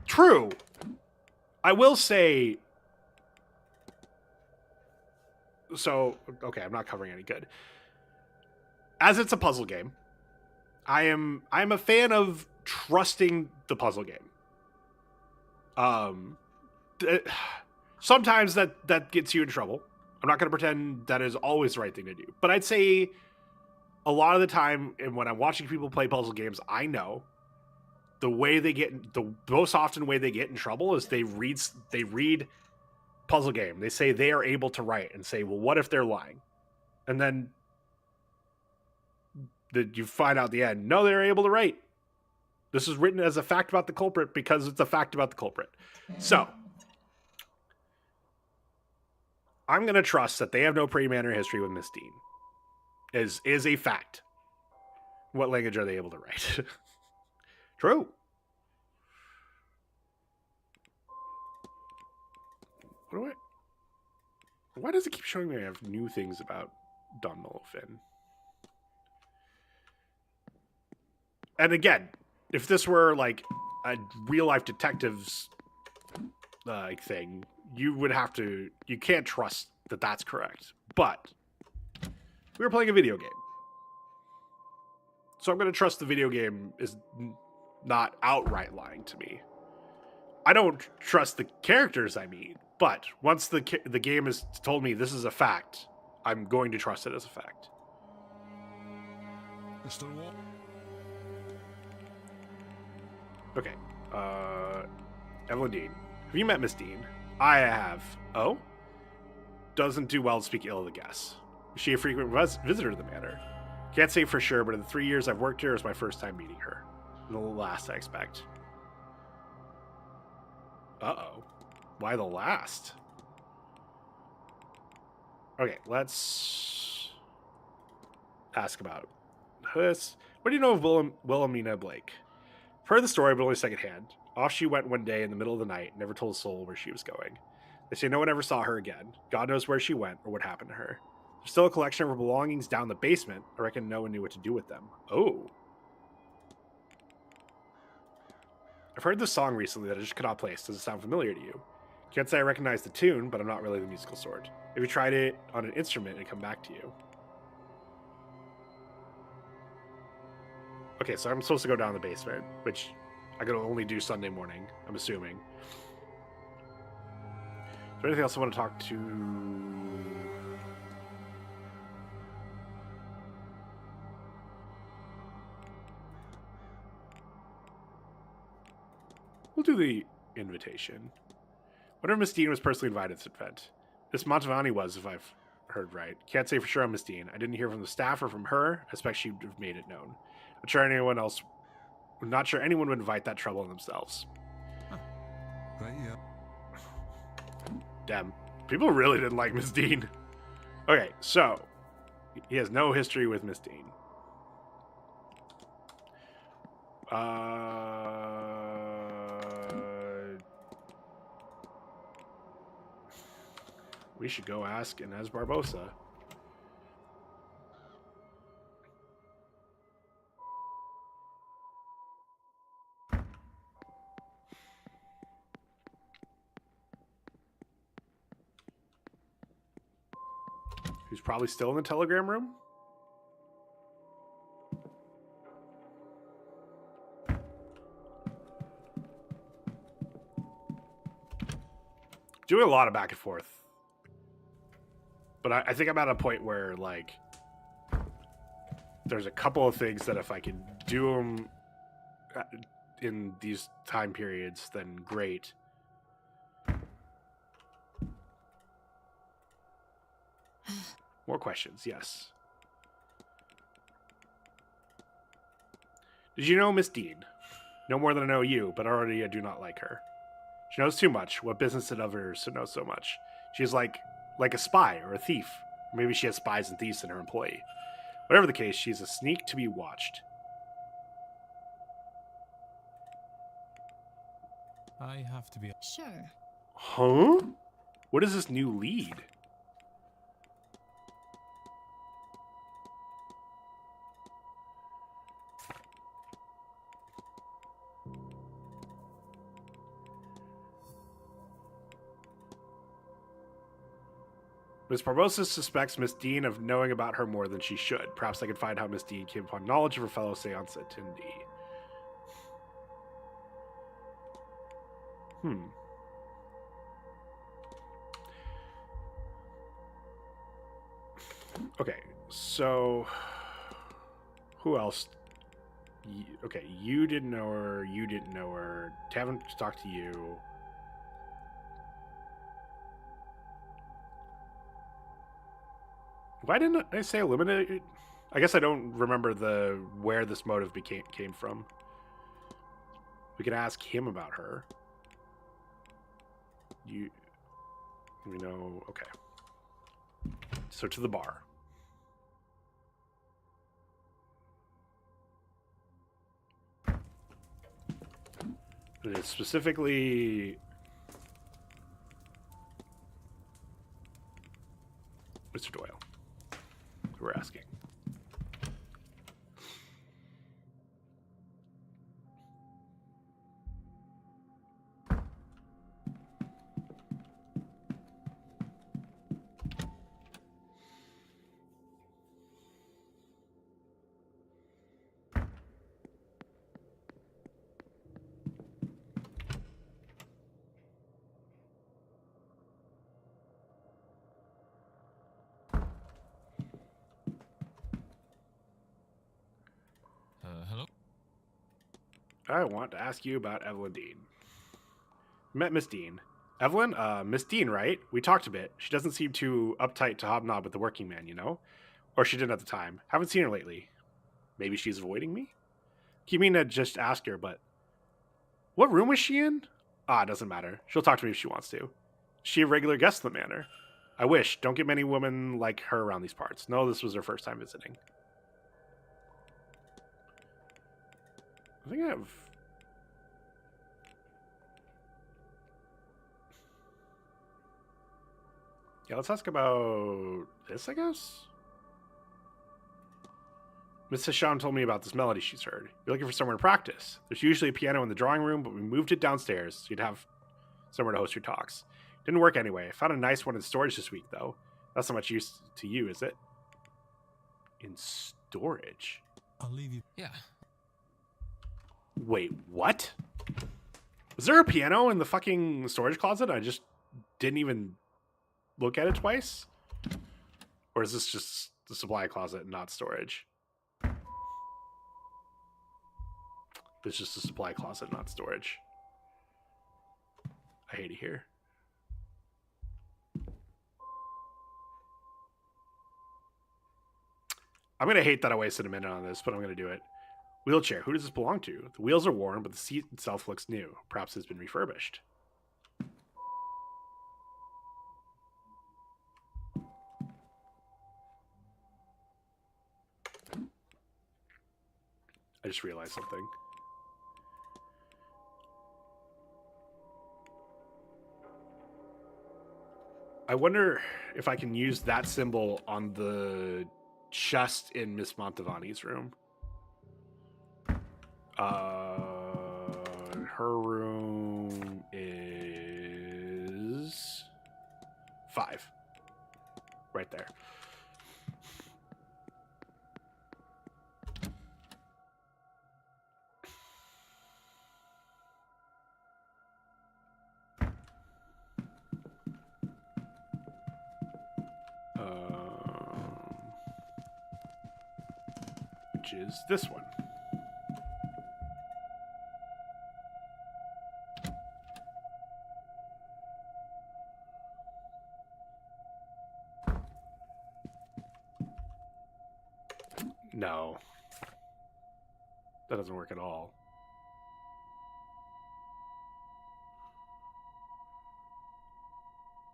True. I will say. So, okay, I'm not covering any good. As it's a puzzle game, I'm a fan of trusting the puzzle game. Sometimes that gets you in trouble. I'm not going to pretend that is always the right thing to do. But I'd say a lot of the time, and when I'm watching people play puzzle games, I know the most often way they get in trouble is they read puzzle game. They say they are able to write and say, well, what if they're lying? And then you find out at the end, no, they're able to write. This is written as a fact about the culprit because it's a fact about the culprit. So I'm going to trust that they have no pre-Manor history with Miss Deane. Is a fact. What language are they able to write? True. Why does it keep showing me I have new things about Don Millofin? And again, if this were like a real life detective's thing, you can't trust that that's correct. But we were playing a video game. So I'm going to trust the video game is not outright lying to me. I don't trust the characters I meet, but once the game has told me this is a fact, I'm going to trust it as a fact. Okay. Evelyn Deane. Have you met Miss Deane? I have. Oh? doesn't do well to speak ill of the guests. Is she a frequent visitor to the manor? Can't say for sure, but in the 3 years I've worked here, it was my first time meeting her. And the last, I expect. Uh-oh. Why the last? Okay, let's ask about this. What do you know of Wilhelmina Blake? I've heard the story, but only secondhand. Off she went one day in the middle of the night, never told a soul where she was going. They say no one ever saw her again. God knows where she went or what happened to her. There's still a collection of her belongings down the basement. I reckon no one knew what to do with them. Oh. I've heard this song recently that I just could not place. Does it sound familiar to you? Can't say I recognize the tune, but I'm not really the musical sort. If you tried it on an instrument, it'd come back to you. Okay, so I'm supposed to go down the basement, which I could only do Sunday morning, I'm assuming. Is there anything else I want to talk to? We'll do the invitation. Wonder if Miss Deane was personally invited to the event. Miss Montavani was, if I've heard right. Can't say for sure on Miss Deane. I didn't hear from the staff or from her. I expect she'd have made it known. Not sure anyone would invite that trouble on themselves. Huh. Right, yeah. Damn. People really didn't like Miss Deane. Okay, so he has no history with Miss Deane. We should go ask Inez Barbosa. Who's probably still in the telegram room? Doing a lot of back and forth. But I think I'm at a point where, like, there's a couple of things that if I can do them in these time periods, then great. More questions, yes. Did you know Miss Deane? No more than I know you, but already I do not like her. She knows too much. What business it of hers to know so much? She's like a spy or a thief. Or maybe she has spies and thieves in her employ. Whatever the case, she's a sneak to be watched. I have to be. Sure. Huh? What is this new lead? Miss Barbosa suspects Miss Deane of knowing about her more than she should. Perhaps I could find how Miss Deane came upon knowledge of her fellow seance attendee. Okay, so who else? Okay, you didn't know her. You didn't know her. Haven't talked to you. Why didn't I say eliminated? I guess I don't remember where this motive came from. We could ask him about her. We know. Okay. So to the bar. And it's specifically Mr. Doyle. We're asking. Hello? I want to ask you about Evelyn Deane. Met Miss Deane. Evelyn, Miss Deane, right? We talked a bit. She doesn't seem too uptight to hobnob with the working man, you know? Or she didn't at the time. Haven't seen her lately. Maybe she's avoiding me? Keep meaning to just ask her, but... What room was she in? Ah, doesn't matter. She'll talk to me if she wants to. Is she a regular guest in the manor? I wish. Don't get many women like her around these parts. No, this was her first time visiting. I think I have... Yeah, let's ask about this, I guess? Mrs. Shawn told me about this melody she's heard. You're looking for somewhere to practice. There's usually a piano in the drawing room, but we moved it downstairs so you'd have somewhere to host your talks. Didn't work anyway. I found a nice one in storage this week, though. Not so much use to you, is it? In storage? I'll leave you. Yeah. Wait, what? Was there a piano in the fucking storage closet? I just didn't even look at it twice? Or is this just the supply closet, not storage? It's just a supply closet, not storage. I hate it here. I'm going to hate that I wasted a minute on this, but I'm going to do it. Wheelchair. Who does this belong to? The wheels are worn, but the seat itself looks new. Perhaps it's been refurbished. I just realized something. I wonder if I can use that symbol on the chest in Miss Montavani's room. Her room is 5. Right there. Which is this one. No. That doesn't work at all.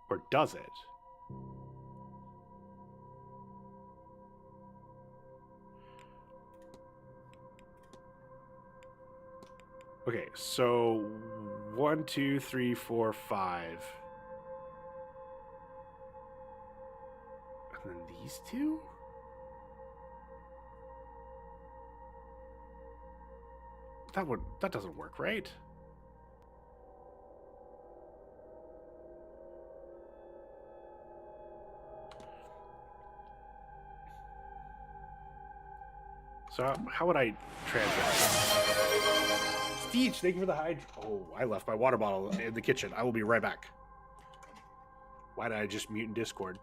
Or does it? Okay, so 1, 2, 3, 4, 5. And then these two? That doesn't work, right? So how would I translate? Steve, thank you for the hide. Oh, I left my water bottle in the kitchen. I will be right back. Why did I just mute in Discord?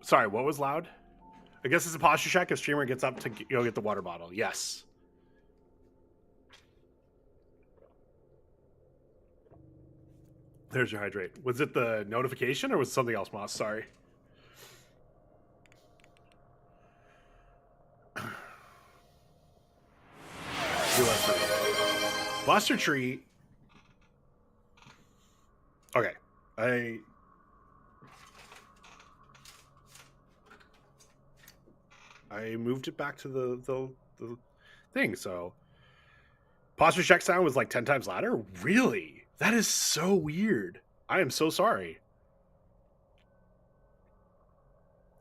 Sorry, what was loud? I guess it's a posture check if streamer gets up to go get the water bottle. Yes. There's your hydrate. Was it the notification or was it something else, Moss? Sorry. Buster Tree. Okay. I moved it back to the thing, so posture check sound was like 10 times louder? Really? That is so weird. I am so sorry.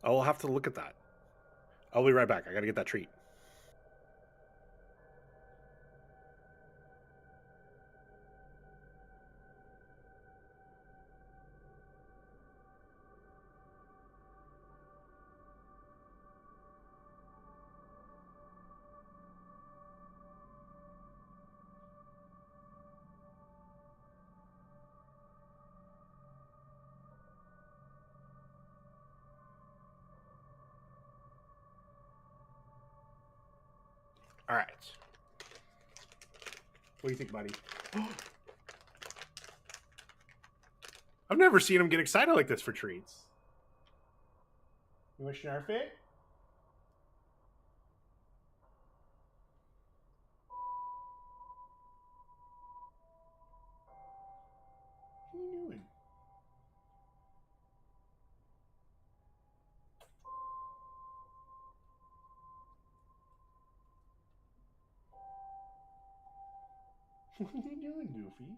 I will have to look at that. I'll be right back. I gotta get that treat. All right. What do you think, buddy? I've never seen him get excited like this for treats. You wish an fit? What are you doing? What are you doing, Goofy?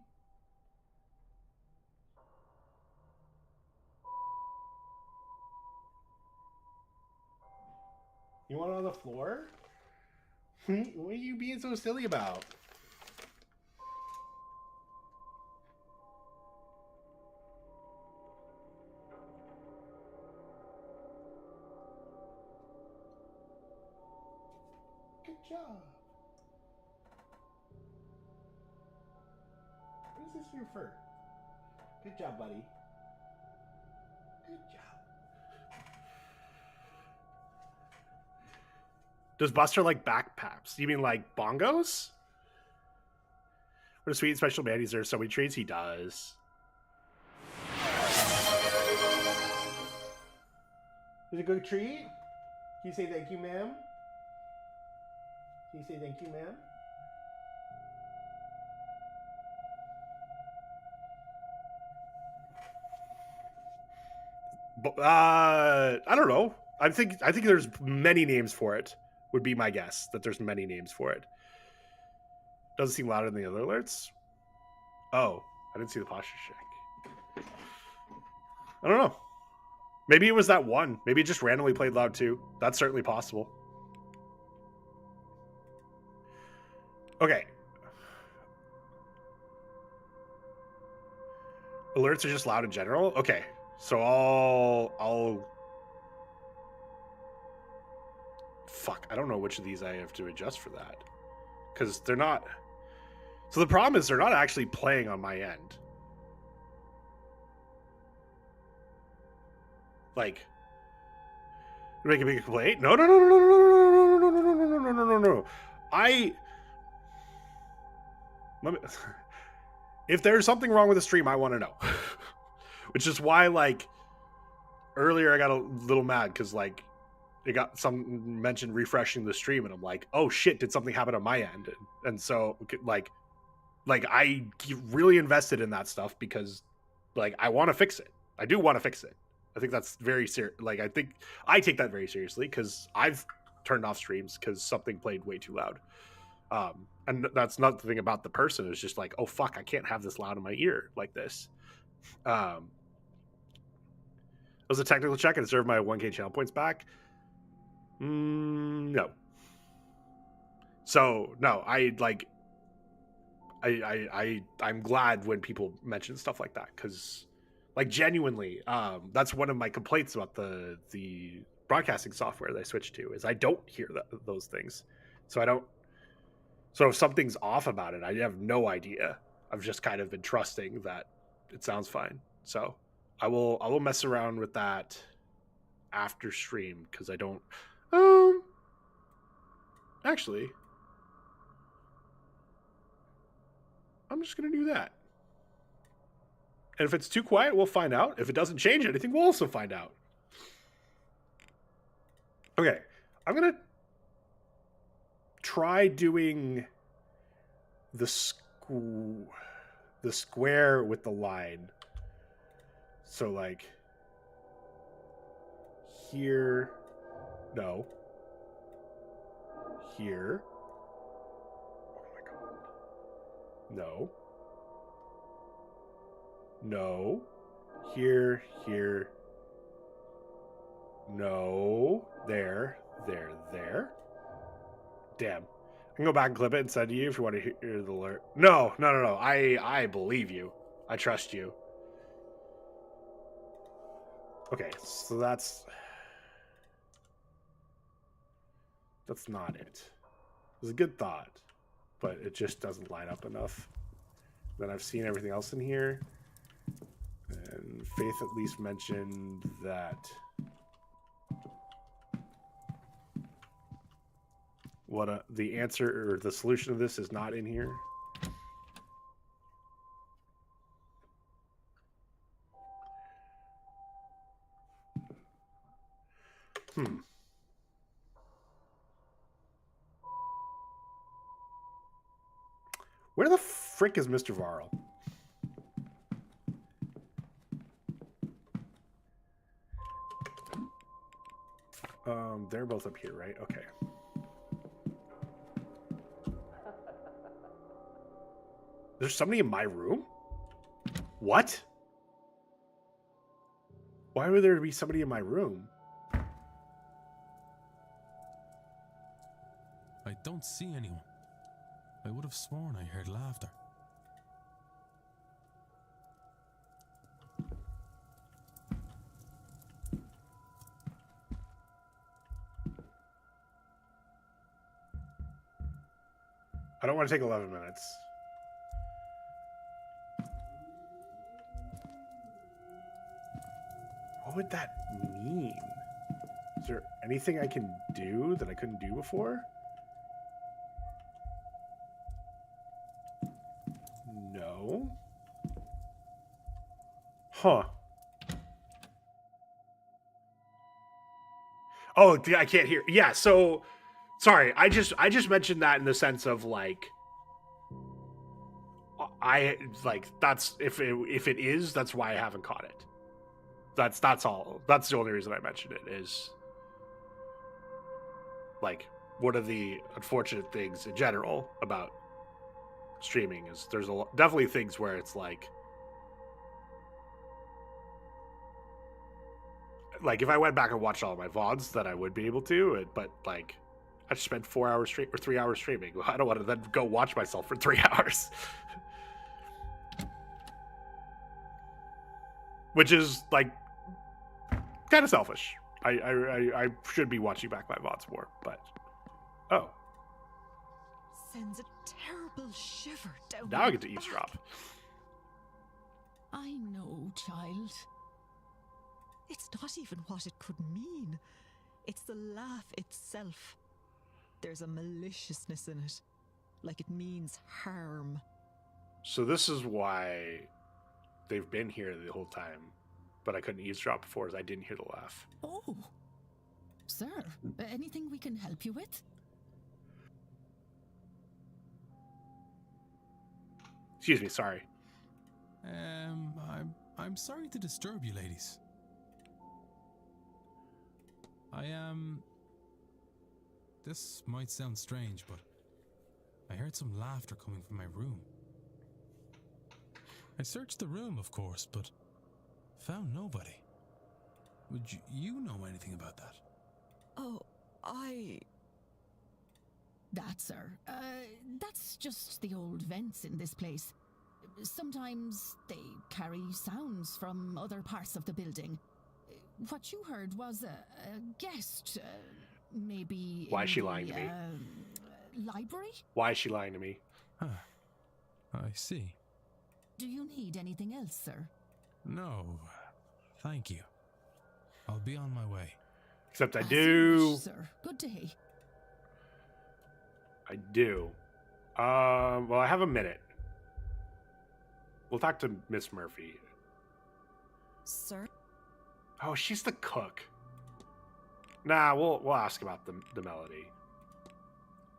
You want it on the floor? What are you being so silly about? Good job. What is this here for? Good job, buddy. Good job. Does Buster like backpacks? You mean like bongos? What a sweet and special man. He deserves so many treats. He does. Is it a good treat? Can you say thank you, ma'am? Can you say thank you, ma'am? I don't know. I think there's many names for it. Would be my guess that there's many names for it. Doesn't seem louder than the other alerts. Oh, I didn't see the posture check. I don't know. Maybe it was that one. Maybe it just randomly played loud too. That's certainly possible. Okay. Alerts are just loud in general? Okay. So I'll fuck, I don't know which of these I have to adjust for that. Because they're not... So the problem is they're not actually playing on my end. Like... Make a big complaint? No. If there's something wrong with the stream, I want to know. Which is why, like, earlier I got a little mad because, like, it got some mentioned refreshing the stream, and I'm like, oh shit, did something happen on my end? And so, like I really invested in that stuff because, like, I want to fix it. I do want to fix it. I think that's very serious. Like, I think I take that very seriously because I've turned off streams because something played way too loud. And that's nothing about the person. It's just like, oh fuck, I can't have this loud in my ear like this. It was a technical check. I deserve my 1K channel points back. No. So no, I'm glad when people mention stuff like that because, like, genuinely, that's one of my complaints about the broadcasting software that I switched to is I don't hear those things. So if something's off about it, I have no idea. I've just kind of been trusting that it sounds fine. So I will mess around with that after stream because I don't. Actually, I'm just gonna do that. And if it's too quiet, we'll find out. If it doesn't change anything, we'll also find out. Okay, I'm gonna try doing the square with the line. So, like, here, no, here, oh my god, no, here, no, there. Damn. I can go back and clip it and send to you if you want to hear the alert. No. I believe you. I trust you. Okay, so that's not it. It was a good thought, but it just doesn't line up enough. Then I've seen everything else in here, and Faith at least mentioned that what the answer or the solution to this is not in here. Where the frick is Mr. Varl? They're both up here, right? Okay. There's somebody in my room? What? Why would there be somebody in my room? I don't see anyone. I would have sworn I heard laughter. I don't want to take 11 minutes. What would that mean? Is there anything I can do that I couldn't do before? No. Huh. Oh, I can't hear. Yeah, so sorry. I just mentioned that in the sense of like that's if it is, that's why I haven't caught it. That's all. That's the only reason I mentioned it is like one of the unfortunate things in general about streaming is there's definitely things where it's like if I went back and watched all of my VODs that I would be able to, but like I just spent 4 hours straight or 3 hours streaming. I don't want to then go watch myself for 3 hours. Which is like kind of selfish. I should be watching back my VODs more, but oh. Sends a terrible shiver down. Now I get to eavesdrop. I know, child. It's not even what it could mean. It's the laugh itself. There's a maliciousness in it, like it means harm. So this is why they've been here the whole time, but I couldn't eavesdrop before as I didn't hear the laugh. Oh, sir, anything we can help you with? Excuse me, sorry. I'm sorry to disturb you, ladies. This might sound strange, but I heard some laughter coming from my room. I searched the room, of course, but found nobody. Would you know anything about that? Oh, That, sir. That's just the old vents in this place. Sometimes they carry sounds from other parts of the building. What you heard was a guest, maybe. Why is she lying to me? Library? Why is she lying to me? Huh. I see. Do you need anything else, sir? No, thank you. I'll be on my way. Except I As do. you wish, sir. Good day. I do. Well, I have a minute. We'll talk to Miss Murphy. sir. Oh, she's the cook. Nah, we'll ask about the melody.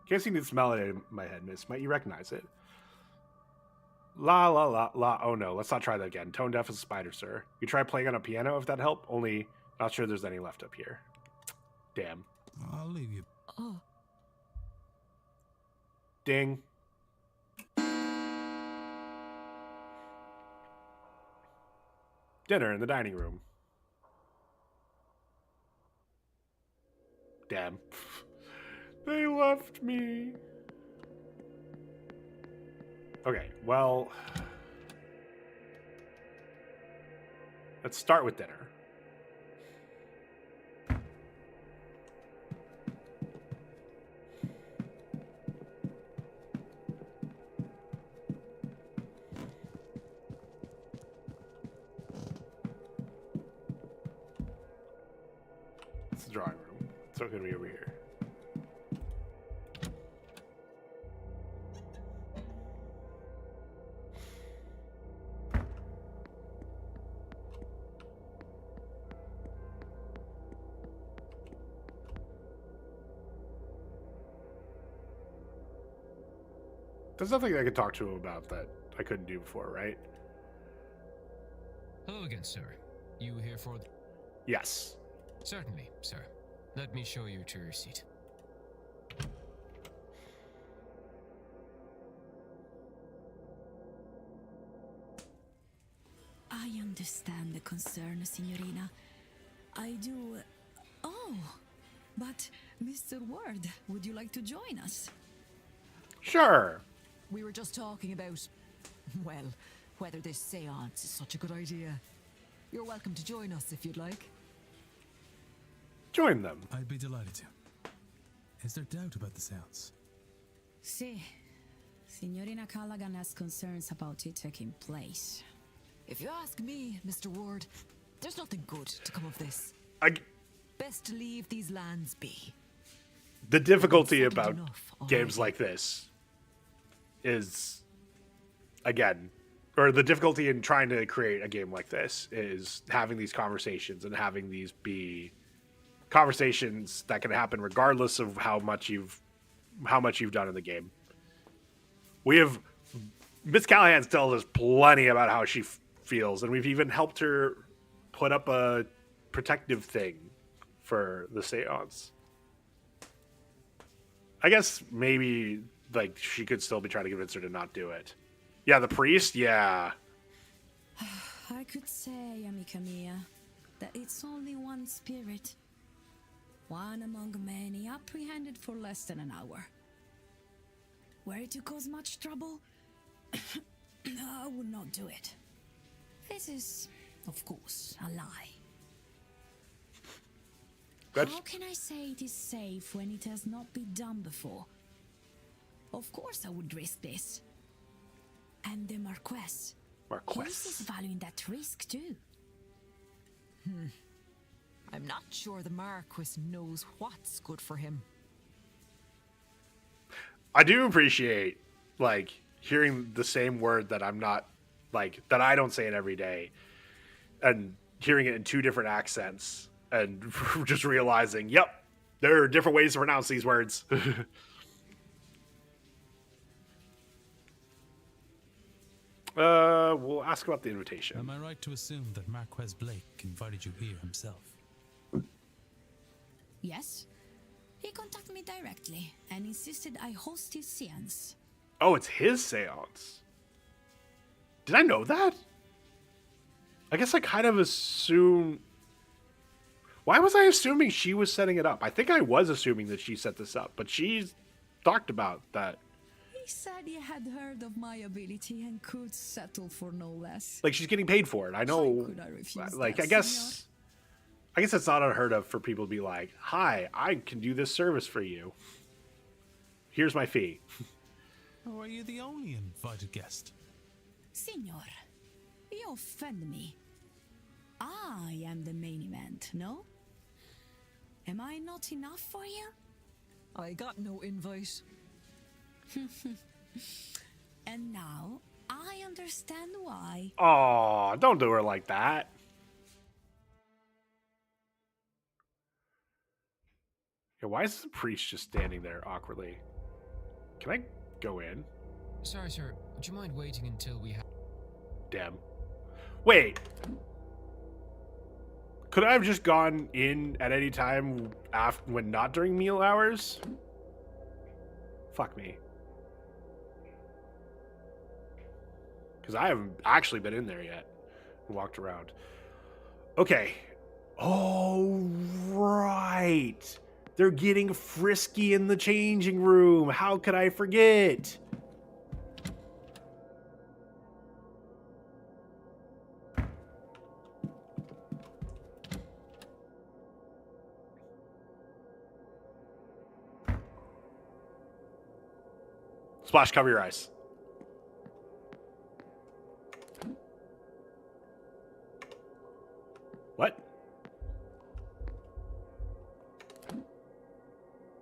Can't see this melody in my head, miss. Might you recognize it? La la la la. Oh no, let's not try that again. Tone deaf as a spider, sir. You try playing on a piano if that helped. Only not sure there's any left up here. Damn. I'll leave you. Oh, Ding. Dinner in the dining room. Damn. They left me. Okay, well, let's start with dinner. It's the drawing room. It's not going to be over here. There's nothing I could talk to him about that I couldn't do before, right? Hello again, sir. You here for the... Yes. Certainly, sir. Let me show you to your seat. I understand the concern, Signorina. I do... Oh, but Mr. Ward, would you like to join us? Sure. We were just talking about, well, whether this seance is such a good idea. You're welcome to join us if you'd like. Join them. I'd be delighted to. Is there doubt about the seance? Si. Signorina Callaghan has concerns about it taking place. If you ask me, Mr. Ward, there's nothing good to come of this. Best to leave these lands be. The difficulty Second about enough games already. like this is, again, or the difficulty in trying to create a game like this is having these conversations and having these be conversations that can happen regardless of how much you've done in the game. We have Miss Callahan's tells us plenty about how she feels, and we've even helped her put up a protective thing for the seance. I guess maybe like she could still be trying to convince her to not do it. Yeah, the priest, yeah. I could say, amica mia, that it's only one spirit. One among many, apprehended for less than an hour. Were it to cause much trouble, I would not do it. This is, of course, a lie. How can I say it is safe when it has not been done before? Of course I would risk this. And the Marquess. He is valuing that risk too. I'm not sure the Marquis knows what's good for him. I do appreciate, like, hearing the same word that I'm not, like, that I don't say it every day, and hearing it in two different accents, and just realizing, yep, there are different ways to pronounce these words. We'll ask about the invitation. Am I right to assume that Marquez Blake invited you here himself? Yes. He contacted me directly and insisted I host his seance. Oh, it's his seance. Did I know that? I guess I kind of assumed... Why was I assuming she was setting it up? I think I was assuming that she set this up, but she's talked about that. He said he had heard of my ability and could settle for no less. Like, she's getting paid for it. I know. How could I refuse like, that, I guess it's not unheard of for people to be like, "Hi, I can do this service for you. Here's my fee." Or are you the only invited guest? Signor, you offend me. I am the main event, no? Am I not enough for you? I got no invite. And now, I understand why. Aw, don't do her like that. Yeah, why is the priest just standing there awkwardly? Can I go in? Sorry, sir. Would you mind waiting until we have... Damn. Wait. Could I have just gone in at any time after, when not during meal hours? Fuck me. Because I haven't actually been in there yet and walked around. Okay. Oh, right. They're getting frisky in the changing room. How could I forget? Splash, cover your eyes. What?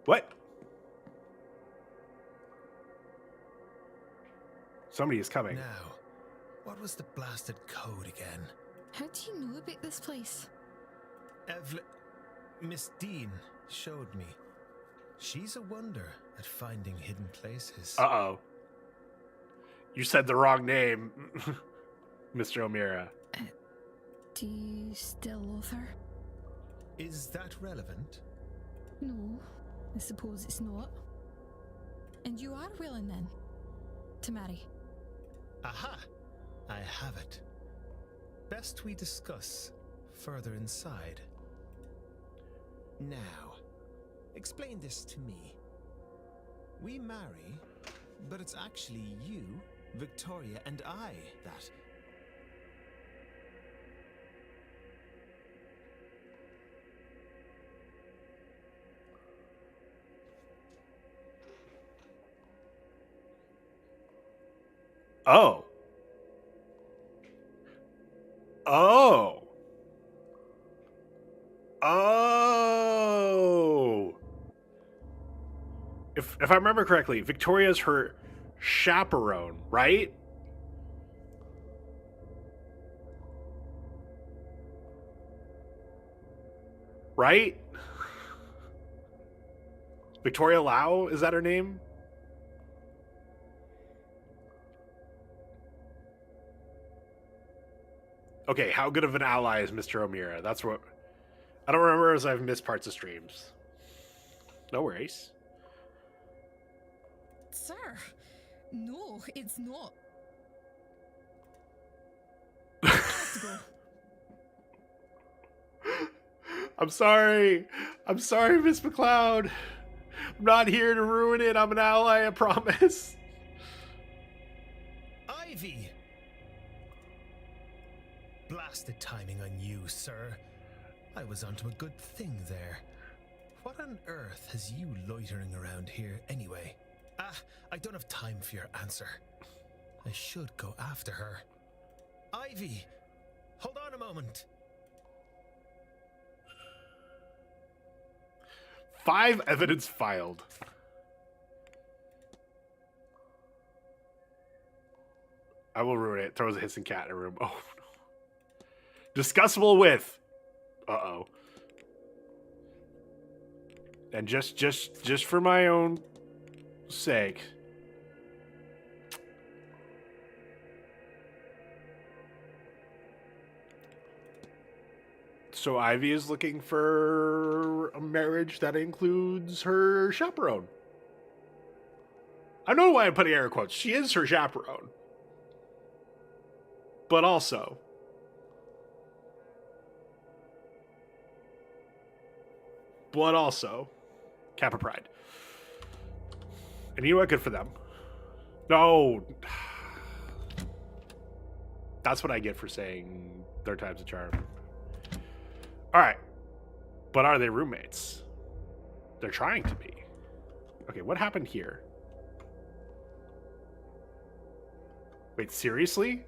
What? Somebody is coming. Now, what was the blasted code again? How do you know about this place? Miss Deane showed me. She's a wonder at finding hidden places. Uh-oh. You said the wrong name, Mr. O'Meara. Do you still love her? Is that relevant? No, I suppose it's not. And you are willing then to marry? Aha! I have it. Best we discuss further inside. Now, explain this to me. We marry, but it's actually you, Victoria, and I that... Oh. Oh. Oh. If I remember correctly, Victoria's her chaperone, right? Right? Victoria Lau, is that her name? Okay, how good of an ally is Mr. O'Meara? That's what... I don't remember as I've missed parts of streams. No worries. Sir, no, it's not. I'm sorry. I'm sorry, Miss McLeod. I'm not here to ruin it. I'm an ally, I promise. Ivy! Blasted timing on you, sir. I was onto a good thing there. What on earth has you loitering around here anyway? I don't have time for your answer. I should go after her. Ivy! Hold on a moment. 5 evidence filed. I will ruin it. Throws a hissing cat in a room. Oh, no. Discussable with. Uh-oh. And just for my own sake. So Ivy is looking for a marriage that includes her chaperone. I don't know why I'm putting air quotes. She is her chaperone. But also... Kappa Pride. And you know what? Good for them. No. That's what I get for saying third time's a charm. Alright. But are they roommates? They're trying to be. Okay, what happened here? Wait, seriously?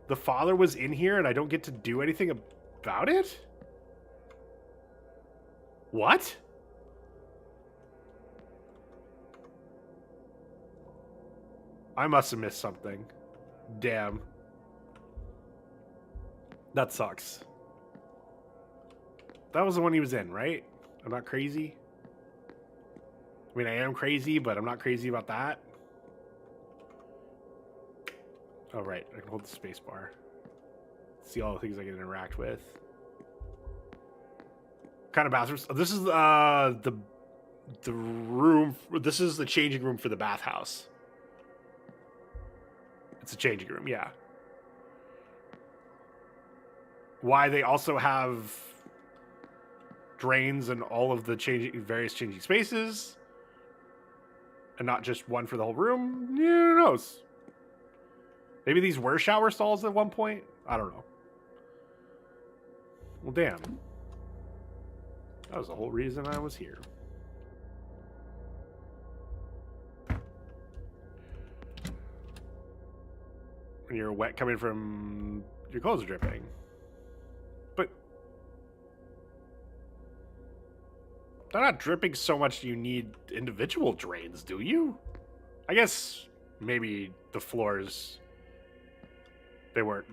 The father was in here and I don't get to do anything about it? What? I must have missed something. Damn. That sucks. That was the one he was in, right? I'm not crazy. I mean, I am crazy, but I'm not crazy about that. Oh, right. I can hold the space bar. See all the things I can interact with. Kind of bathrooms. This is the room. This is the changing room for the bathhouse. It's a changing room, yeah. Why they also have drains and all of the various changing spaces, and not just one for the whole room. Yeah, who knows? Maybe these were shower stalls at one point. I don't know. Well, damn. That was the whole reason I was here. When you're wet coming from... Your clothes are dripping. But... They're not dripping so much you need individual drains, do you? I guess maybe the floors... They weren't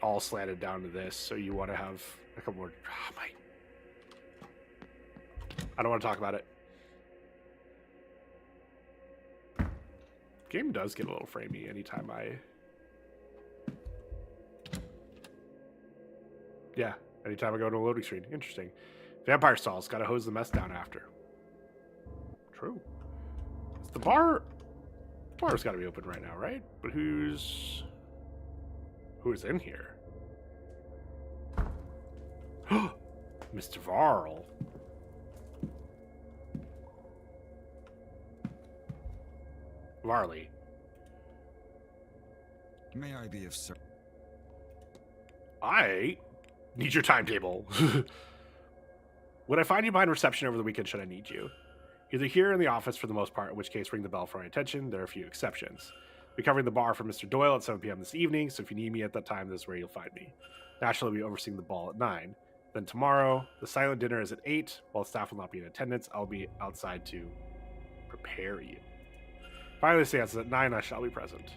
all slanted down to this, so you want to have a couple more... Oh, my... I don't want to talk about it. Game does get a little framey anytime anytime I go to a loading screen. Interesting. Vampire stalls. Gotta hose the mess down after. True. It's the bar... Bar's gotta be open right now, right? But who's in here? Mr. Varl. Varley. May I be of service? I need your timetable. Would I find you behind reception over the weekend should I need you? Either here or in the office for the most part, in which case ring the bell for my attention. There are a few exceptions. I'll be covering the bar for Mr. Doyle at 7 p.m. this evening, so if you need me at that time, this is where you'll find me. Naturally, I'll be overseeing the ball at 9. Then tomorrow, the silent dinner is at 8. While staff will not be in attendance, I'll be outside to prepare you. Finally, the seance is at 9. I shall be present.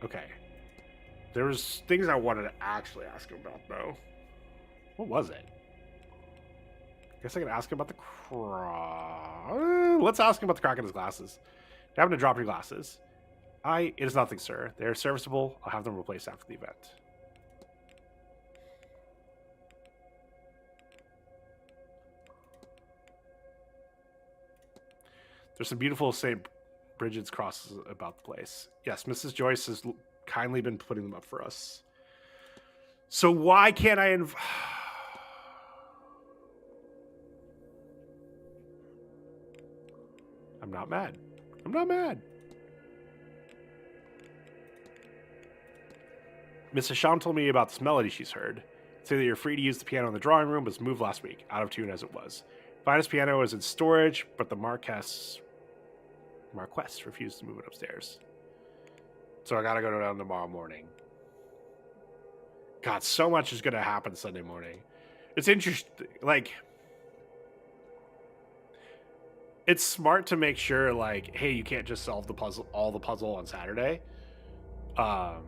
Okay. There was things I wanted to actually ask him about, though. What was it? Guess I can ask him about the let's ask him about the crack in his glasses. You happen to drop your glasses? It is nothing, sir. They are serviceable. I'll have them replaced after the event. There's some beautiful St. Bridget's crosses about the place. Yes, Mrs. Joyce has kindly been putting them up for us. So why can't I I'm not mad. I'm not mad. Mrs. Sham told me about this melody she's heard. Say that you're free to use the piano in the drawing room, but it's moved last week, out of tune as it was. Finest piano is in storage, but the Marquess refused to move it upstairs. So I gotta go down tomorrow morning. God, so much is gonna happen Sunday morning. It's interesting, like... It's smart to make sure, like, hey, you can't just solve the puzzle, all the puzzle on Saturday. So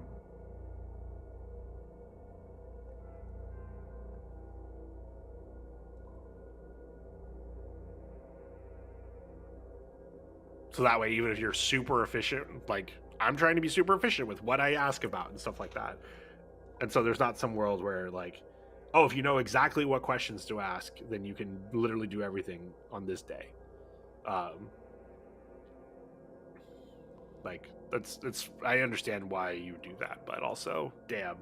that way, even if you're super efficient, like, I'm trying to be super efficient with what I ask about and stuff like that. And so there's not some world where, like, oh, if you know exactly what questions to ask, then you can literally do everything on this day. Like, it's I understand why you do that, but also, damn.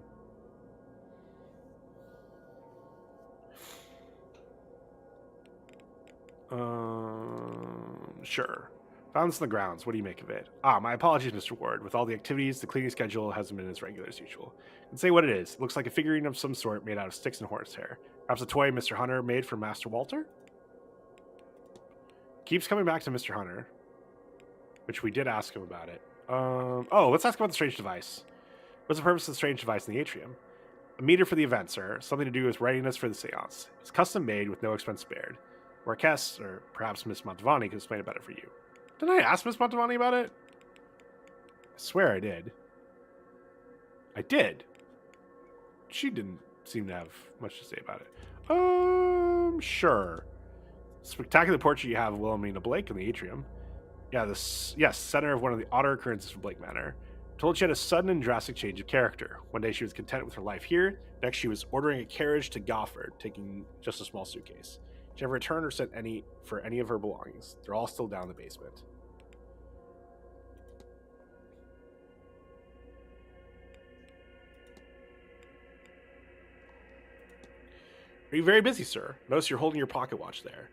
Sure. Found this in the grounds. What do you make of it? My apologies, Mr. Ward. With all the activities, the cleaning schedule hasn't been as regular as usual. And say what it is. It looks like a figurine of some sort made out of sticks and horsehair. Perhaps a toy Mr. Hunter made for Master Walter? Keeps coming back to Mr. Hunter, which we did ask him about it. Let's ask about the strange device. What's the purpose of the strange device in the atrium? A meter for the event, sir. Something to do with readiness for the seance. It's custom made with no expense spared. Marquess, or perhaps Miss Montavani, can explain it better for you. Didn't I ask Miss Montavani about it? I swear I did. I did. She didn't seem to have much to say about it. Sure. Spectacular portrait you have of Wilhelmina Blake in the atrium. Yeah, center of one of the odder occurrences from Blake Manor. Told she had a sudden and drastic change of character. One day she was content with her life here. Next she was ordering a carriage to Gofford, taking just a small suitcase. She never returned or sent any for any of her belongings. They're all still down in the basement. Are you very busy, sir? Notice you're holding your pocket watch there.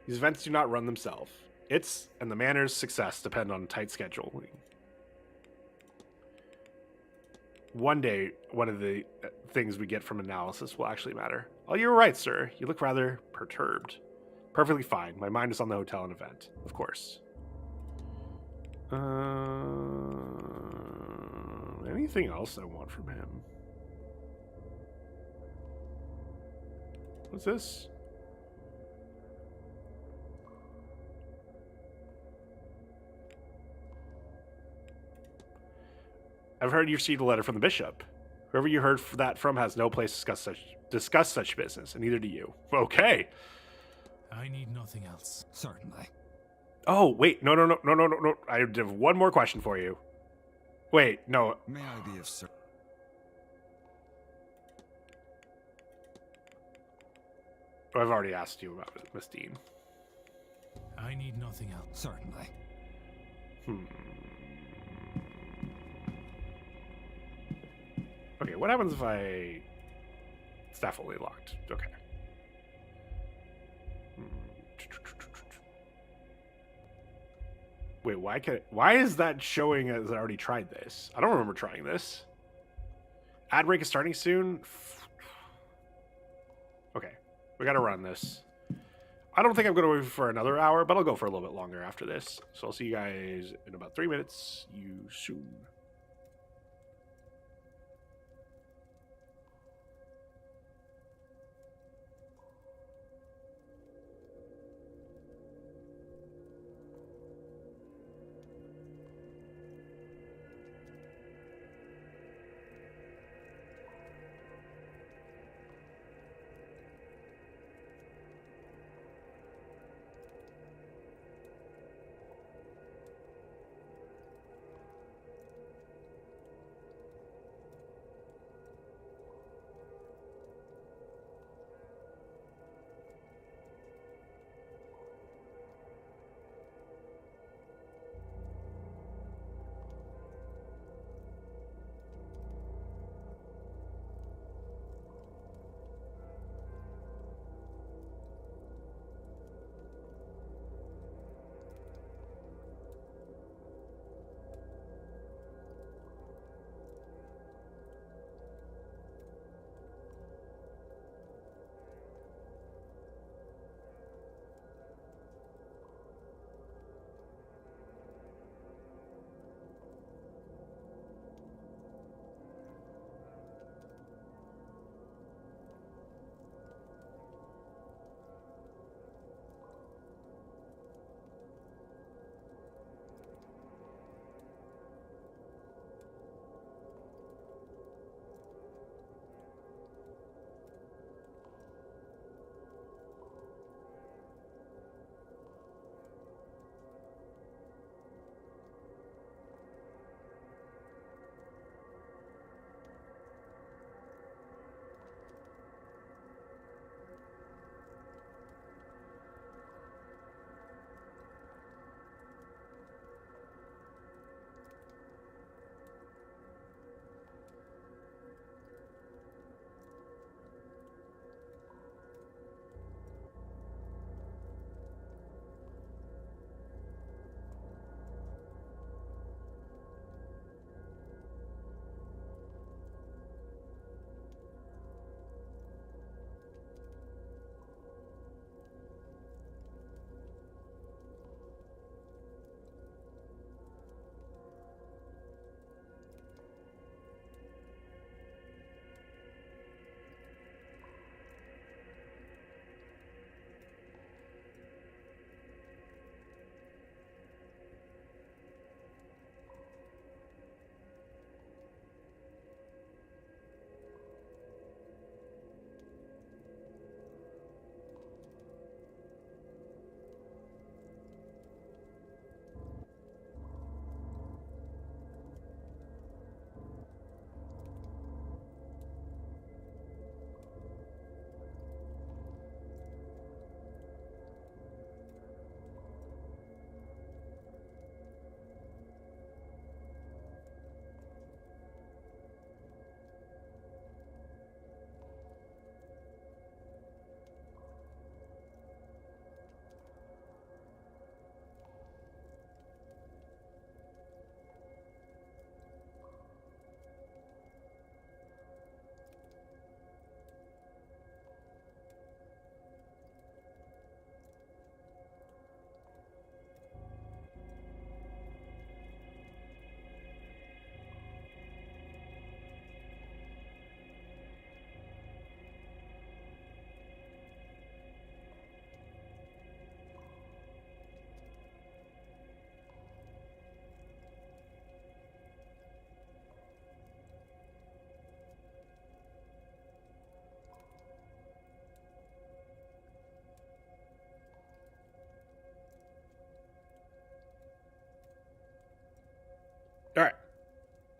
These events do not run themselves. Its and the Manor's success depend on tight scheduling. One day, one of the things we get from analysis will actually matter. Oh, you're right, sir. You look rather perturbed. Perfectly fine. My mind is on the hotel and event, of course. Anything else I want from him? What's this? I've heard you received a letter from the bishop. Whoever you heard that from has no place to discuss such business, and neither do you. Okay. I need nothing else. Certainly. Oh, wait. No. I have one more question for you. Wait, no. May I be of service? I've already asked you about Miss Deane. I need nothing else. Certainly. Okay, what happens if I... It's definitely locked. Okay. Wait, why is that showing as I already tried this? I don't remember trying this. Ad break is starting soon. Okay, we gotta run this. I don't think I'm gonna wait for another hour, but I'll go for a little bit longer after this. So I'll see you guys in about 3 minutes. You soon.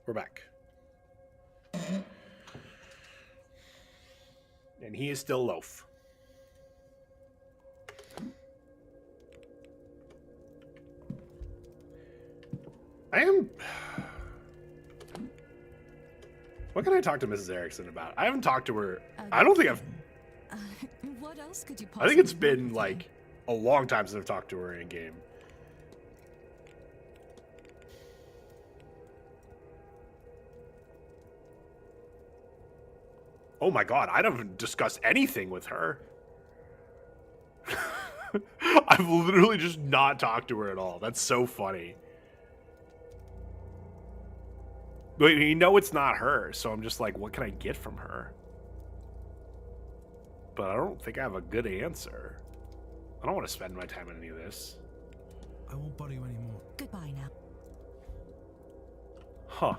we're back. And he is still Loaf. I am... What can I talk to Mrs. Erickson about? I haven't talked to her... I don't think I've... What else could you I think it's been, like, a long time since I've talked to her in-game. Oh my god, I haven't discussed anything with her. I've literally just not talked to her at all. That's so funny. But you know it's not her, so I'm just like, what can I get from her? But I don't think I have a good answer. I don't want to spend my time on any of this. I won't bother you anymore. Goodbye now. Huh.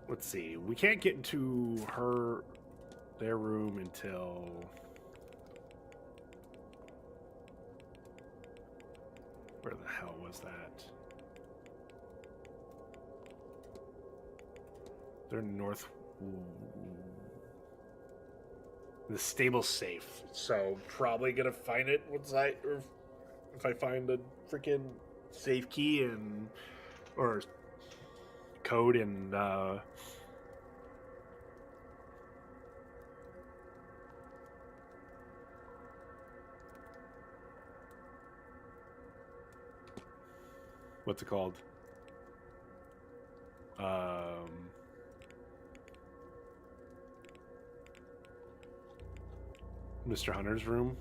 Let's see. We can't get into their room until... Where the hell was that? They're north... The stable's safe, so probably gonna find it once or if I find a freaking safe key and... or code and what's it called? Mr. Hunter's room.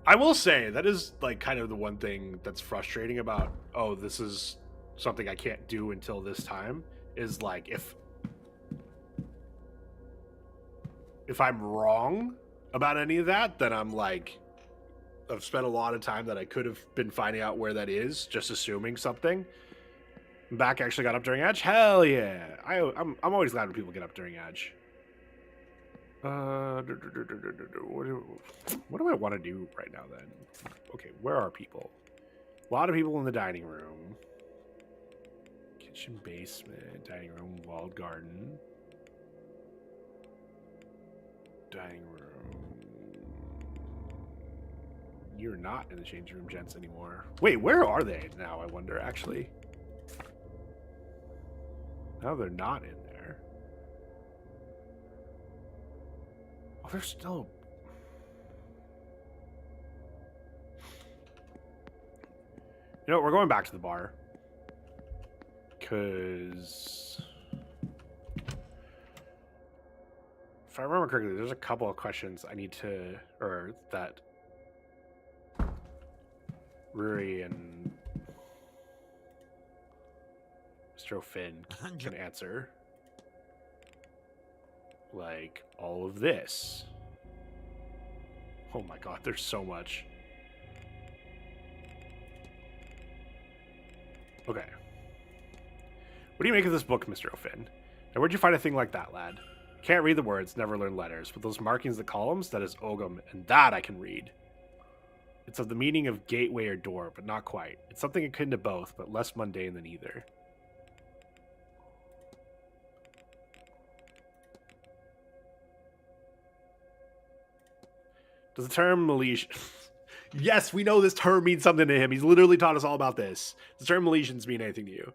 I will say that is like kind of the one thing that's frustrating about, oh, this is something I can't do until this time, is like if I'm wrong about any of that, then I'm like, I've spent a lot of time that I could have been finding out where that is, just assuming something. Back actually got up during Edge? Hell yeah. I'm always glad when people get up during Edge. What do I want to do right now then? Okay, where are people? A lot of people in the dining room. Kitchen, basement, dining room, walled garden. Dining room. You're not in the changing room, gents, anymore. Wait, where are they now, I wonder, actually? No, they're not in there. Oh, they're still... You know, we're going back to the bar. Because... if I remember correctly, there's a couple of questions I need to... or that... Ruri and... Mr. O'Finn can answer. Like, all of this. Oh my god, there's so much. Okay. What do you make of this book, Mr. O'Finn? Now, where'd you find a thing like that, lad? Can't read the words, never learn letters, but those markings, the columns, that is Ogum, and that I can read. It's of the meaning of gateway or door, but not quite. It's something akin to both, but less mundane than either. Does the term Milesian... Yes, we know this term means something to him. He's literally taught us all about this. Does the term Milesians mean anything to you?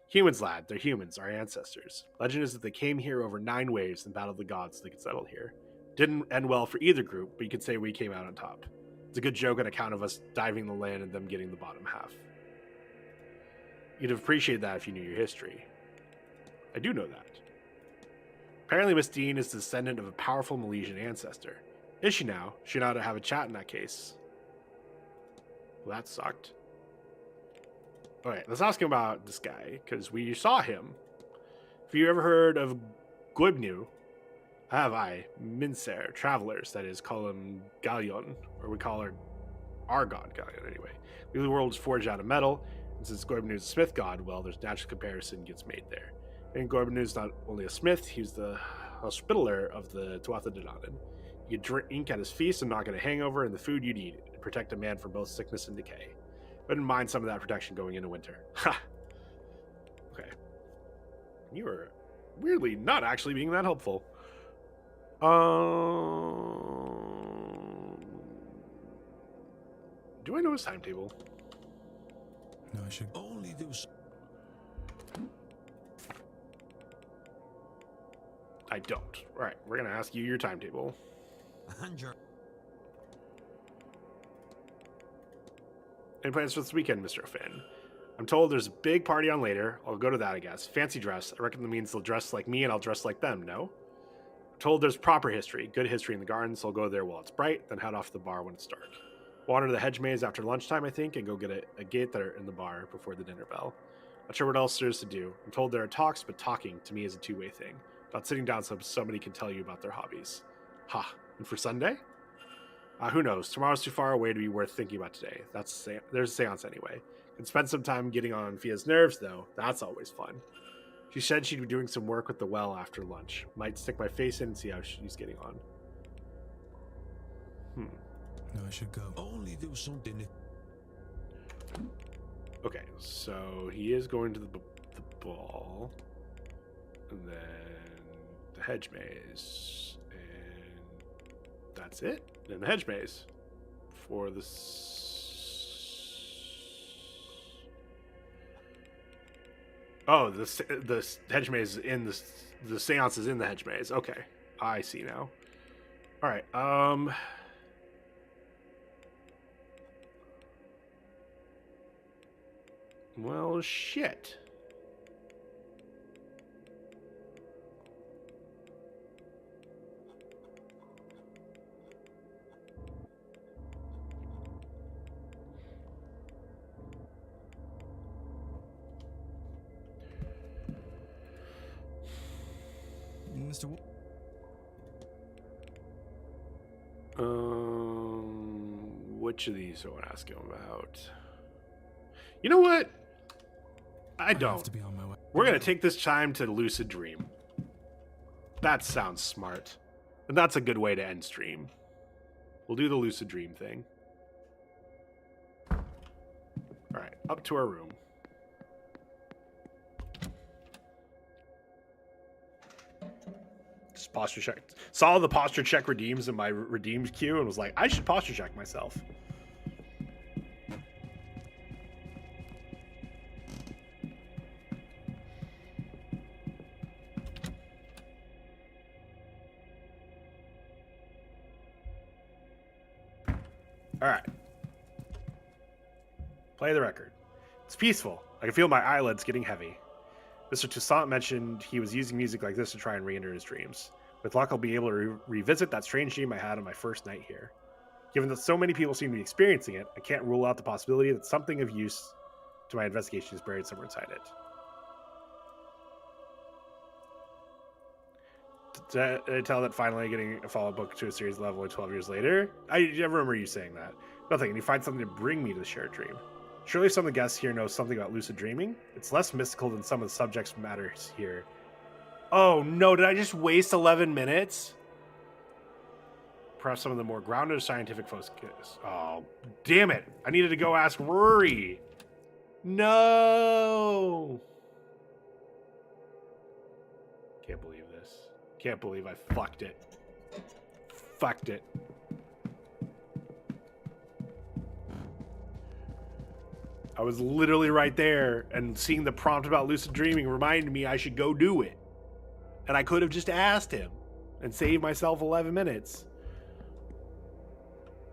Humans, lad. They're humans, our ancestors. Legend is that they came here over 9 waves and battled the gods so they could settle here. Didn't end well for either group, but you could say we came out on top. It's a good joke on account of us diving the land and them getting the bottom half. You'd have appreciated that if you knew your history. I do know that. Apparently Miss Deane is the descendant of a powerful Milesian ancestor. Is she now? She ought to have a chat in that case. Well, that sucked. Alright, let's ask him about this guy, because we saw him. Have you ever heard of Gwibnu? have I, Mincer, travelers, that is, call him Gallion, or we call her our god Gallion anyway. The world is forged out of metal, and since Gorbanu is a smith god, well, there's natural comparison gets made there. And Gorbanu is not only a smith, he's the hospitaller of the Tuatha De Danann. You drink at his feast and not get a hangover, and the food you'd eat and protect a man from both sickness and decay. Wouldn't mind some of that protection going into winter. Ha! Okay. You were weirdly not actually being that helpful. Do I know his timetable? No, I should only do. I don't. All right, we're gonna ask you your timetable. Any plans for this weekend, Mr. O'Finn? I'm told there's a big party on later. I'll go to that, I guess. Fancy dress. I reckon that means they'll dress like me and I'll dress like them, no? I'm told there's proper history, good history in the garden, so I'll go there while it's bright, then head off to the bar when it's dark. Water the hedge maze after lunchtime, I think, and go get a gate there in the bar before the dinner bell. Not sure what else there is to do. I'm told there are talks, but talking, to me, is a two-way thing. About sitting down so somebody can tell you about their hobbies. Ha. And for Sunday? Who knows? Tomorrow's too far away to be worth thinking about today. There's a seance anyway. Can spend some time getting on Fia's nerves, though. That's always fun. She said she'd be doing some work with the well after lunch. Might stick my face in and see how she's getting on. No, I should go. Only do something. Okay, so he is going to the ball. And then the hedge maze. And that's it. And the hedge maze. For the... Oh, the hedge maze is in the seance is in the hedge maze. Okay, I see now. All right. Well, shit. Mr. Which of these do I want to ask him about? You know what? I don't. Have to be on my way. We're going to take this time to lucid dream. That sounds smart. And that's a good way to end stream. We'll do the lucid dream thing. Alright, up to our room. Just posture check. Saw the posture check redeems in my redeemed queue and was like, I should posture check myself. All right. Play the record. It's peaceful. I can feel my eyelids getting heavy. Mr. Toussaint mentioned he was using music like this to try and re-enter his dreams. With luck, I'll be able to revisit that strange dream I had on my first night here. Given that so many people seem to be experiencing it, I can't rule out the possibility that something of use to my investigation is buried somewhere inside it. Did I tell that finally getting a follow-up book to a series level only 12 years later? I remember you saying that. Nothing, and you find something to bring me to the shared dream. Surely some of the guests here know something about lucid dreaming? It's less mystical than some of the subjects matters here. Oh no, did I just waste 11 minutes? Perhaps some of the more grounded scientific focus. Oh, damn it. I needed to go ask Rory. No. Can't believe this. Can't believe I fucked it. Fucked it. I was literally right there, and seeing the prompt about lucid dreaming reminded me I should go do it. And I could have just asked him and saved myself 11 minutes.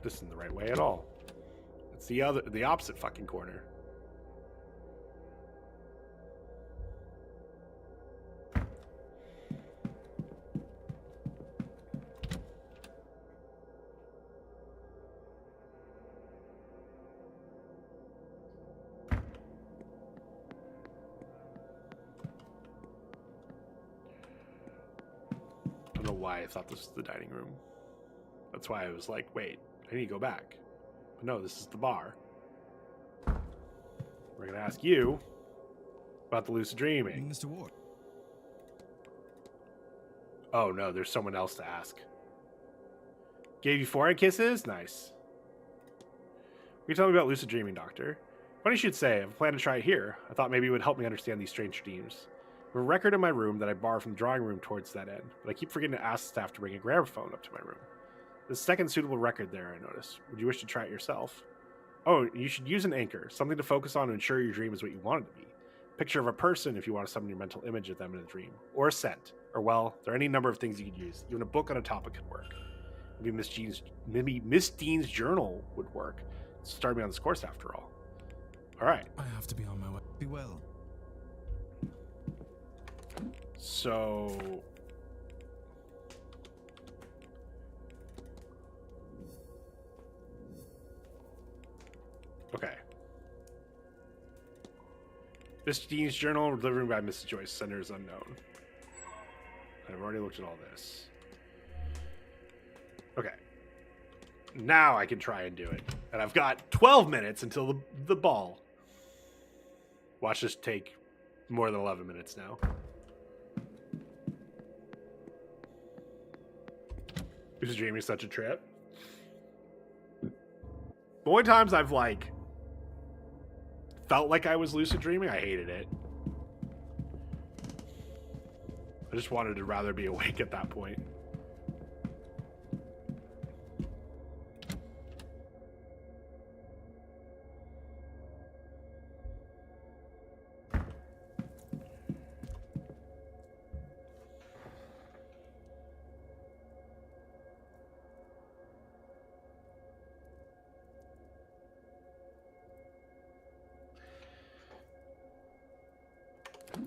This isn't the right way at all. It's the opposite fucking corner. why I thought this was the dining room. That's why I was like, wait, I need to go back. But no, this is the bar. We're going to ask you about the lucid dreaming. Mr. Ward. Oh no, there's someone else to ask. Gave you forehead kisses? Nice. Will you tell me about lucid dreaming, Doctor? Funny you should say. I have a plan to try it here. I thought maybe it would help me understand these strange dreams. I have a record in my room that I borrowed from the drawing room towards that end, but I keep forgetting to ask the staff to bring a gramophone up to my room. There's a second suitable record there, I noticed. Would you wish to try it yourself? Oh, you should use an anchor, something to focus on to ensure your dream is what you want it to be. Picture of a person if you want to summon your mental image of them in a dream. Or a scent. Or, well, there are any number of things you could use. Even a book on a topic could work. Maybe Miss Deane's journal would work. Start me on this course after all. Alright. I have to be on my way. Be well. So... Okay. Miss Deane's journal, delivered by Mrs. Joyce, sender is unknown. I've already looked at all this. Okay. Now I can try and do it. And I've got 12 minutes until the ball. Watch this take more than 11 minutes now. Lucid dreaming is such a trip. The only times I've like felt like I was lucid dreaming, I hated it. I just wanted to rather be awake at that point.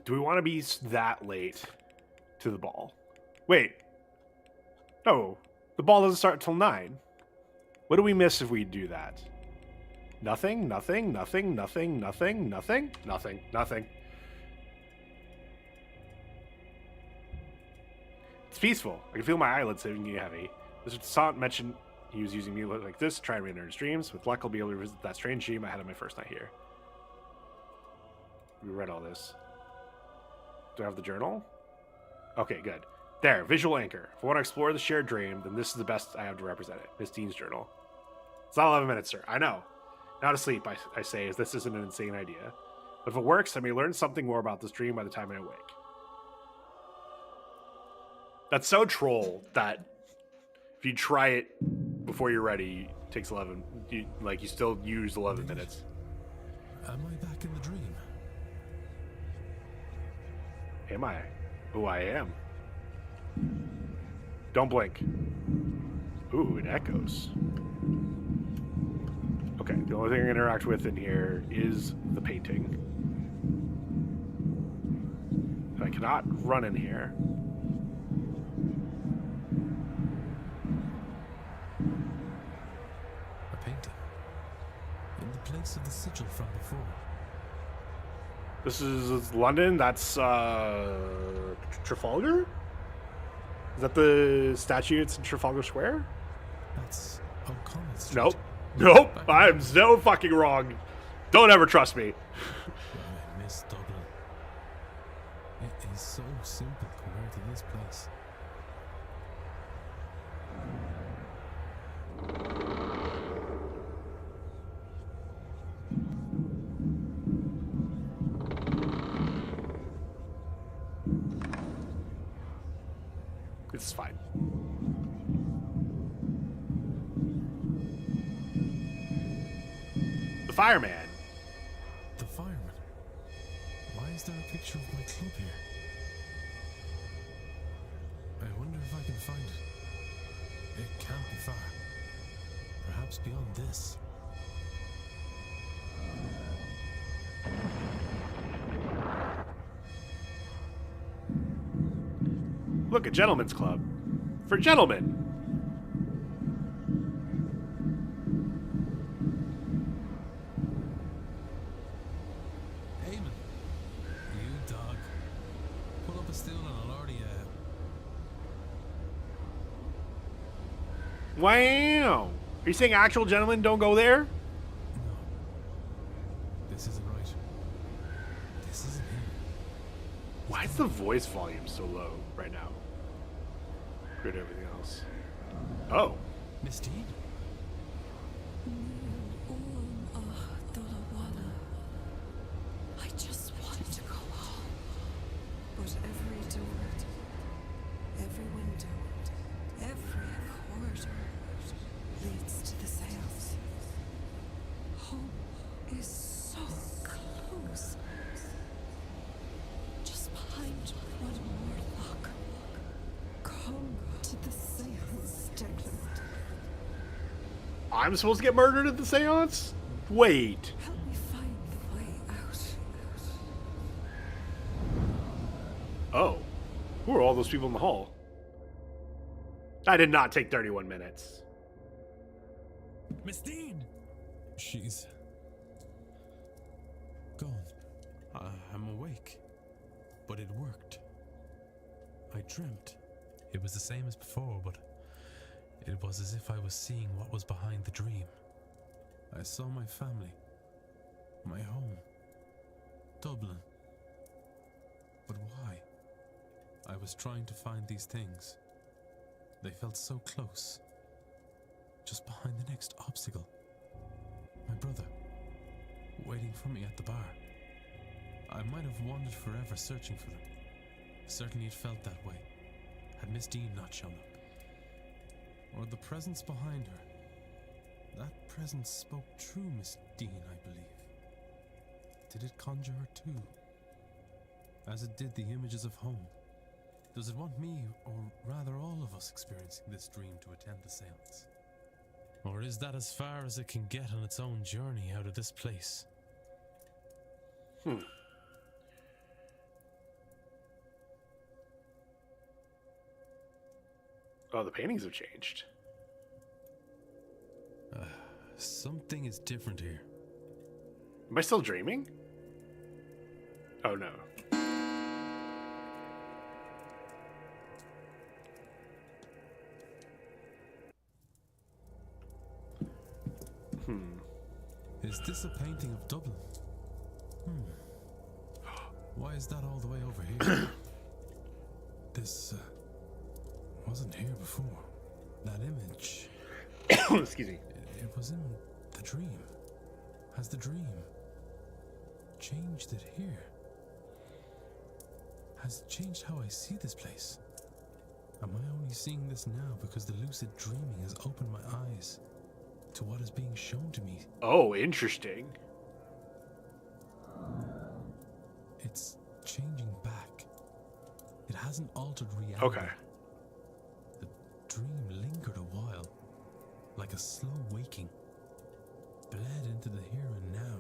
Do we want to be that late to the ball? Wait. No. The ball doesn't start until 9. What do we miss if we do that? Nothing, nothing, nothing, nothing, nothing, nothing, nothing, nothing. It's peaceful. I can feel my eyelids getting heavy. Mr. Toussaint mentioned he was using music like this to try and reenter his dreams. With luck, I'll be able to visit that strange dream I had on my first night here. We read all this. Do I have the journal? Okay, good. There, visual anchor. If I want to explore the shared dream, then this is the best I have to represent it. Miss Deane's journal. It's not 11 minutes, sir. I know. Not to sleep, I say, as this isn't an insane idea. But if it works, I may learn something more about this dream by the time I awake. That's so troll that if you try it before you're ready, it takes 11. You still use 11 minutes. Am I back in the dream? Am I? Oh, I am. Don't blink. Ooh, it echoes. Okay, the only thing I can interact with in here is the painting. I cannot run in here. A painting. In the place of the sigil from before. This is London. That's Trafalgar? Is that the statue that's in Trafalgar Square? That's O'Connell Street. Nope. Nope. I'm so fucking wrong. Don't ever trust me. I miss Dublin. It is so simple compared to this place. It's fine. The fireman. The fireman? Why is there a picture of my club here? I wonder if I can find it. It can't be far. Perhaps beyond this. Look, a gentleman's club. For gentlemen. Eamon, you dog. Pull up a stool and I'll order you Wow. Are you saying actual gentlemen don't go there? No. This isn't right. This isn't him. Why is the voice volume so low right now? Compared to everything else. Oh. Miss Deane? I just wanted to go home. But every door, every window, every corridor leads to the seance. Home is so close. Just behind one more lock. Come to the seance, Declan. I'm supposed to get murdered at the seance? Wait. Help me find the way out. Oh. Who are all those people in the hall? That did not take 31 minutes. Miss Deane! She's gone. I'm awake. But it worked. I dreamt. It was the same as before, but it was as if I was seeing what was behind the dream. I saw my family, my home, Dublin. But why? I was trying to find these things. They felt so close. Just behind the next obstacle. My brother, waiting for me at the bar. I might have wandered forever searching for them. Certainly it felt that way, had Miss Deane not shown up. Or the presence behind her. That presence spoke true, Miss Deane, I believe. Did it conjure her too? As it did the images of home? Does it want me, or rather all of us, experiencing this dream to attend the seance? Or is that as far as it can get on its own journey out of this place? Oh, the paintings have changed. Something is different here. Am I still dreaming? Oh no. Is this a painting of Dublin? Why is that all the way over here? This wasn't here before. That image. Excuse me. It was in the dream. Has the dream changed it here? Has it changed how I see this place? Am I only seeing this now because the lucid dreaming has opened my eyes to what is being shown to me? Oh, interesting. It's changing back. It hasn't altered reality. Okay. The dream lingered a while, like a slow waking, bled into the here and now.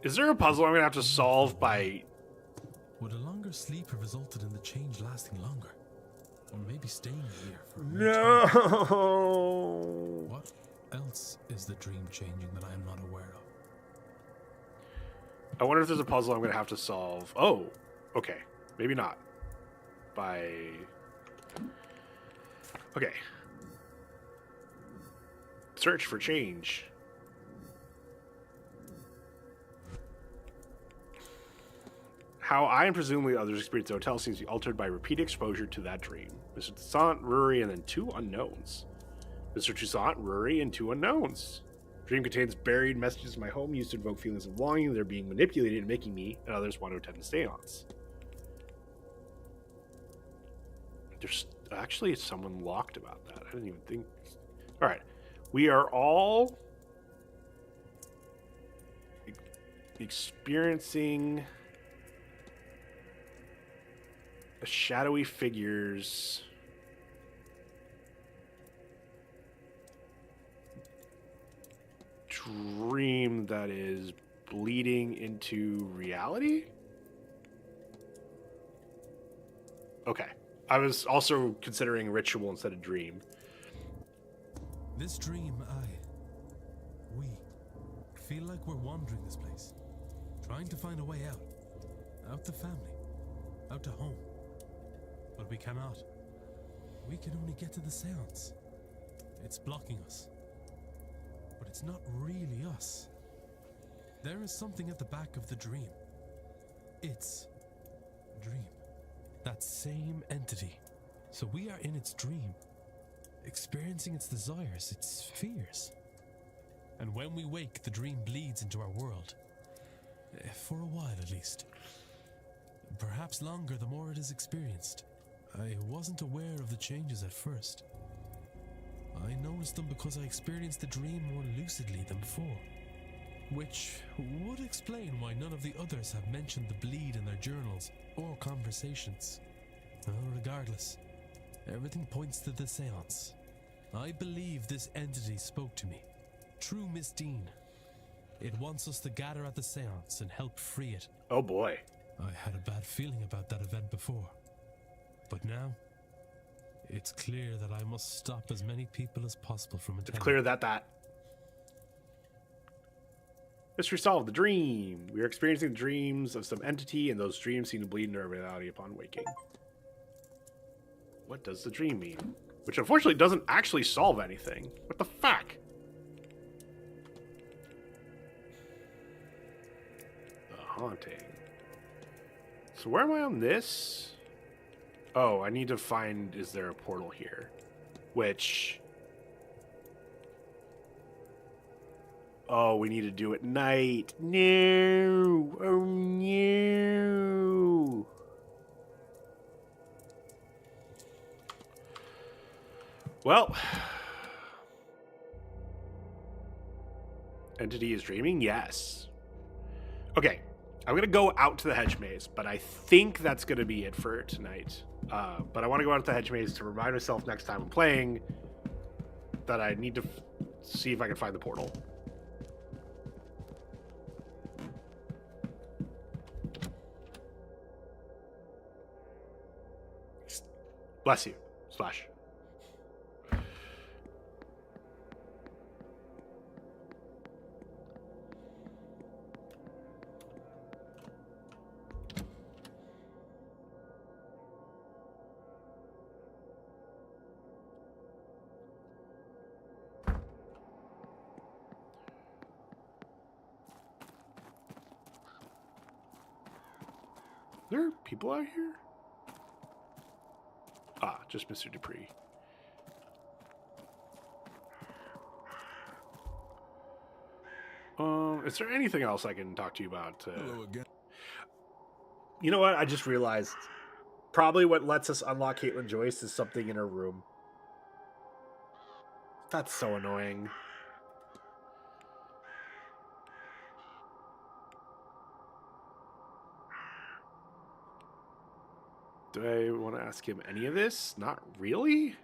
Is there a puzzle I'm gonna have to solve by... Would a longer sleep have resulted in the change lasting longer? Or maybe staying here for a No. What else is the dream changing that I am not aware of? I wonder if there's a puzzle I'm gonna have to solve. Oh, okay. Maybe not. By... Okay. Search for change. How I and presumably others experience the hotel seems to be altered by repeated exposure to that dream. Mr. Toussaint, Rory, and then two unknowns. Mr. Toussaint, Rory, and two unknowns. Dream contains buried messages in my home used to invoke feelings of longing that are being manipulated and making me and others want to attend the seance. There's actually someone locked about that. I didn't even think. Alright. We are all experiencing a shadowy figure's dream that is bleeding into reality? Okay. I was also considering ritual instead of dream. This dream, we feel like we're wandering this place, trying to find a way out. Out to family, out to home. But we cannot. We can only get to the seance. It's blocking us. But it's not really us. There is something at the back of the dream. Its dream. That same entity. So we are in its dream, experiencing its desires, its fears. And when we wake, the dream bleeds into our world. For a while, at least. Perhaps longer the more it is experienced. I wasn't aware of the changes at first. I noticed them because I experienced the dream more lucidly than before. Which would explain why none of the others have mentioned the bleed in their journals or conversations. Regardless, everything points to the seance. I believe this entity spoke to me. True Miss Deane. It wants us to gather at the seance and help free it. Oh boy. I had a bad feeling about that event before. But now, it's clear that I must stop as many people as possible from attending. It's clear that Mystery solved. The dream. We are experiencing dreams of some entity, and those dreams seem to bleed into our reality upon waking. What does the dream mean? Which unfortunately doesn't actually solve anything. What the fuck? The haunting. So where am I on this? Oh, I need to find, is there a portal here? Which... Oh, we need to do it at night. No! Oh, no! Well... Entity is dreaming? Yes. Okay. I'm going to go out to the hedge maze, but I think that's going to be it for tonight. But I want to go out to the hedge maze to remind myself next time I'm playing that I need to see if I can find the portal. Bless you. Slash. There are people out here? Ah, just Mr. Dupree. Is there anything else I can talk to you about? Hello again. You know what? I just realized probably what lets us unlock Caitlin Joyce is something in her room. That's so annoying. Do I want to ask him any of this? Not really.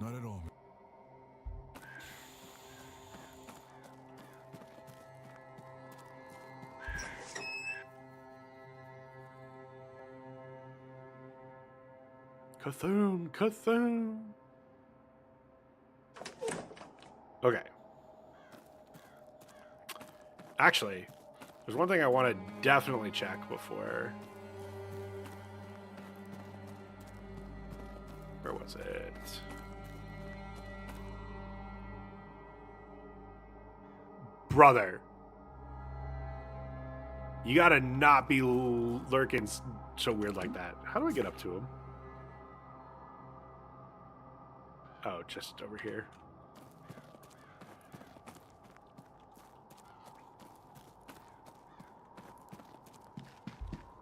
Not at all. Cthulhu, Cthulhu. Okay. Actually, there's one thing I want to definitely check before. Where was it? Brother. You gotta not be lurking so weird like that. How do I get up to him? Oh, just over here.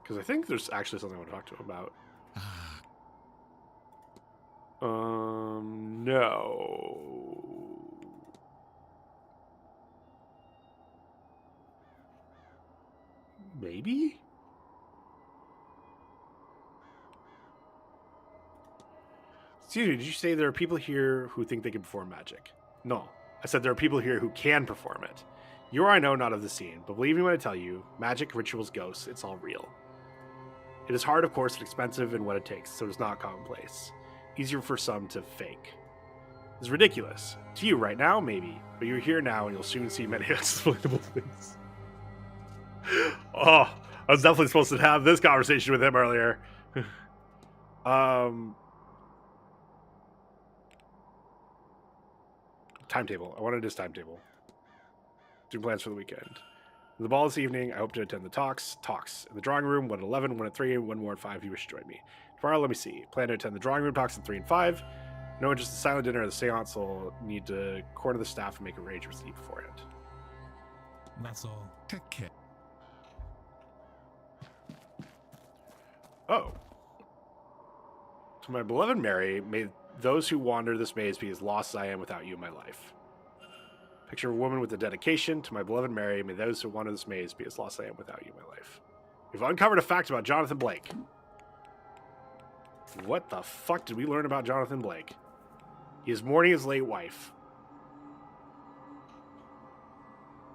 Because I think there's actually something I want to talk to him about. No. Maybe? Excuse me, did you say there are people here who think they can perform magic? No. I said there are people here who can perform it. You or I know not of the scene, but believe me when I tell you, magic, rituals, ghosts, it's all real. It is hard, of course, and expensive in what it takes, so it's not commonplace. Easier for some to fake. It's ridiculous. To you right now, maybe, but you're here now and you'll soon see many unexplainable things. Oh, I was definitely supposed to have this conversation with him earlier. timetable. I wanted his timetable. Doing plans for the weekend. The ball this evening. I hope to attend the talks. Talks in the drawing room. One at 11, one at 3, and one more at 5. If you wish to join me. Tomorrow, let me see. Plan to attend the drawing room talks at 3 and 5. No interest in silent dinner or the seance. I'll need to corner the staff and make arrangements to eat beforehand. That's all. Take care. Oh. To my beloved Mary, may those who wander this maze be as lost as I am without you in my life. Picture of a woman with a dedication. To my beloved Mary, may those who wander this maze be as lost as I am without you in my life. We've uncovered a fact about Jonathan Blake. What the fuck did we learn about Jonathan Blake? He is mourning his late wife.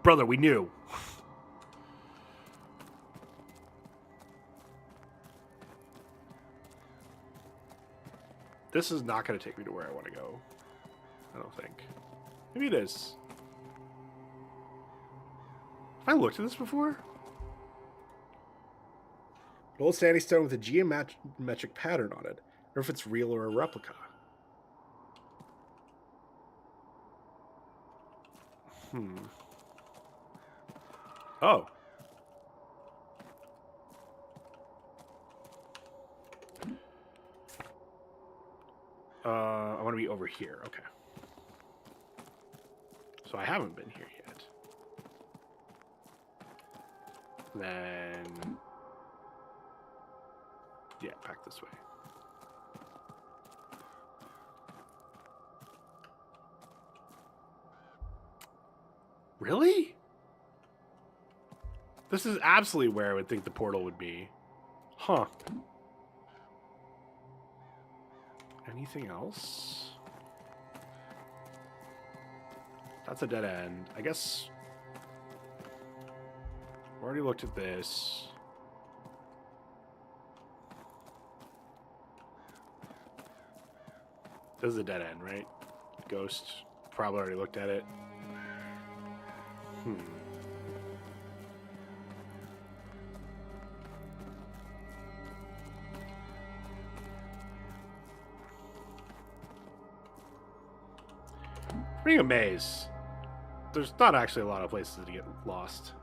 Brother, we knew. This is not going to take me to where I want to go. I don't think. Maybe it is. Have I looked at this before? An old standing stone with a geometric pattern on it. I wonder if it's real or a replica. Oh. I want to be over here. Okay. So I haven't been here yet. Then... yeah, back this way. Really? This is absolutely where I would think the portal would be. Huh. Anything else? That's a dead end. I guess... I've already looked at this. This is a dead end, right? Ghost. Probably already looked at it. Being a maze, there's not actually a lot of places to get lost.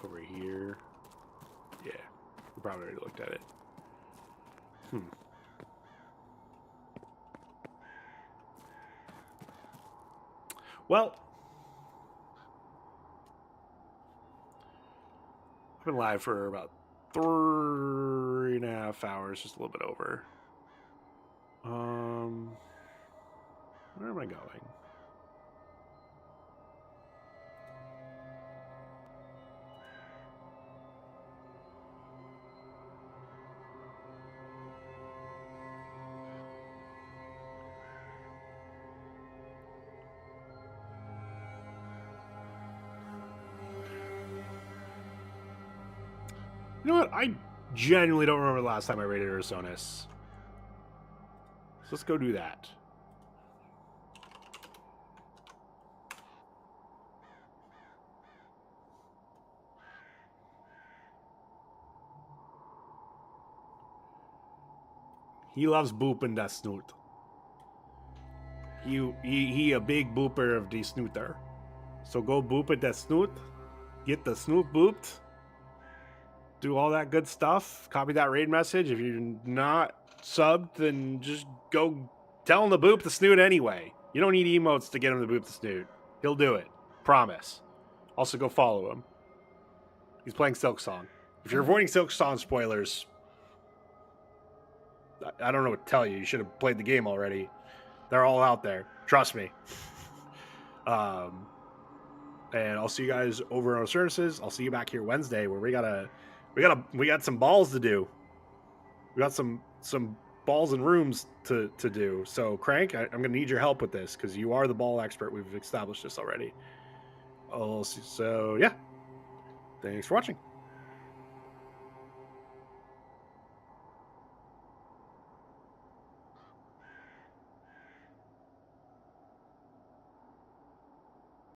Over here. Yeah, we probably already looked at it. Well, I've been live for about 3.5 hours, just a little bit over. Where am I going? You know what? I genuinely don't remember the last time I raided Ursonis. So let's go do that. He loves booping that snoot. He a big booper of the snooter. So go boop at that snoot. Get the snoot booped. Do all that good stuff. Copy that raid message. If you're not subbed, then just go tell him to boop the snoot anyway. You don't need emotes to get him to boop the snoot. He'll do it. Promise. Also, go follow him. He's playing Silksong. If you're avoiding Silksong spoilers, I don't know what to tell you. You should have played the game already. They're all out there. Trust me. And I'll see you guys over on Services. I'll see you back here Wednesday where we got some balls to do. We got some balls and rooms to do. So Crank, I'm gonna need your help with this because you are the ball expert. We've established this already. So yeah. Thanks for watching.